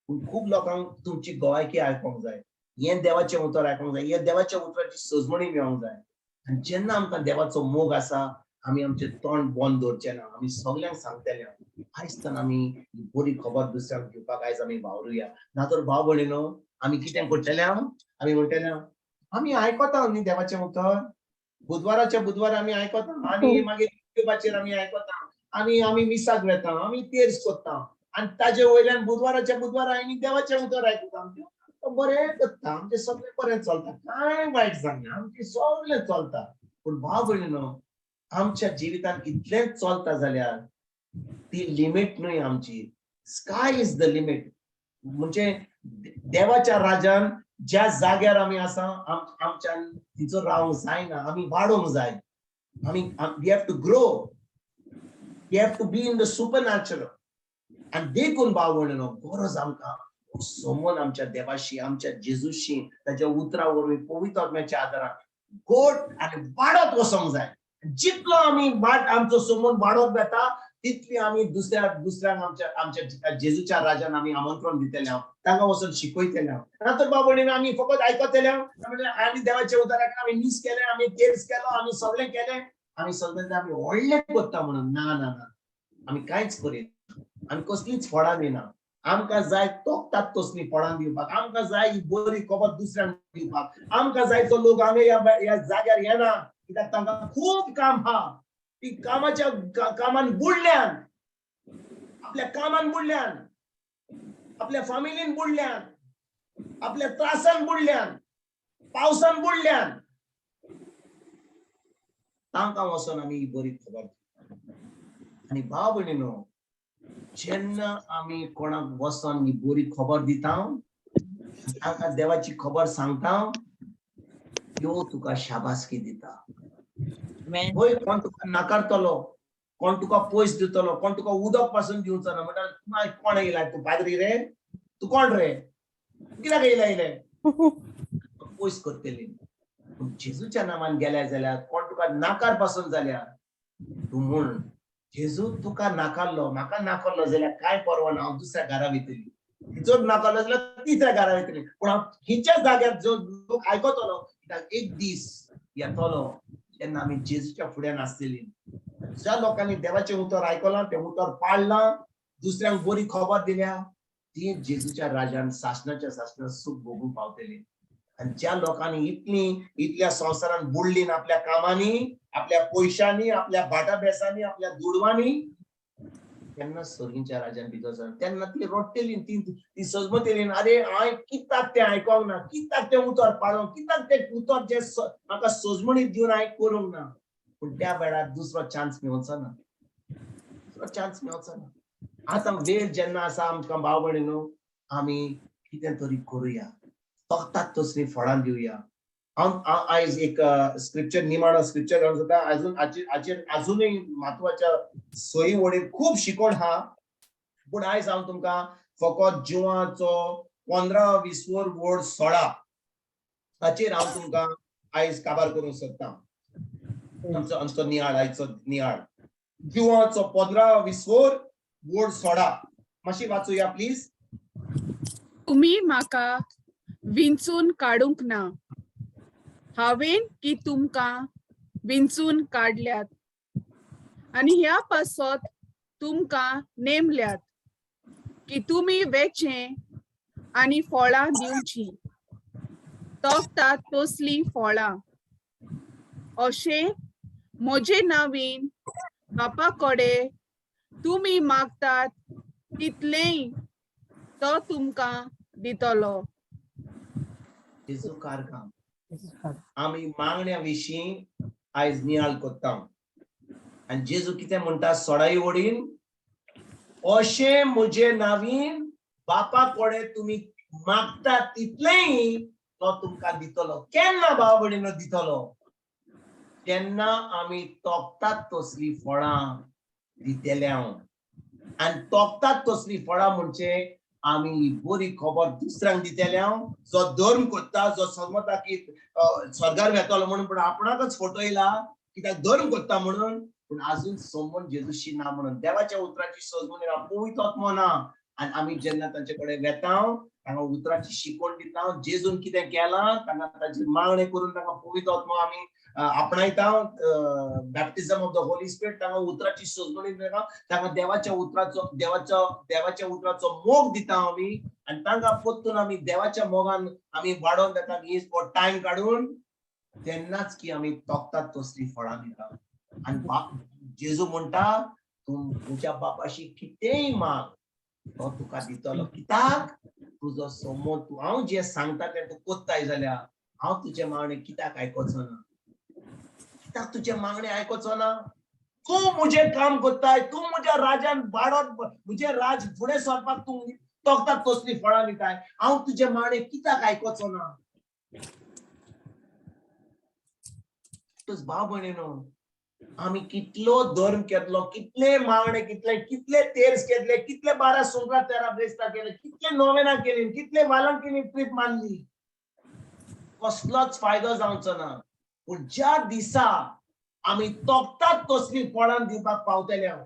पूण खूब लोकांक तुमची गोवायकी आयकोंक जाय. हें देवाचें उतर आयकोंक जाय. हे देवाच्या उतराची सजमणी मेळोंक जाय. आनी जेन्ना आमकां देवाचो मोग आसा, आमी आमचें तोंड बंद दवरचें ना. आमी सगल्यांक सांगतले आयज तर आमी बरी खबर दुसऱ्यांक दिवपाक आयज आमी वावरुया. नातर भाव भयणीनो, आमी कितें करतले? आमी म्हणटले आमी आयकता न्ही देवाचें उतर. बुधवाराच्या बुधवार आमी आयकता आनी मागीर युट्यूबाचेर आमी आयकता. आमी मिसाक वेता, आमी तेर्स कोत्ता आनी ताजे वयल्यान बुधवाराच्या बुधवार आमी देवाचें उतर आयकता. बरें करता, आमचें सगळें बरें चलता, कांय वायट जायना, आमचें सगळें चलता. पूण भाव भयणीनो, आमच्या जिवितांत इतलेंच चलता जाल्यार ती लिमीट न्हय आमची. Sky is the limit. म्हणजे देवाच्या राज्यान ज्या जाग्यार आमी आसा, आमच्यान तिचो रावंक जायना. आमी वाडोवंक जाय. We have to grow. We have to be in the supernatural. आनी देखून भाव भयणीनो, गरज आमकां समोन आमच्या देवाशी, आमच्या जेजूशी, ताच्या उतरा वरवीं पवित्र आत्म्याच्या आदारान गोड आनी वाडत वचोंक जाय. जितलो आमी आमचो समोन वाडत वेता, तितली आमी दुसऱ्यांक आमच्या जेजूच्या राज्यान आमी आमंत्रण दितले हांव. तांकां वचून शिकयतले हांव. नातर बाबा भयणीनो, आमी फकत आयकतले आमी देवाच्या उतराक आमी मीस केलें, आमी तेर्स केलो, आमी सगळें केलें, आमी सगळें आमी व्हडलें करता म्हणून. ना ना ना, आमी कांयच करीना. आमी कसलीच फळां दिना. आमकां जाय तोखतात तसली फळां दिवपाक. आमकां जाय ही बरी खबर दुसऱ्यांक दिवपाक. आमकां जाय तो लोक हांगा ह्या जाग्यार येना, कित्याक तांकां खूब काम आहा. ती कामाच्या कामान बुडल्यान, आपल्या कामान बुडल्यान, आपल्या फॅमिलीन बुडल्यान, आपल्या त्रासान बुडल्यान, पावसान बुडल्यान, तांकां वचोन आमी ही बरी खबर दिता. आनी भाव भयणीनो, जेन्ना आमी कोणाक वचोन ही बरी खबर दिता, तांकां देवाची खबर सांगता, त्यो तुका शाबासकी दिता. होय, कोण तुका नाकारतलो, कोण तुका पयस दितलो, कोण तुका उदक पासून दिवचो ना, म्हणटा कोण येयला? तूं पाद्री रे? तूं कोण रे? कित्याक येयला? पयस करतली. पूण जेजूच्या नांवान गेल्या जाल्यार कोण तुका नाकार पासून जाल्यार तूं म्हण, जेजू तुका नाकारलो, म्हाका नाकारलो जाल्यार कांय परवाना, हांव दुसऱ्या घरा वयतली. तिचोच नाकारलो जाल्यार तिसऱ्या घरा वयतली. पूण हांव हिच्या जाग्यार जो लोक आयकतलो, कित्याक एक दीस येतलो तेन्ना आमी जेजूच्या फुड्यान आसतली. ज्या लोकांनी देवाचें उतर आयकलां, तें उतर पाळलां, दुसऱ्यांक बरी खबर दिल्या, ती जेजूच्या राज्यान सासणाच्या सूख भोगूंक पावतली. आनी ज्या लोकांनी इतल्या संवसारान बुडलीन, आपल्या कामांनी, आपल्या पयशांनी, आपल्या भाटाबेसांनी, आपल्या दुडवांनी, तेन्ना स्वर्गीच्या राज्यान भितर सर तेन्ना ती रडटली, ती सजमतली, अरे हांवें कित्याक तें आयकोंक ना, कित्याक तें उतर पाळोंक, कित्याक तें उतर जें म्हाका सजमणीत दिवन हांवें करूंक ना. पण त्या वेळार दुसरो चान्स मेळचो ना, आता वेळ जेन्ना आसा आमकां भाव भयणीनो, आमी कितें तरी करुया, तोखतात तसली फळां दिवया. आयज एक स्क्रिप्चर निमाणो स्क्रिप्चर अजूनही महत्वाच्या सोयी वडील खूप शिकोण हा, पण आयज हांव तुमकां फकत जिवाचो 15-20 वर्ड सोडा हाचेर हांव तुमकां आयज काबार करूंक सोदतां. आमचो नियाळ आयचो नियाळ जिवाचो 15-20 वर्ड सोडा. मातशी वाचूया प्लीज. तुम्ही म्हाका विंचून काडूंक ना, हांवेन की तुमकां विंचून काडल्यात, आनी ह्या पासत तुमकां नेमल्यात की तुमी वेचें आनी फळां दिवची, तोखतात तसली फळां. अशें म्हजे नांवीन बापा कडेन तुमी मागतात तितलेय तो तुमकां दितलो. जेजू कारकाम आमी मागण्या विशीं आयज नियाळ कोत्ता, आनी जेजू कितें म्हणटा सोडाई वडीन, अशें म्हजे नांवीन बापा कडेन तुमी मागता तितलेय तो तुमकां दितलो. केन्ना भाव भयणीनो दितलो? जेन्ना आमी तोखतात तसली फळां दितल्यांव. आनी तोखतात तसली फळां म्हणजे आमी बरी खबर दुसऱ्यांक दितल्यांव. जो धर्म कोत्ता, जो समजता की स्वर्गार वेतलो म्हणून, पण आपणाकच फटयला कित्याक धर्म कोत्ता म्हणून, पण अजून समजून जेजूशी ना म्हणून, देवाच्या उतराची सजमून पवित्र आत्मो ना. आनी आमी जेन्ना तांचे कडेन वेतांव, तांकां उतराची शिकवण दिता, जेजून कितें केलां तांकां ताची मागणी करून तांकां पवित्र आत्मो आमी आपणायता, बॅप्टिझम ऑफ द होली स्पिरिट, तांकां उतराची सजमणी दिता, तांकां देवाच्या उतराचो मोग दिता आमी, आनी तांकां परतून आमी देवाच्या मोगान आमी वाडोवन ताका टायम काडून तेन्नाच की आमी तोखतात तसली फळां दिता. आनी जेजू म्हणटा तुज्या बापाशी कितेंय माग तो तुका दितलो. कित्याक तुजो समोर हांव जे सांगता तें तूं कोत्ताय जाल्यार हांव तुजे मागणे कित्याक आयकोचो ना? कित्याक तुजे मागणे आयकोचो ना? तूं मुझे काम कोत्ताय, तूं म्हज्या राजान वाडोत म्हजे राज फुडें सरपाक तूं तोखतात तसली फळां दिताय, हांव तुजे मागणे कित्याक आयकोचो ना? भाव भयणीनो, आमी कितलो धर्म केलो, कितले मागणे कितले तेर्स केले, कितले 12 सोमवार 13 ब्रेस्तां केले, कितले नोवेना केली, कितले वालांकिनी ट्रीप मारली, कसलोच फायदो जावचो ना. पूण ज्या दिसा आमी तोखतात तसली फळां दिवपाक पावतल्यांव,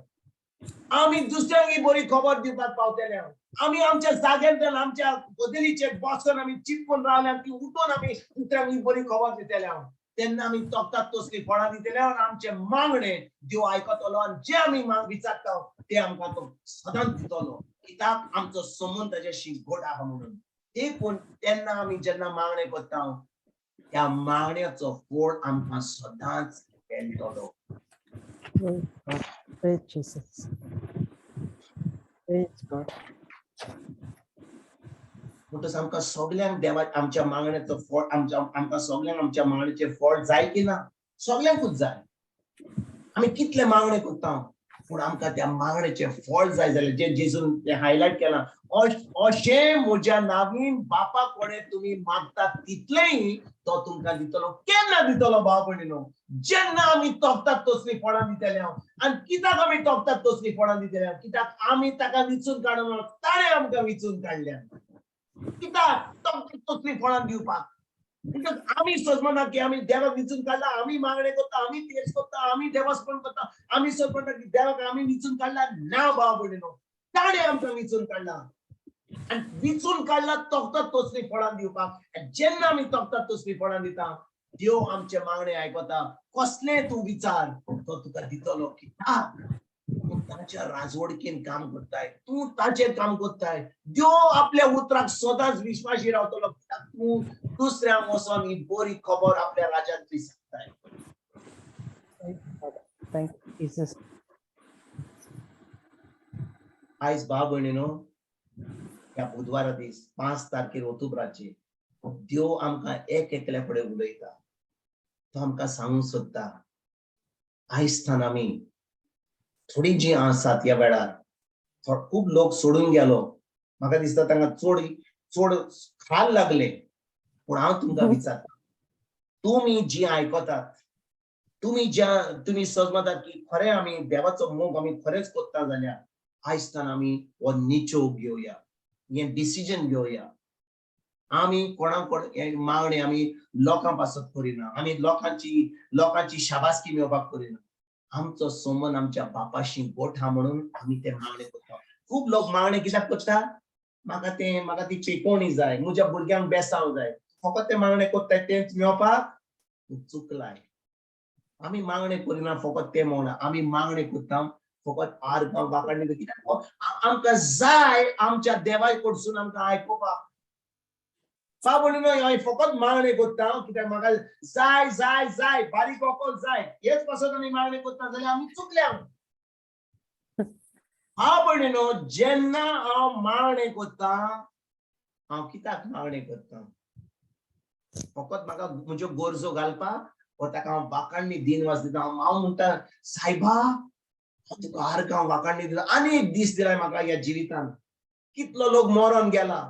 आमी दुसऱ्यांक बरी खबर दिवपाक पावतल्यांव, आमी आमच्या जाग्यांतल्यान आमच्या बदलीचेर बसून आमी चिपकून रावल्यान की उठून आमी दुसऱ्यांक बरी खबर दितल्यांव, तेन्ना आमी तोखतात तसली फळां दितल्यांव आनी आमचे मागणे देव आयकतलो, आनी जे आमी विचारता ते आमकां तो सदांच दितलो. कित्याक आमचो संबंद ताच्याशी घट आहा म्हणून. देखून तेन्ना आमी जेन्ना मागणे करता त्या मागण्याचो फळ आमकां सदांच मेळटलो. Praise Jesus. Praise God. म्हणटच आमकां सगळ्यांक देवा आमच्या मागण्याचो फळ आमकां सगळ्यांक आमच्या मागणेचें फळ जाय की ना? सगळ्यांकूच जाय. आमी कितले मागणे करता, पूण आमकां त्या मागणेचें फळ जाय जाल्यार जे जेजून हायलायट केलां, अशें म्हज्या नांवीन बापा कडेन तुमी मागतात तितलेय तो तुमकां दितलो. केन्ना दितलो भाव भयणीनो? जेन्ना आमी तोखतात तसली फळां दितल्यांव. आनी कित्याक आमी तोखतात तसली फळां दितल्यांव? कित्याक आमी ताका विचून काडून ताणें आमकां विचून काडल्या. कित्याक तोखतात तसली फळां दिवपाक? आमी सोदमना की आमी देवाक विचून काडला, आमी मागणे करता, आमी तेर्स करता, आमी देवास्पण करता, आमी सोदमना की देवाक आमी विचून काडला. ना भाव भयणीनो, ताणें आमकां विचून काडला, आनी विचून काडला तोखतात तसली फळां दिवपाक. जेन्ना आमी तोखतात तसली फळां दिता, देव आमचे मागणे आयकता. कसले तूं विचार तो तुका दितलो. कित्याक तूं ताच्या राजवडीकेन काम करताय, तूं ताचेर काम करताय. देव आपल्या उतराक सदांच विश्वासी रावतलो, कित्याक तूं दुसऱ्यांक वचोन ही बरी खबर आपल्या राजांतली सांगताय. Thank you, Jesus. आयज भाव भयणीनो, ह्या बुधवारा दीस 5 तारखेर ऑक्टोबराचेर देव आमकां एक एकल्या फुडें उलयता. तो आमकां सांगूंक सोदता आयस्तान आमी थोडी जी आसात ह्या वेळार खूप लोक सोडून गेलो, म्हाका दिसता तांकां चोड खाल लागले. पूण हांव तुमकां विचारता, तुम्ही जी आयकतात, तुम्ही समजतात की खरें आमी देवाचो मोग आमी खरेंच कोत्ता जाल्यार आयस्तान आमी हो निचो घेवया, हे डिसिजन घेवया. आमी कोणाकोण मागणे आमी लोकां पासत करिना, आमी लोकांची शाबासकी मेळोवपाक करिना. आमचो संबंध आमच्या बापाशी गोठ हा म्हणून आमी ते मागणे करता. खूप लोक मागणे कित्याक करता? म्हाका ती चेकोवणी जाय, म्हज्या भुरग्यांक बेसांव जाय, फकत ते मागणे कोत्ताय तेंच मेळोवपाक चुकलाय. आमी मागणे करिना फकत ते मेळना, आमी मागणे करता फकत आर्गां वांकडे कित्याक आमकां जाय आमच्या देवाय कडसून आमकां आयकोपाक. हांव फकत मागणे करता कित्याक म्हाका जाय जाय जाय बारीक वखद जाय, हेच पासून आमी मागणे करता जाल्यार आमी चुकल्या. हांव भयणीनो, जेन्ना हांव मागणे करता, हांव कित्याक मागणे करता? फकत म्हाका म्हज्यो गरजो घालपाक वा ताका हांव वाकाणणी दिनवास दिता. हांव म्हणटा, सायबा हांव तुका आर्गां वाकाणणी दिता, आनी एक दीस दिलाय म्हाका ह्या जिवितान. कितलो लोक मरोन गेला,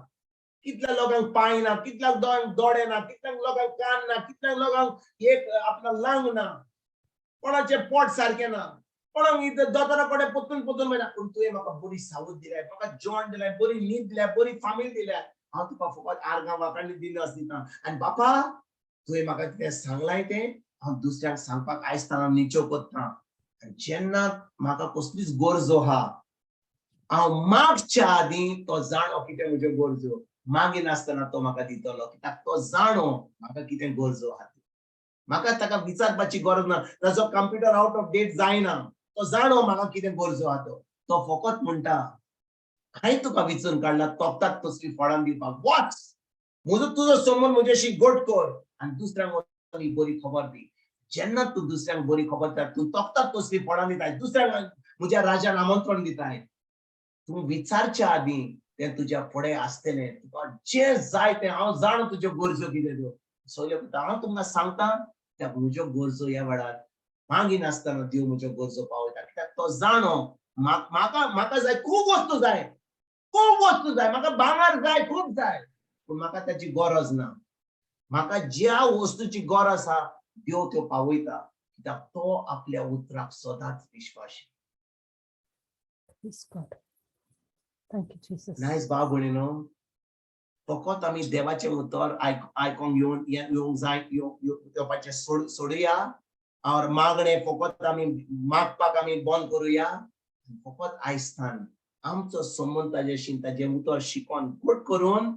कितल्या लोकांक पांय ना, कितल्या लोकांक दोळे ना, कितल्या लोकांक कान ना, कितल्या लोकांक एक आपला लांग ना, कोणाचे पोट सारखे ना, कोणाक इथं दोतोरा कडेन पोत्तून मेळना. पूण तुवें म्हाका बरी सावूत दिल्या, म्हाका जेवण दिलें, बरी न्हीद दिल्या, बरी फामील दिल्या. हांव तुका फकत आर्गां वाकाणणी दिनवास दिता. आनी बापा, तुवें म्हाका कितें सांगलाय तें हांव दुसऱ्यांक सांगपाक आयस्तान निचो कोत्ता. जेन्ना म्हाका कसलीच गरजो आहा, हांव मागच्या आदीं तो जाणो कितें म्हज्यो गरजो, मागिनासतना तो म्हाका दितलो, कित्याक तो जाणो म्हाका कितें गरजो आहा. म्हाका ताका विचारपाची गरज ना, ताजो कंप्युटर आउट ऑफ डेट जायना, तो जाणो म्हाका कितें गरजो आहा. तो फकत म्हणटा, हांवें तुका विचारून काडला तोपतात तसली फळां दिवपाक. वॉच, तुजो संबंद म्हज्याशी गोट कर आनी दुसऱ्यांक बरी खबर दी. जेन्ना तूं दुसऱ्यांक बरी खबर दिता, तूं तोपतात तसली फळां दिताय, दुसऱ्यांक म्हज्या राजान आमंत्रण दिताय. तूं विचारच्या आदीं तें तुज्या फुडें आसतलें. तुका जें जाय तें हांव जाण तुज्यो गरजो कितें त्यो सगळ्यो करता. हांव तुमकां सांगता, त्या म्हज्यो गरजो ह्या वेळार मागिनासतना देव म्हज्यो गरजो पावयता. कित्याक तो जाणो म्हाका जाय खूब वस्तू जाय, म्हाका भांगर जाय, खूब जाय, पूण म्हाका ताची गरज ना. म्हाका ज्या वस्तूची गरज आहा देव त्यो पावयता, कित्याक तो आपल्या उतराक सदांच विश्वासी. Thank you, Jesus. नायस भाव भयणीनो, फकत आमी देवाचें उतर आयकोंक येवंक जाय, येवपाचें सोडुया. और मागणे फकत आमी मागपाक आमी बंद करुया. फकत आयस्तान आमचो संबंध ताजेशी ताजें उतर शिकोन गोट करून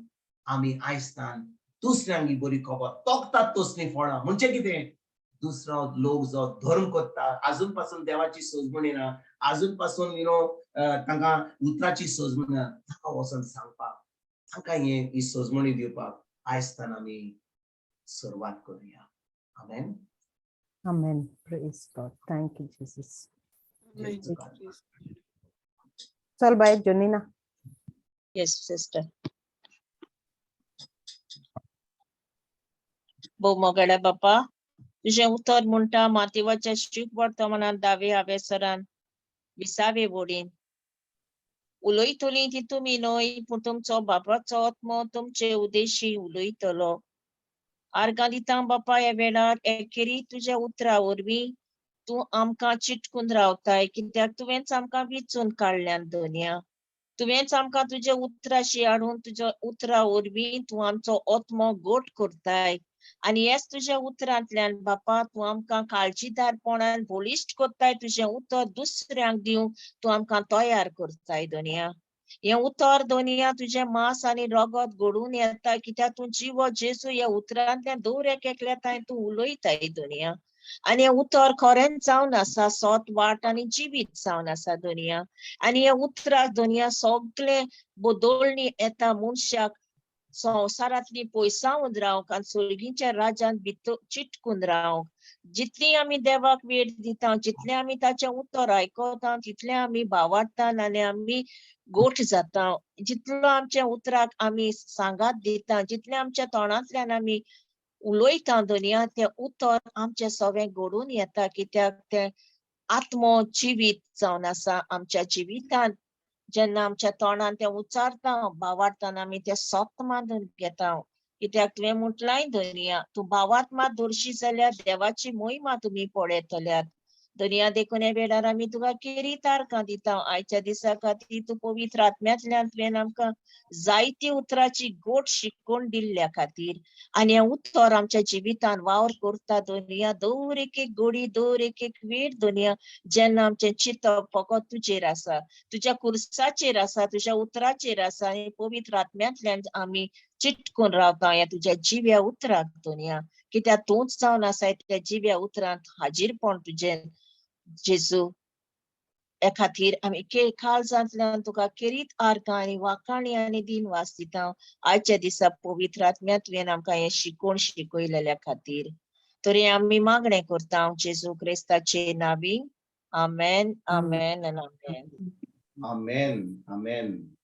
आमी आयस्तान दुसऱ्यांक बरी खबर तोखतात तसलीं फळां. म्हणजे कितें? दुसरो लोक जो धर्म करता, आजून पासून देवाची सोजमण येना, आजून पासून तांकां उतराची सोजमण येना, ताका वचोन सांगपाक, तांकां ही सोजमणी दिवपाक आयस्तान आमी सुरवात करुया. आमेन. Amen. Praise God. Thank you, Jesus. चल बाय जोनीना. Yes, sister. मोगड्या बापा, तुझे उतर म्हणटा मातीवाच्या शीख वर्तमानात दावे हावेसरान विसावे वोडीन उलयतली ती तुमी न्हय, पूण तुमचो बापाचो आत्मो तुमचे उदेशी उलयतलो. आर्गां दिता बापा ह्या वेळार एकेरी तुझ्या उतरा वरवीं तूं आमकां चिटकून रावताय, कित्याक तुवेंच आमकां विचून काडल्यान दोनया. तुवेंच आमकां तुज्या उतराशी हाडून तुज्या उतरा वरवीं तूं आमचो आत्मो गोट करताय. आनी हेच तुज्या उतरांतल्यान बापा तूं आमकां काळजीदारपणान बळिश्ट कोत्ताय. तुजें उतर दुसऱ्यांक दिवंक तूं आमकां तयार करताय दोनया. हे उतर दोनया तुजें मांस आनी रगत घडून येता, कित्याक तूं जिवो जेजू ह्या उतरांतल्यान दर एकल्याताय तूं उलयताय दोनया. आनी हे उतर खरेंच जावन आसा सोत वाट आनी जिवीत जावन आसा दोनया. आनी हे उतराक दोनया सगळे बदलणी येता मनशाक संवसारांतली पयसावून रावंक आनी सोर्गीच्या राज्यान भितर चिटकून रावंक. जितली आमी देवाक वेळ दिता, जितले आमी ताचें उतर आयकता, तितले आमी भावार्थता आनी आमी गोठ जाता. जितलो आमच्या उतराक आमी सांगात दिता, जितले आमच्या तोंडांतल्यान आमी उलोयता दुनिया ते उतर आमचे सगळे घडून येता कित्याक ते आत्मो जिवीत जावन आसा आमच्या जिवितान जेन्ना आमच्या तोंडान ते उच्चारता भावार्थान आमी ते सोप्त मानून घेता कित्याक तुवें म्हटलाय दुनिया तूं भावार्थ मात धरशी जाल्यार देवाची मोहिमा तुमी पळयतल्यात दुनिया देखून हे वेळार आमी तुका केरी तारखां दिता आयच्या दिसा खातीर तूं पवित्र आत्म्यांतल्यान तुवें आमकां जायती उतराची गोड शिकवण दिल्ल्या खातीर आनी हें उतर आमच्या जिवितान वावर करता दुनिया दर एक घडी दर एक वेळ दुनिया जेन्ना आमचें चिंतप फकत तुजेर आसा तुज्या कुर्साचेर आसा तुज्या उतराचेर आसा आनी पवित्र आत्म्यांतल्यान आमी चिटकून रावता ह्या तुज्या जिव्या उतराक दुनिया कित्याक तूंच जावन आसाय त्या जिव्या उतरांत हाजीरपण तुजें जेजू हे खातीर आमी काळजांतल्यान तुका केरीत आर्गां आनी वाखाणी आनी दिनवास दिता आयच्या दिसा पवित्र आत्म्या तुवें आमकां हें शिकोवन शिकयलेल्या खातीर तरी आमी मागणें करता जेजू क्रिस्ताचे नांवी आमेन आमेन आनी आमेन Amen. Amen.